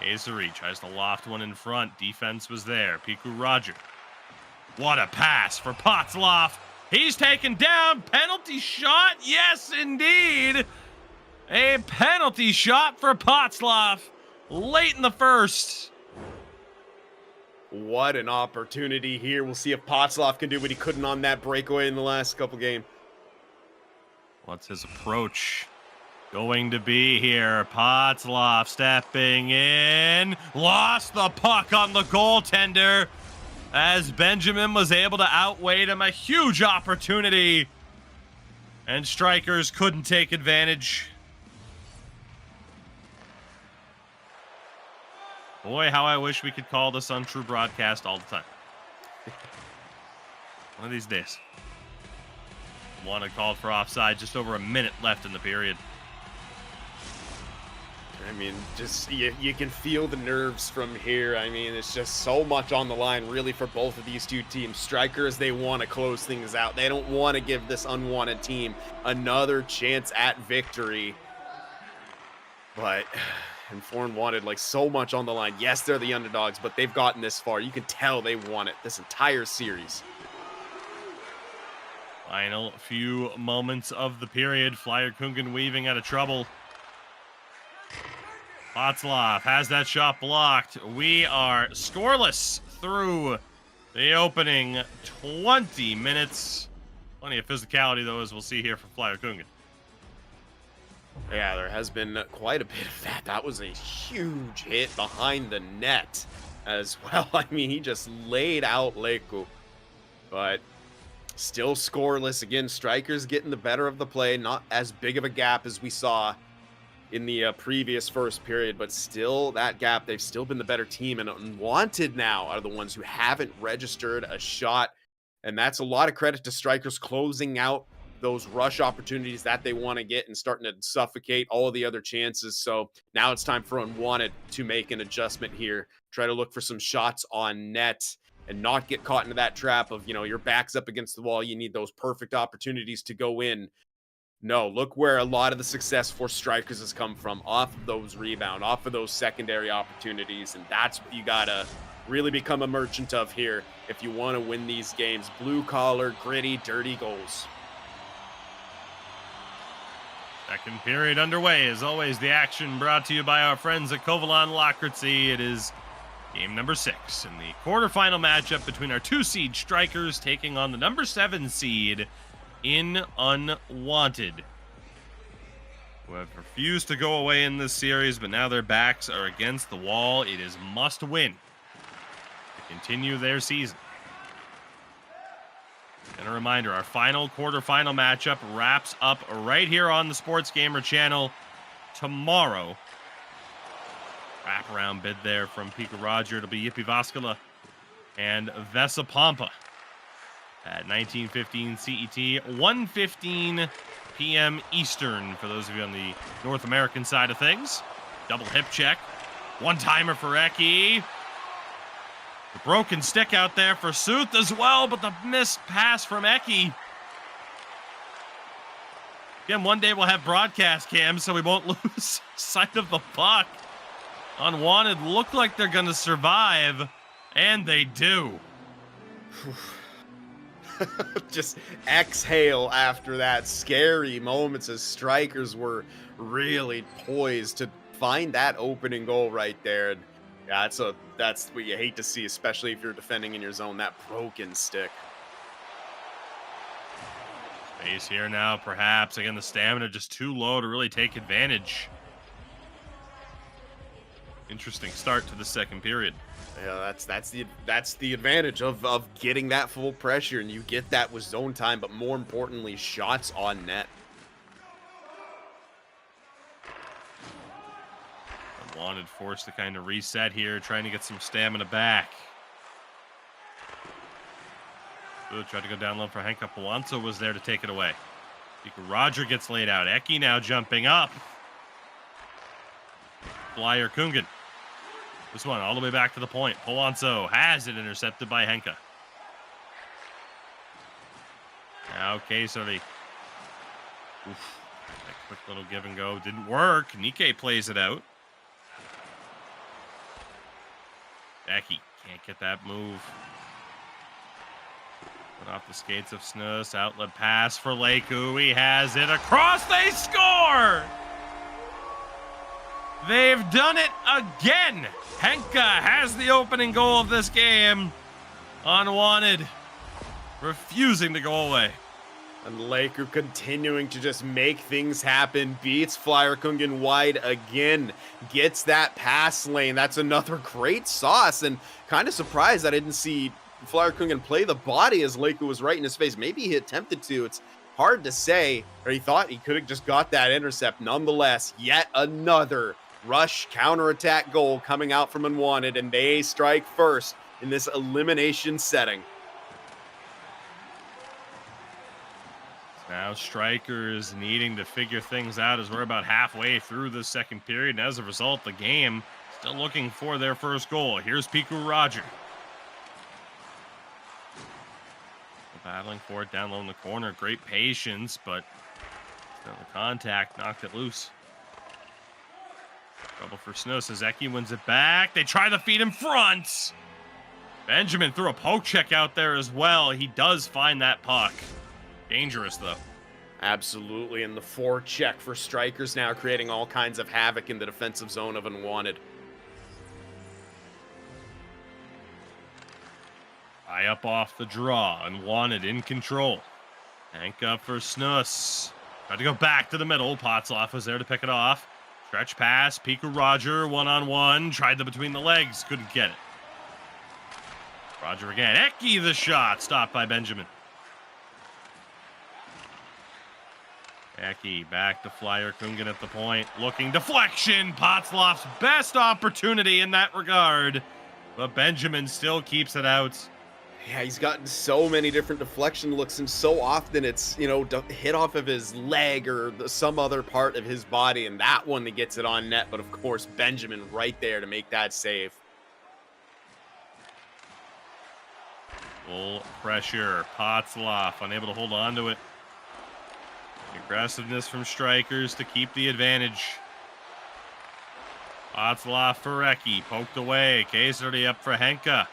Acery tries to loft one in front. Defense was there. Piku Roger. What a pass for Potzloff. He's taken down. Penalty shot. Yes, indeed. A penalty shot for Potzloff late in the first. What an opportunity here. We'll see if Potzloff can do what he couldn't on that breakaway in the last couple games. What's his approach going to be here? Potzloff stepping in. Lost the puck on the goaltender as Benjamin was able to outweight him. A huge opportunity. And Strikers couldn't take advantage. Boy, how I wish we could call this on True Broadcast all the time. One of these days. Wanted called for offside, just over a minute left in the period. I mean, just you can feel the nerves from here. I mean, it's just so much on the line, really, for both of these two teams. Strikers, they want to close things out. They don't want to give this Unwanted team another chance at victory. But Informed Wanted, like, so much on the line. Yes, they're the underdogs, but they've gotten this far. You can tell they want it this entire series. Final few moments of the period. Flyer Coogan weaving out of trouble. Potzloff has that shot blocked. We are scoreless through the opening 20 minutes. Plenty of physicality, though, as we'll see here from Flyer Coogan. Yeah, there has been quite a bit of that. That was a huge hit behind the net as well. I mean, he just laid out Leiku. But still scoreless. Again, Strikers getting the better of the play. Not as big of a gap as we saw in the previous first period, but still that gap. They've still been the better team, and Unwanted now are the ones who haven't registered a shot. And that's a lot of credit to Strikers closing out those rush opportunities that they want to get and starting to suffocate all of the other chances. So now it's time for Unwanted to make an adjustment here, try to look for some shots on net and not get caught into that trap of, your back's up against the wall. You need those perfect opportunities to go in. No, look where a lot of the success for Straikers has come from, off of those rebound, off of those secondary opportunities. And that's what you got to really become a merchant of here if you want to win these games. Blue collar, gritty, dirty goals. Second period underway. As always, the action brought to you by our friends at Kovalan Lakritzy. It is game number 6 in the quarterfinal matchup between our 2-seed Straikers taking on the number 7 seed in Unwanted, who have refused to go away in this series, but now their backs are against the wall. It is must win to continue their season. And a reminder, our final quarterfinal matchup wraps up right here on the SportsGamer channel tomorrow. Wraparound bid there from Pika Roger. It'll be Yippee Vaskala and Vesa Pampa at 19:15 CET, 1:15 p.m. Eastern for those of you on the North American side of things. Double hip check. One-timer for Eki. The broken stick out there for Sooth as well, but the missed pass from Eki. Again, one day we'll have broadcast cams so we won't lose sight of the puck. Unwanted look like they're going to survive, and they do. Just exhale after that. Scary moments as Straikers were really poised to find that opening goal right there. And yeah, that's what you hate to see, especially if you're defending in your zone, that broken stick. Space here now, perhaps. Again, the stamina just too low to really take advantage. Interesting start to the second period. Yeah, that's the advantage of getting that full pressure, and you get that with zone time, but more importantly, shots on net. Unwanted forced to kind of reset here, trying to get some stamina back. Good, tried to go down low for Henka. Pawanso was there to take it away. Roger gets laid out. Eki now jumping up. Flyer Kungan. This one all the way back to the point. Pawanso has it intercepted by Henka. Okay, so they... That quick little give and go didn't work. Nikkei plays it out. Eki can't get that move. Put off the skates of Snus. Outlet pass for Leiku. He has it across. They score! They've done it again. Henka has the opening goal of this game. Unwanted, refusing to go away. And Leiku continuing to just make things happen. Beats Flyer Kungan wide again. Gets that pass lane. That's another great sauce. And kind of surprised that I didn't see Flyer Kungan play the body as Leiku was right in his face. Maybe he attempted to. It's hard to say. Or he thought he could have just got that intercept. Nonetheless, yet another rush counterattack goal coming out from Unwanted. And they strike first in this elimination setting. Now Straikers needing to figure things out as we're about halfway through the second period. And as a result, the game still looking for their first goal. Here's Piku Roger. Battling for it down low in the corner. Great patience, but still the contact knocked it loose. Trouble for Snow. Eki wins it back. They try the feed in front. Benjamin threw a poke check out there as well. He does find that puck. Dangerous, though. Absolutely, and the forecheck for Straikers now creating all kinds of havoc in the defensive zone of Unwanted. High up off the draw. Unwanted in control. Tank up for Snus. Tried to go back to the middle. Potzloff was there to pick it off. Stretch pass. Piku Roger one-on-one. Tried the between the legs. Couldn't get it. Roger again. Eki the shot. Stopped by Benjamin. Eki back to Flyer Kungan at the point. Looking deflection. Potzloff's best opportunity in that regard. But Benjamin still keeps it out. Yeah, he's gotten so many different deflection looks, and so often it's, you know, hit off of his leg or some other part of his body, and that one that gets it on net. But of course, Benjamin right there to make that save. Full pressure. Potzloff unable to hold on to it. Aggressiveness from Straikers to keep the advantage. Potzloff for Recchi. Poked away. Kayseri up for Henka.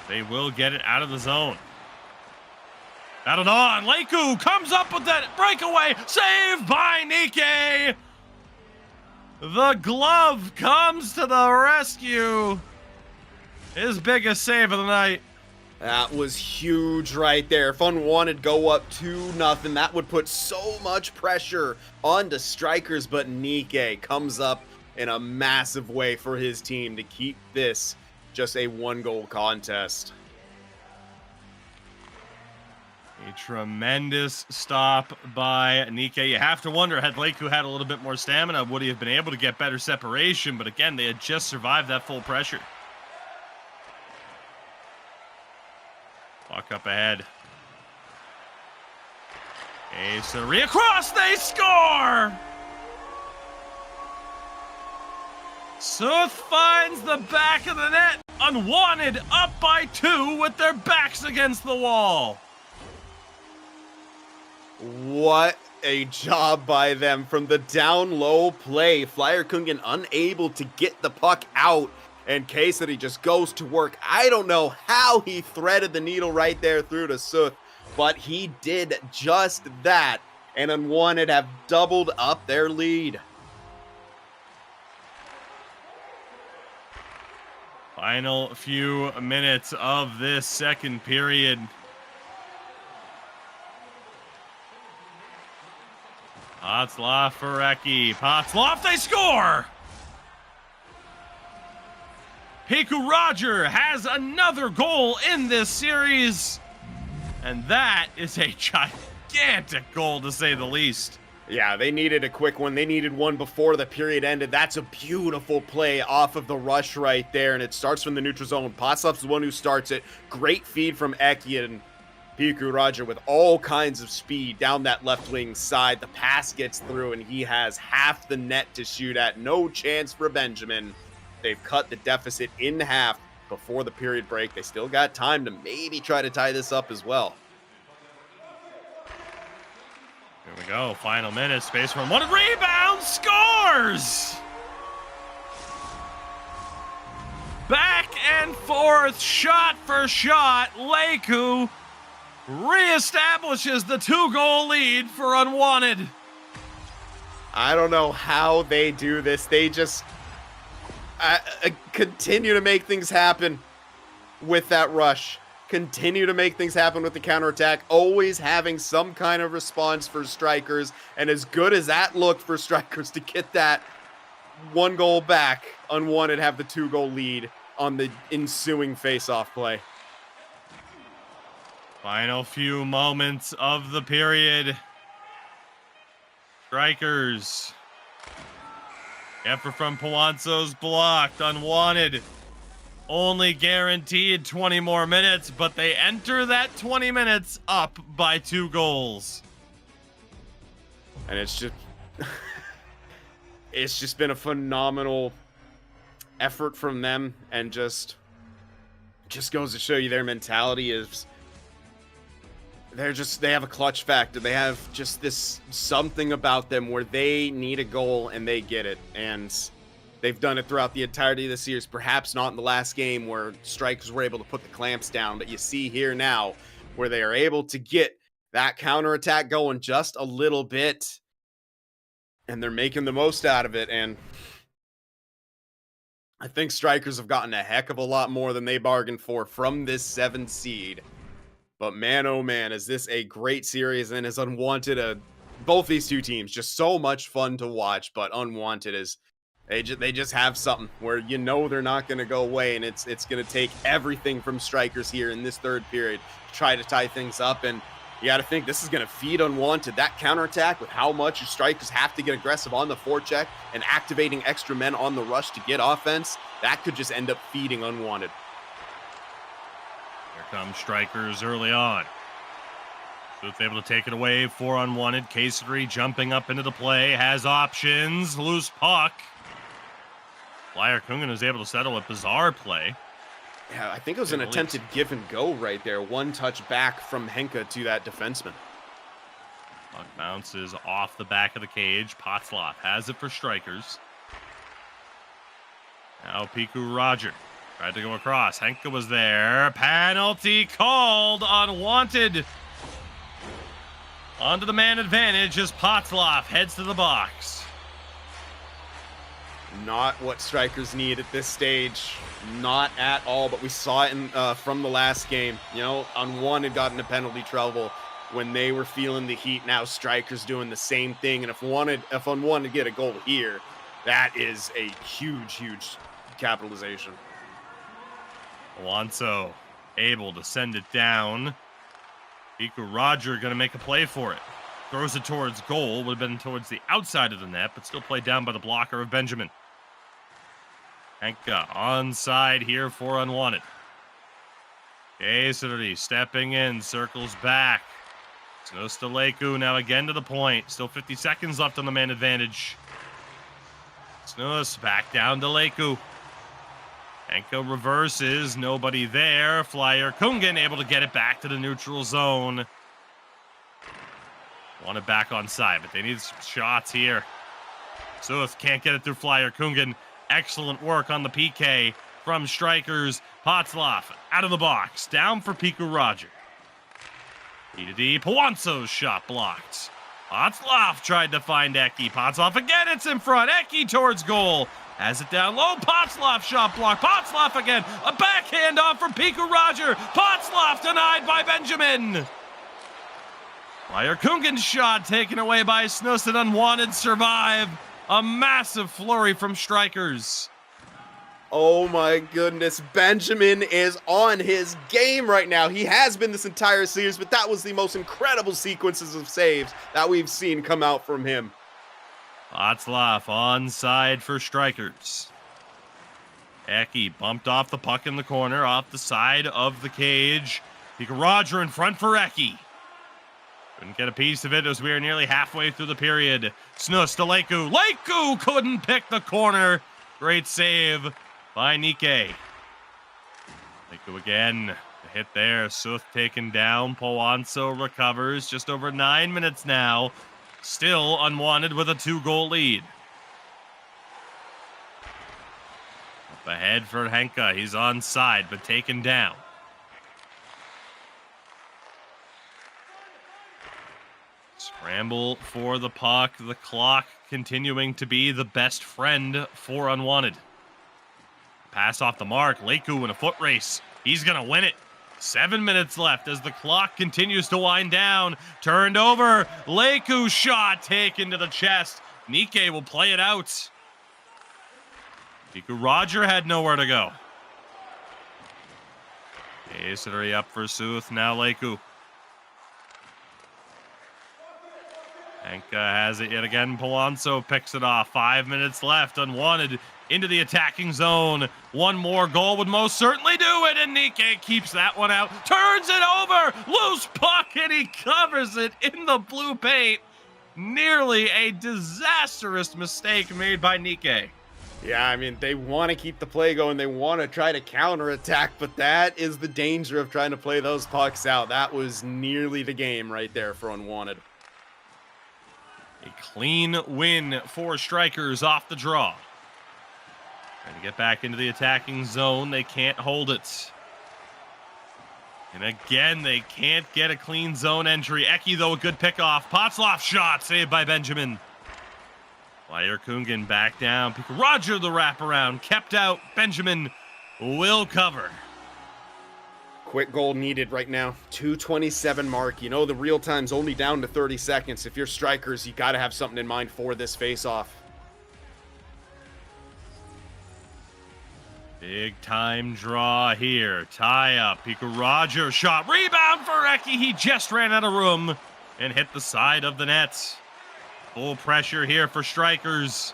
They will get it out of the zone. Battled on. Leiku comes up with that breakaway. Saved by Nike. The glove comes to the rescue. His biggest save of the night. That was huge right there. If Unwanted go up 2-0, that would put so much pressure onto Straikers, but Nike comes up in a massive way for his team to keep this just a 1-goal contest. A tremendous stop by Nike. You have to wonder, had Leiku had a little bit more stamina, would he have been able to get better separation? But again, they had just survived that full pressure. Puck up ahead. Kayseri across, they score! Sooth finds the back of the net. Unwanted up by 2 with their backs against the wall. What a job by them from the down low play. Flyer Kungen unable to get the puck out, and Kayseri just goes to work. I don't know how he threaded the needle right there through to Sooth, but he did just that, and Unwanted have doubled up their lead. Final few minutes of this second period. Potzloff for Recchi. Potzloff, they score! Piku Roger has another goal in this series. And that is a gigantic goal, to say the least. Yeah, they needed a quick one. They needed one before the period ended. That's a beautiful play off of the rush right there, and it starts from the neutral zone. Potzloff's the one who starts it. Great feed from Eki, and Piku Roger with all kinds of speed down that left wing side. The pass gets through, and he has half the net to shoot at. No chance for Benjamin. They've cut the deficit in half before the period break. They still got time to maybe try to tie this up as well. Here we go. Final minute. Space for one. Rebound. Scores! Back and forth. Shot for shot. Leiku reestablishes the 2-goal lead for Unwanted. I don't know how they do this. They just continue to make things happen with that rush. Continue to make things happen with the counterattack, always having some kind of response for Straikers, and as good as that looked for Straikers to get that 1 goal back, Unwanted have the 2-goal lead on the ensuing face-off play. Final few moments of the period. Straikers. Effort from Pawanzo's blocked. Unwanted. Only guaranteed 20 more minutes, but they enter that 20 minutes up by 2 goals. And it's just been a phenomenal effort from them, and just goes to show you their mentality is they have a clutch factor. They have just this something about them where they need a goal and they get it. And they've done it throughout the entirety of the series. Perhaps not in the last game where Strikers were able to put the clamps down, but you see here now where they are able to get that counterattack going just a little bit, and they're making the most out of it. And I think Strikers have gotten a heck of a lot more than they bargained for from this 7 seed. But man, oh man, is this a great series, and is Unwanted both these two teams just so much fun to watch. But Unwanted is they just have something where you know they're not going to go away, and it's going to take everything from Strikers here in this third period to try to tie things up. And you got to think this is going to feed Unwanted. That counterattack with how much Strikers have to get aggressive on the forecheck and activating extra men on the rush to get offense, that could just end up feeding Unwanted. Here come Straikers early on. Sooth able to take it away for Unwanted. K3 jumping up into the play, has options, loose puck. Flyer Kungan is able to settle a bizarre play. Yeah, I think it was an attempted give and go right there. One touch back from Henka to that defenseman. Puck bounces off the back of the cage. Potzloff has it for Straikers. Now Piku Roger tried to go across. Henka was there. Penalty called. Unwanted. Onto the man advantage as Potzloff heads to the box. Not what Straikers need at this stage. Not at all, but we saw it from the last game. You know, Unwanted got into penalty trouble when they were feeling the heat. Now Straikers doing the same thing. And if Unwanted get a goal here, that is a huge, huge capitalization. Alonso able to send it down. Piku Roger going to make a play for it. Throws it towards goal. Would have been towards the outside of the net, but still played down by the blocker of Benjamin. Henka onside here for Unwanted. K3 stepping in, circles back. Snus now again to the point. Still 50 seconds left on the man advantage. Snus back down to Leku. Henka reverses, nobody there. Flyer Kungan able to get it back to the neutral zone. Want it back on side, but they need some shots here. Sooth can't get it through Flyer Kungan. Excellent work on the PK from Straikers. Potzloff out of the box. Down for Piku Roger. D2D. Pawanso's shot blocked. Potzloff tried to find Eki. Potzloff again. It's in front. Eki towards goal. Has it down low. Potzloff shot blocked. Potzloff again. A backhand off from Piku Roger. Potzloff denied by Benjamin. Flyer Kungan's shot taken away by Snus and Unwanted survive. A massive flurry from Straikers. Oh my goodness, Benjamin is on his game right now. He has been this entire series, but that was the most incredible sequences of saves that we've seen come out from him. Potzloff onside for Straikers. Eki bumped off the puck in the corner, off the side of the cage. Piku Roger in front for Eki. Couldn't get a piece of it as we are nearly halfway through the period. Snus to Leku. Leku couldn't pick the corner. Great save by Nike. Leku again. The hit there. Sooth taken down. Powanso recovers. Just over 9 minutes now. Still Unwanted with a 2-goal lead. Up ahead for Henka. He's onside but taken down. Scramble for the puck. The clock continuing to be the best friend for Unwanted. Pass off the mark. Leku in a foot race. He's going to win it. 7 minutes left as the clock continues to wind down. Turned over. Leku shot taken to the chest. Nike will play it out. Piku Roger had nowhere to go. K3 up for Sooth. Now Leku. Henka has it yet again. Polanco picks it off. 5 minutes left. Unwanted into the attacking zone. One more goal would most certainly do it. And Nike keeps that one out. Turns it over. Loose puck and he covers it in the blue paint. Nearly a disastrous mistake made by Nike. Yeah, I mean, they want to keep the play going. They want to try to counterattack, but that is the danger of trying to play those pucks out. That was nearly the game right there for Unwanted. A clean win for Straikers off the draw. Trying to get back into the attacking zone. They can't hold it. And again, they can't get a clean zone entry. Eki, though, a good pickoff. Potzloff shot saved by Benjamin. Flyer Kungan back down. Piku Roger the wraparound. Kept out. Benjamin will cover. Quick goal needed right now. 2:27 mark. You know the real time's only down to 30 seconds. If you're Straikers, you got to have something in mind for this face-off. Big time draw here. Tie up. Piku Roger shot. Rebound for Eki. He just ran out of room and hit the side of the net. Full pressure here for Straikers.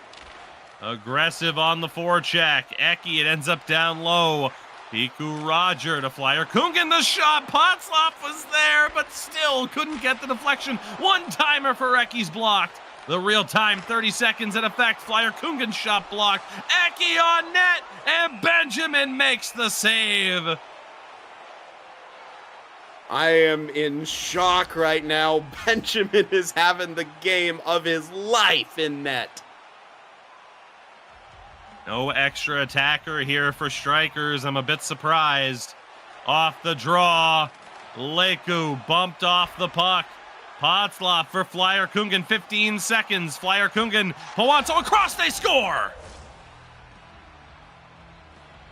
Aggressive on the forecheck. Eki, it ends up down low. Piku Roger to Flyer Kungan. The shot. Potsloff was there, but still couldn't get the deflection. One-timer for Ecky's blocked. The real time, 30 seconds in effect. Flyer Kungan shot blocked. Ecky on net, and Benjamin makes the save. I am in shock right now. Benjamin is having the game of his life in net. No extra attacker here for Straikers. I'm a bit surprised. Off the draw. Leku bumped off the puck. Potsloff for Flyer Kungan, 15 seconds. Flyer Kungan, Pawanto across, they score!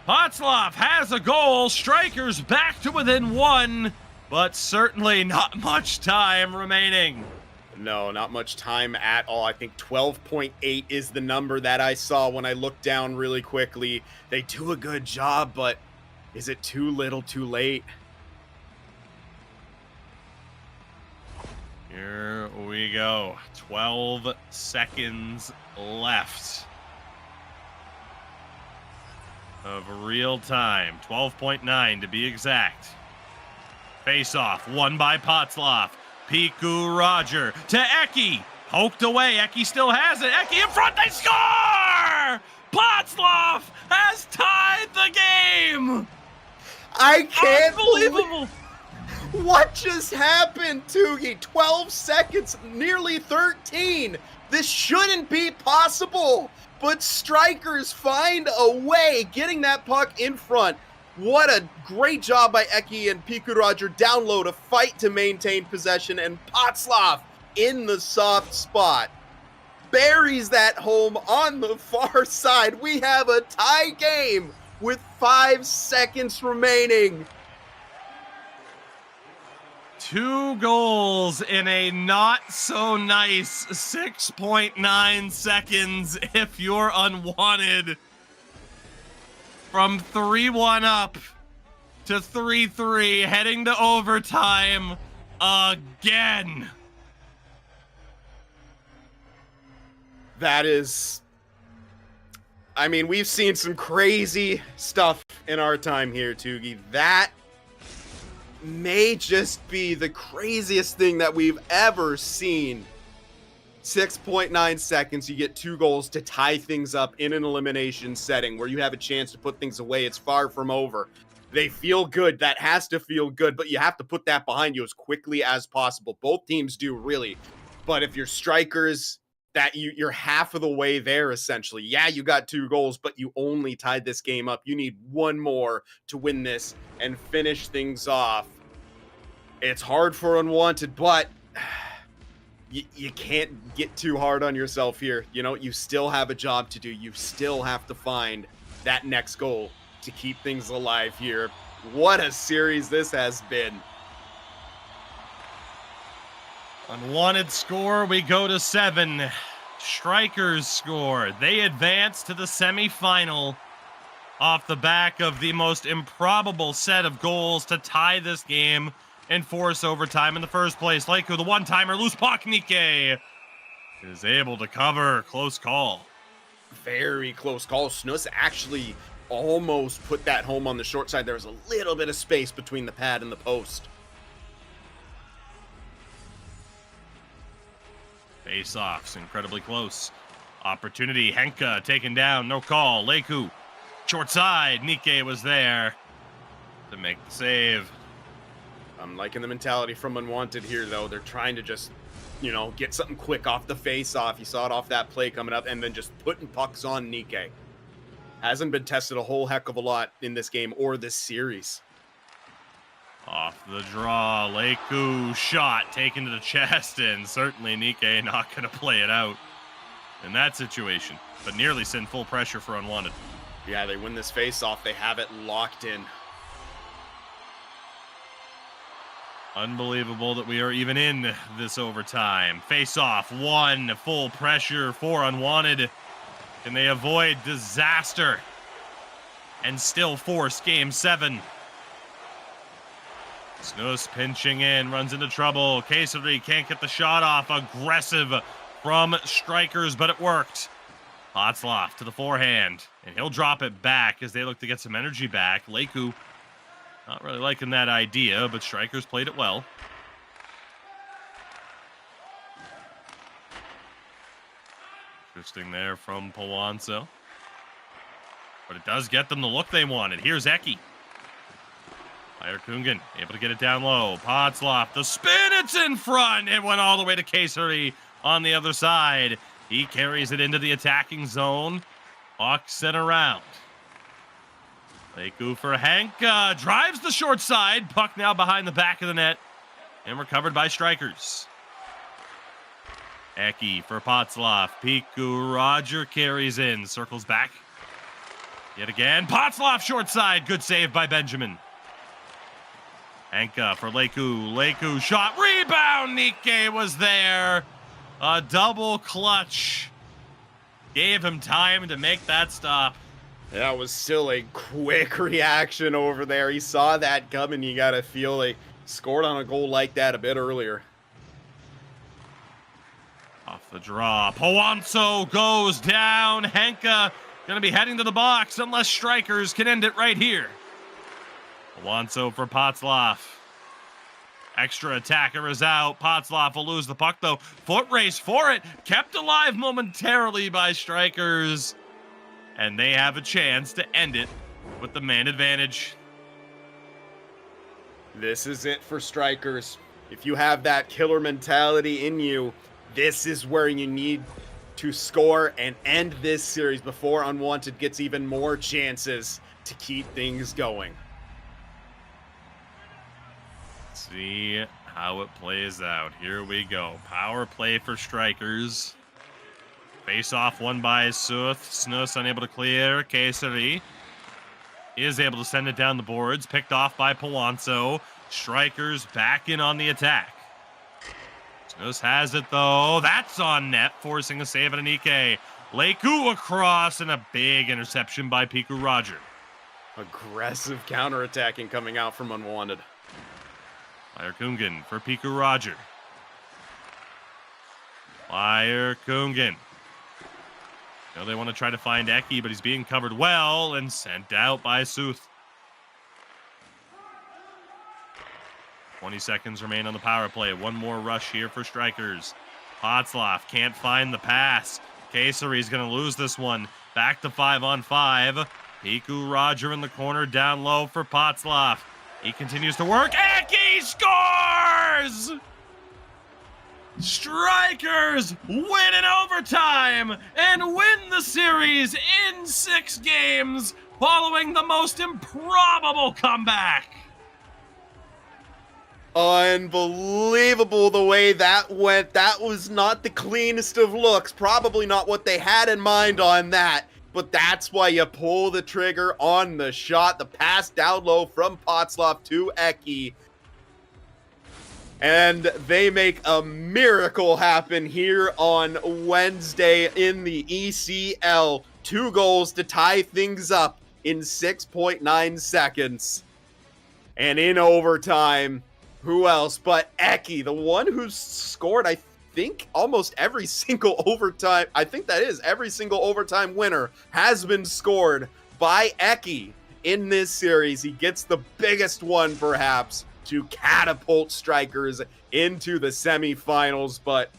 Potsloff has a goal. Straikers back to within one, but certainly not much time remaining. No, not much time at all. I think 12.8 is the number that I saw when I looked down really quickly. They do a good job, but is it too little too late? Here we go. 12 seconds left of real time. 12.9 to be exact. Face off, won by Potsloff. Piku Roger to Ecky. Poked away. Ecky still has it. Ecky in front. They score! Potsloff has tied the game. I can't Unbelievable. What just happened, Toogie? 12 seconds, nearly 13. This shouldn't be possible. But Straikers find a way, getting that puck in front. What a great job by Ecky and Piku Roger down low to fight to maintain possession, and Potsloff in the soft spot buries that home on the far side. We have a tie game with 5 seconds remaining. 2 goals in a not so nice 6.9 seconds if you're Unwanted. From 3-1 up to 3-3, heading to overtime again. That is, I mean, we've seen some crazy stuff in our time here, Toogie. That may just be the craziest thing that we've ever seen. 6.9 seconds, you get 2 goals to tie things up in an elimination setting where you have a chance to put things away. It's far from over. They feel good. That has to feel good, but you have to put that behind you as quickly as possible. Both teams do, really. But if you're Straikers, that you're half of the way there, essentially. Yeah, you got 2 goals, but you only tied this game up. You need 1 more to win this and finish things off. It's hard for Unwanted, but you can't get too hard on yourself here. You know, you still have a job to do. You still have to find that next goal to keep things alive here. What a series this has been. Unwanted score, we go to 7. Straikers score. They advance to the semifinal off the back of the most improbable set of goals to tie this game and force overtime in the first place. Leiku, the one-timer, loose puck, Nike is able to cover. Close call. Very close call. Snus actually almost put that home on the short side. There was a little bit of space between the pad and the post. Face-offs, incredibly close. Opportunity, Henka taken down, no call. Leiku, short side, Nike was there to make the save. I'm liking the mentality from Unwanted here, though. They're trying to just, you know, get something quick off the face-off. You saw it off that play coming up, and then just putting pucks on Nike. Hasn't been tested a whole heck of a lot in this game or this series. Off the draw, Leiku shot taken to the chest, and certainly Nike not going to play it out in that situation, but nearly send full pressure for Unwanted. Yeah, they win this face-off. They have it locked in. Unbelievable that we are even in this overtime. Face-off, 1, full pressure for Unwanted. Can they avoid disaster and still force game 7? Snus pinching in, runs into trouble. Kesari can't get the shot off. Aggressive from Straikers, but it worked. Potzloff to the forehand, and he'll drop it back as they look to get some energy back. Leiku not really liking that idea, but Straikers played it well. Interesting there from Pawanso. But it does get them the look they wanted. Here's Eki. Kungan able to get it down low. Potzloff, the spin, it's in front. It went all the way to Kesari on the other side. He carries it into the attacking zone. Hawks it around. Leiku for Henka. Drives the short side. Puck now behind the back of the net. And recovered by Straikers. Eki for Potzloff. Piku Roger carries in. Circles back. Yet again. Potzloff short side. Good save by Benjamin. Henka for Leiku. Leiku shot. Rebound. Nike was there. A double clutch. Gave him time to make that stop. That was still a quick reaction over there. He saw that coming. You got to feel he scored on a goal like that a bit earlier. Off the draw. Pawanso goes down. Henka going to be heading to the box unless Straikers can end it right here. Pawanso for Potzloff. Extra attacker is out. Potzloff will lose the puck, though. Foot race for it. Kept alive momentarily by Straikers. And they have a chance to end it with the man advantage. This is it for Straikers. If you have that killer mentality in you, this is where you need to score and end this series before Unwanted gets even more chances to keep things going. See how it plays out. Here we go. Power play for Straikers. Face off won by Suth. Snus unable to clear. Kesari is able to send it down the boards. Picked off by Pawanso. Straikers back in on the attack. Snus has it though. That's on net, forcing a save at Anike. Leiku across and a big interception by Piku Roger. Aggressive counterattacking coming out from Unwanted. Kungan for Piku Roger. Kungan. Now they want to try to find Eki, but he's being covered well and sent out by Suth. 20 seconds remain on the power play. One more rush here for Straikers. Potzloff can't find the pass. Kesari's going to lose this one. Back to 5-on-5. Piku Roger in the corner, down low for Potzloff. He continues to work. Eki scores! Straikers win in overtime and win the series in 6 games following the most improbable comeback. Unbelievable the way that went. That was not the cleanest of looks. Probably not what they had in mind on that. But that's why you pull the trigger on the shot. The pass down low from Potzloff to Eki. And they make a miracle happen here on Wednesday in the ECL. 2 goals to tie things up in 6.9 seconds. And in overtime, who else but Eki, the one who scored, I think, almost every single overtime. I think that is every single overtime winner has been scored by Eki in this series. He gets the biggest one, perhaps, to catapult Straikers into the semifinals, but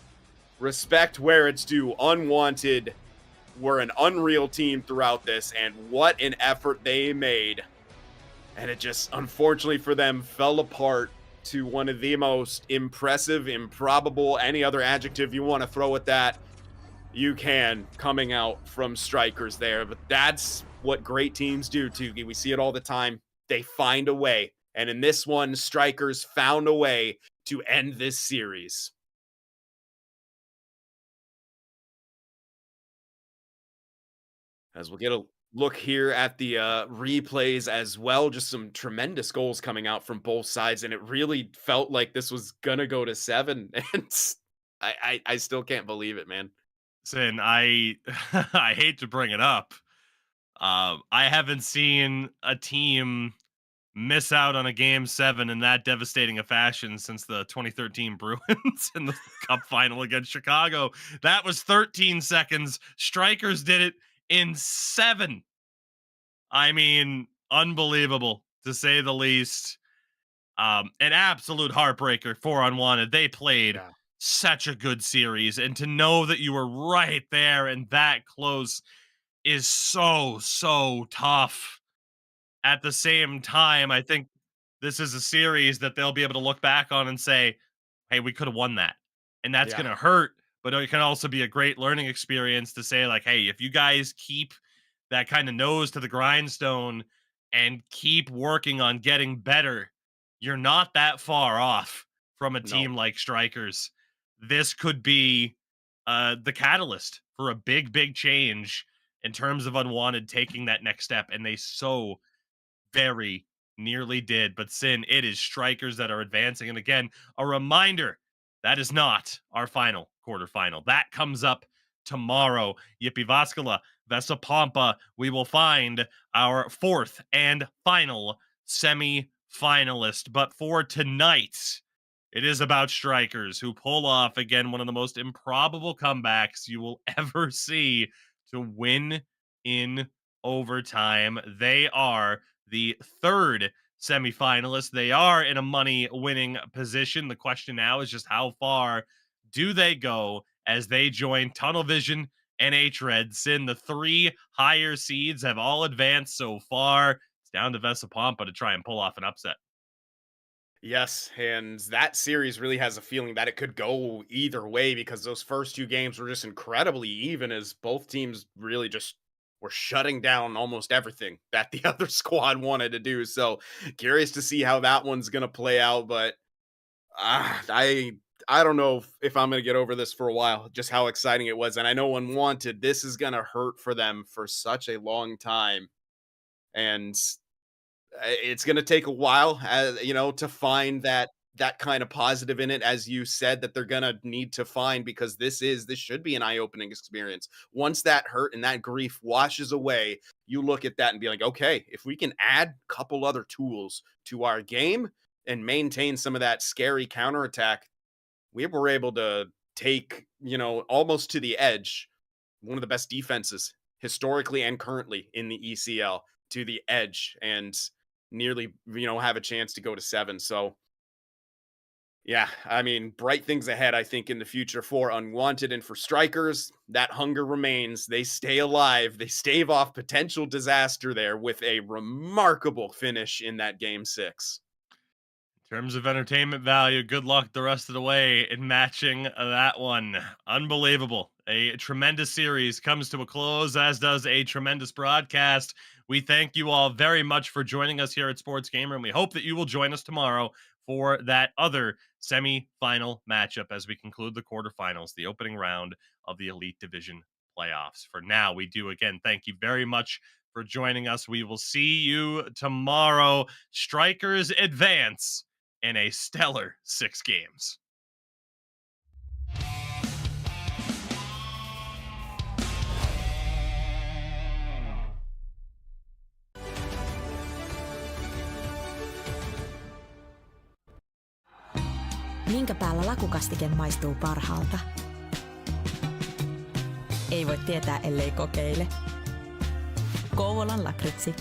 respect where it's due. Unwanted were an unreal team throughout this, and what an effort they made. And it just, unfortunately for them, fell apart to one of the most impressive, improbable, any other adjective you want to throw at that, you can, coming out from Straikers there. But that's what great teams do, Tugi. We see it all the time. They find a way. And in this one, Straikers found a way to end this series. As we'll get a look here at the replays as well, just some tremendous goals coming out from both sides. And it really felt like this was going to go to 7. And I still can't believe it, man. Listen, I hate to bring it up. I haven't seen a team miss out on a game 7 in that devastating a fashion since the 2013 Bruins in the cup final against Chicago. That was 13 seconds. Straikers did it in 7. I mean, unbelievable to say the least. An absolute heartbreaker for Unwanted. They played Yeah. such a good series, and to know that you were right there and that close is so tough. At the same time, I think this is a series that they'll be able to look back on and say, hey, we could have won that. And that's Yeah. going to hurt, but it can also be a great learning experience to say, like, hey, if you guys keep that kind of nose to the grindstone and keep working on getting better, you're not that far off from a No. team like Straikers. This could be the catalyst for a big change in terms of Unwanted taking that next step. And they so very nearly did. But Sin, it is Straikers that are advancing. And again, a reminder that is not our final quarterfinal. That comes up tomorrow. Yippee Vaskala, Vesapampa. We will find our fourth and final semi-finalist. But for tonight, it is about Straikers who pull off again one of the most improbable comebacks you will ever see to win in overtime. They are the third semifinalist. They are in a money winning position. The question now is just how far do they go as they join Tunnel Vision and H-Red. Sin, the 3 higher seeds have all advanced so far. It's down to Vesapampa to try and pull off an upset. Yes, and that series really has a feeling that it could go either way because those first 2 games were just incredibly even as both teams really just were shutting down almost everything that the other squad wanted to do. So, curious to see how that one's going to play out, but I don't know if I'm going to get over this for a while, just how exciting it was. And I know Unwanted, this is going to hurt for them for such a long time. And it's going to take a while, to find that kind of positive in it, as you said, that they're going to need to find, because this should be an eye-opening experience. Once that hurt and that grief washes away, you look at that and be like, okay, if we can add a couple other tools to our game and maintain some of that scary counterattack, we were able to take, almost to the edge, one of the best defenses historically and currently in the ECL, to the edge, and nearly, have a chance to go to 7. So, yeah, I mean, bright things ahead, I think, in the future for Unwanted and for Straikers. That hunger remains. They stay alive. They stave off potential disaster there with a remarkable finish in that game 6. In terms of entertainment value, good luck the rest of the way in matching that one. Unbelievable. A tremendous series comes to a close, as does a tremendous broadcast. We thank you all very much for joining us here at SportsGamer, and we hope that you will join us tomorrow for that other semi-final matchup as we conclude the quarterfinals, the opening round of the Elite Division playoffs. For now, we do again thank you very much for joining us. We will see you tomorrow. Straikers advance in a stellar 6 games. Minkä päällä lakukastike maistuu parhaalta? Ei voi tietää, ellei kokeile. Kouvolan lakritsi.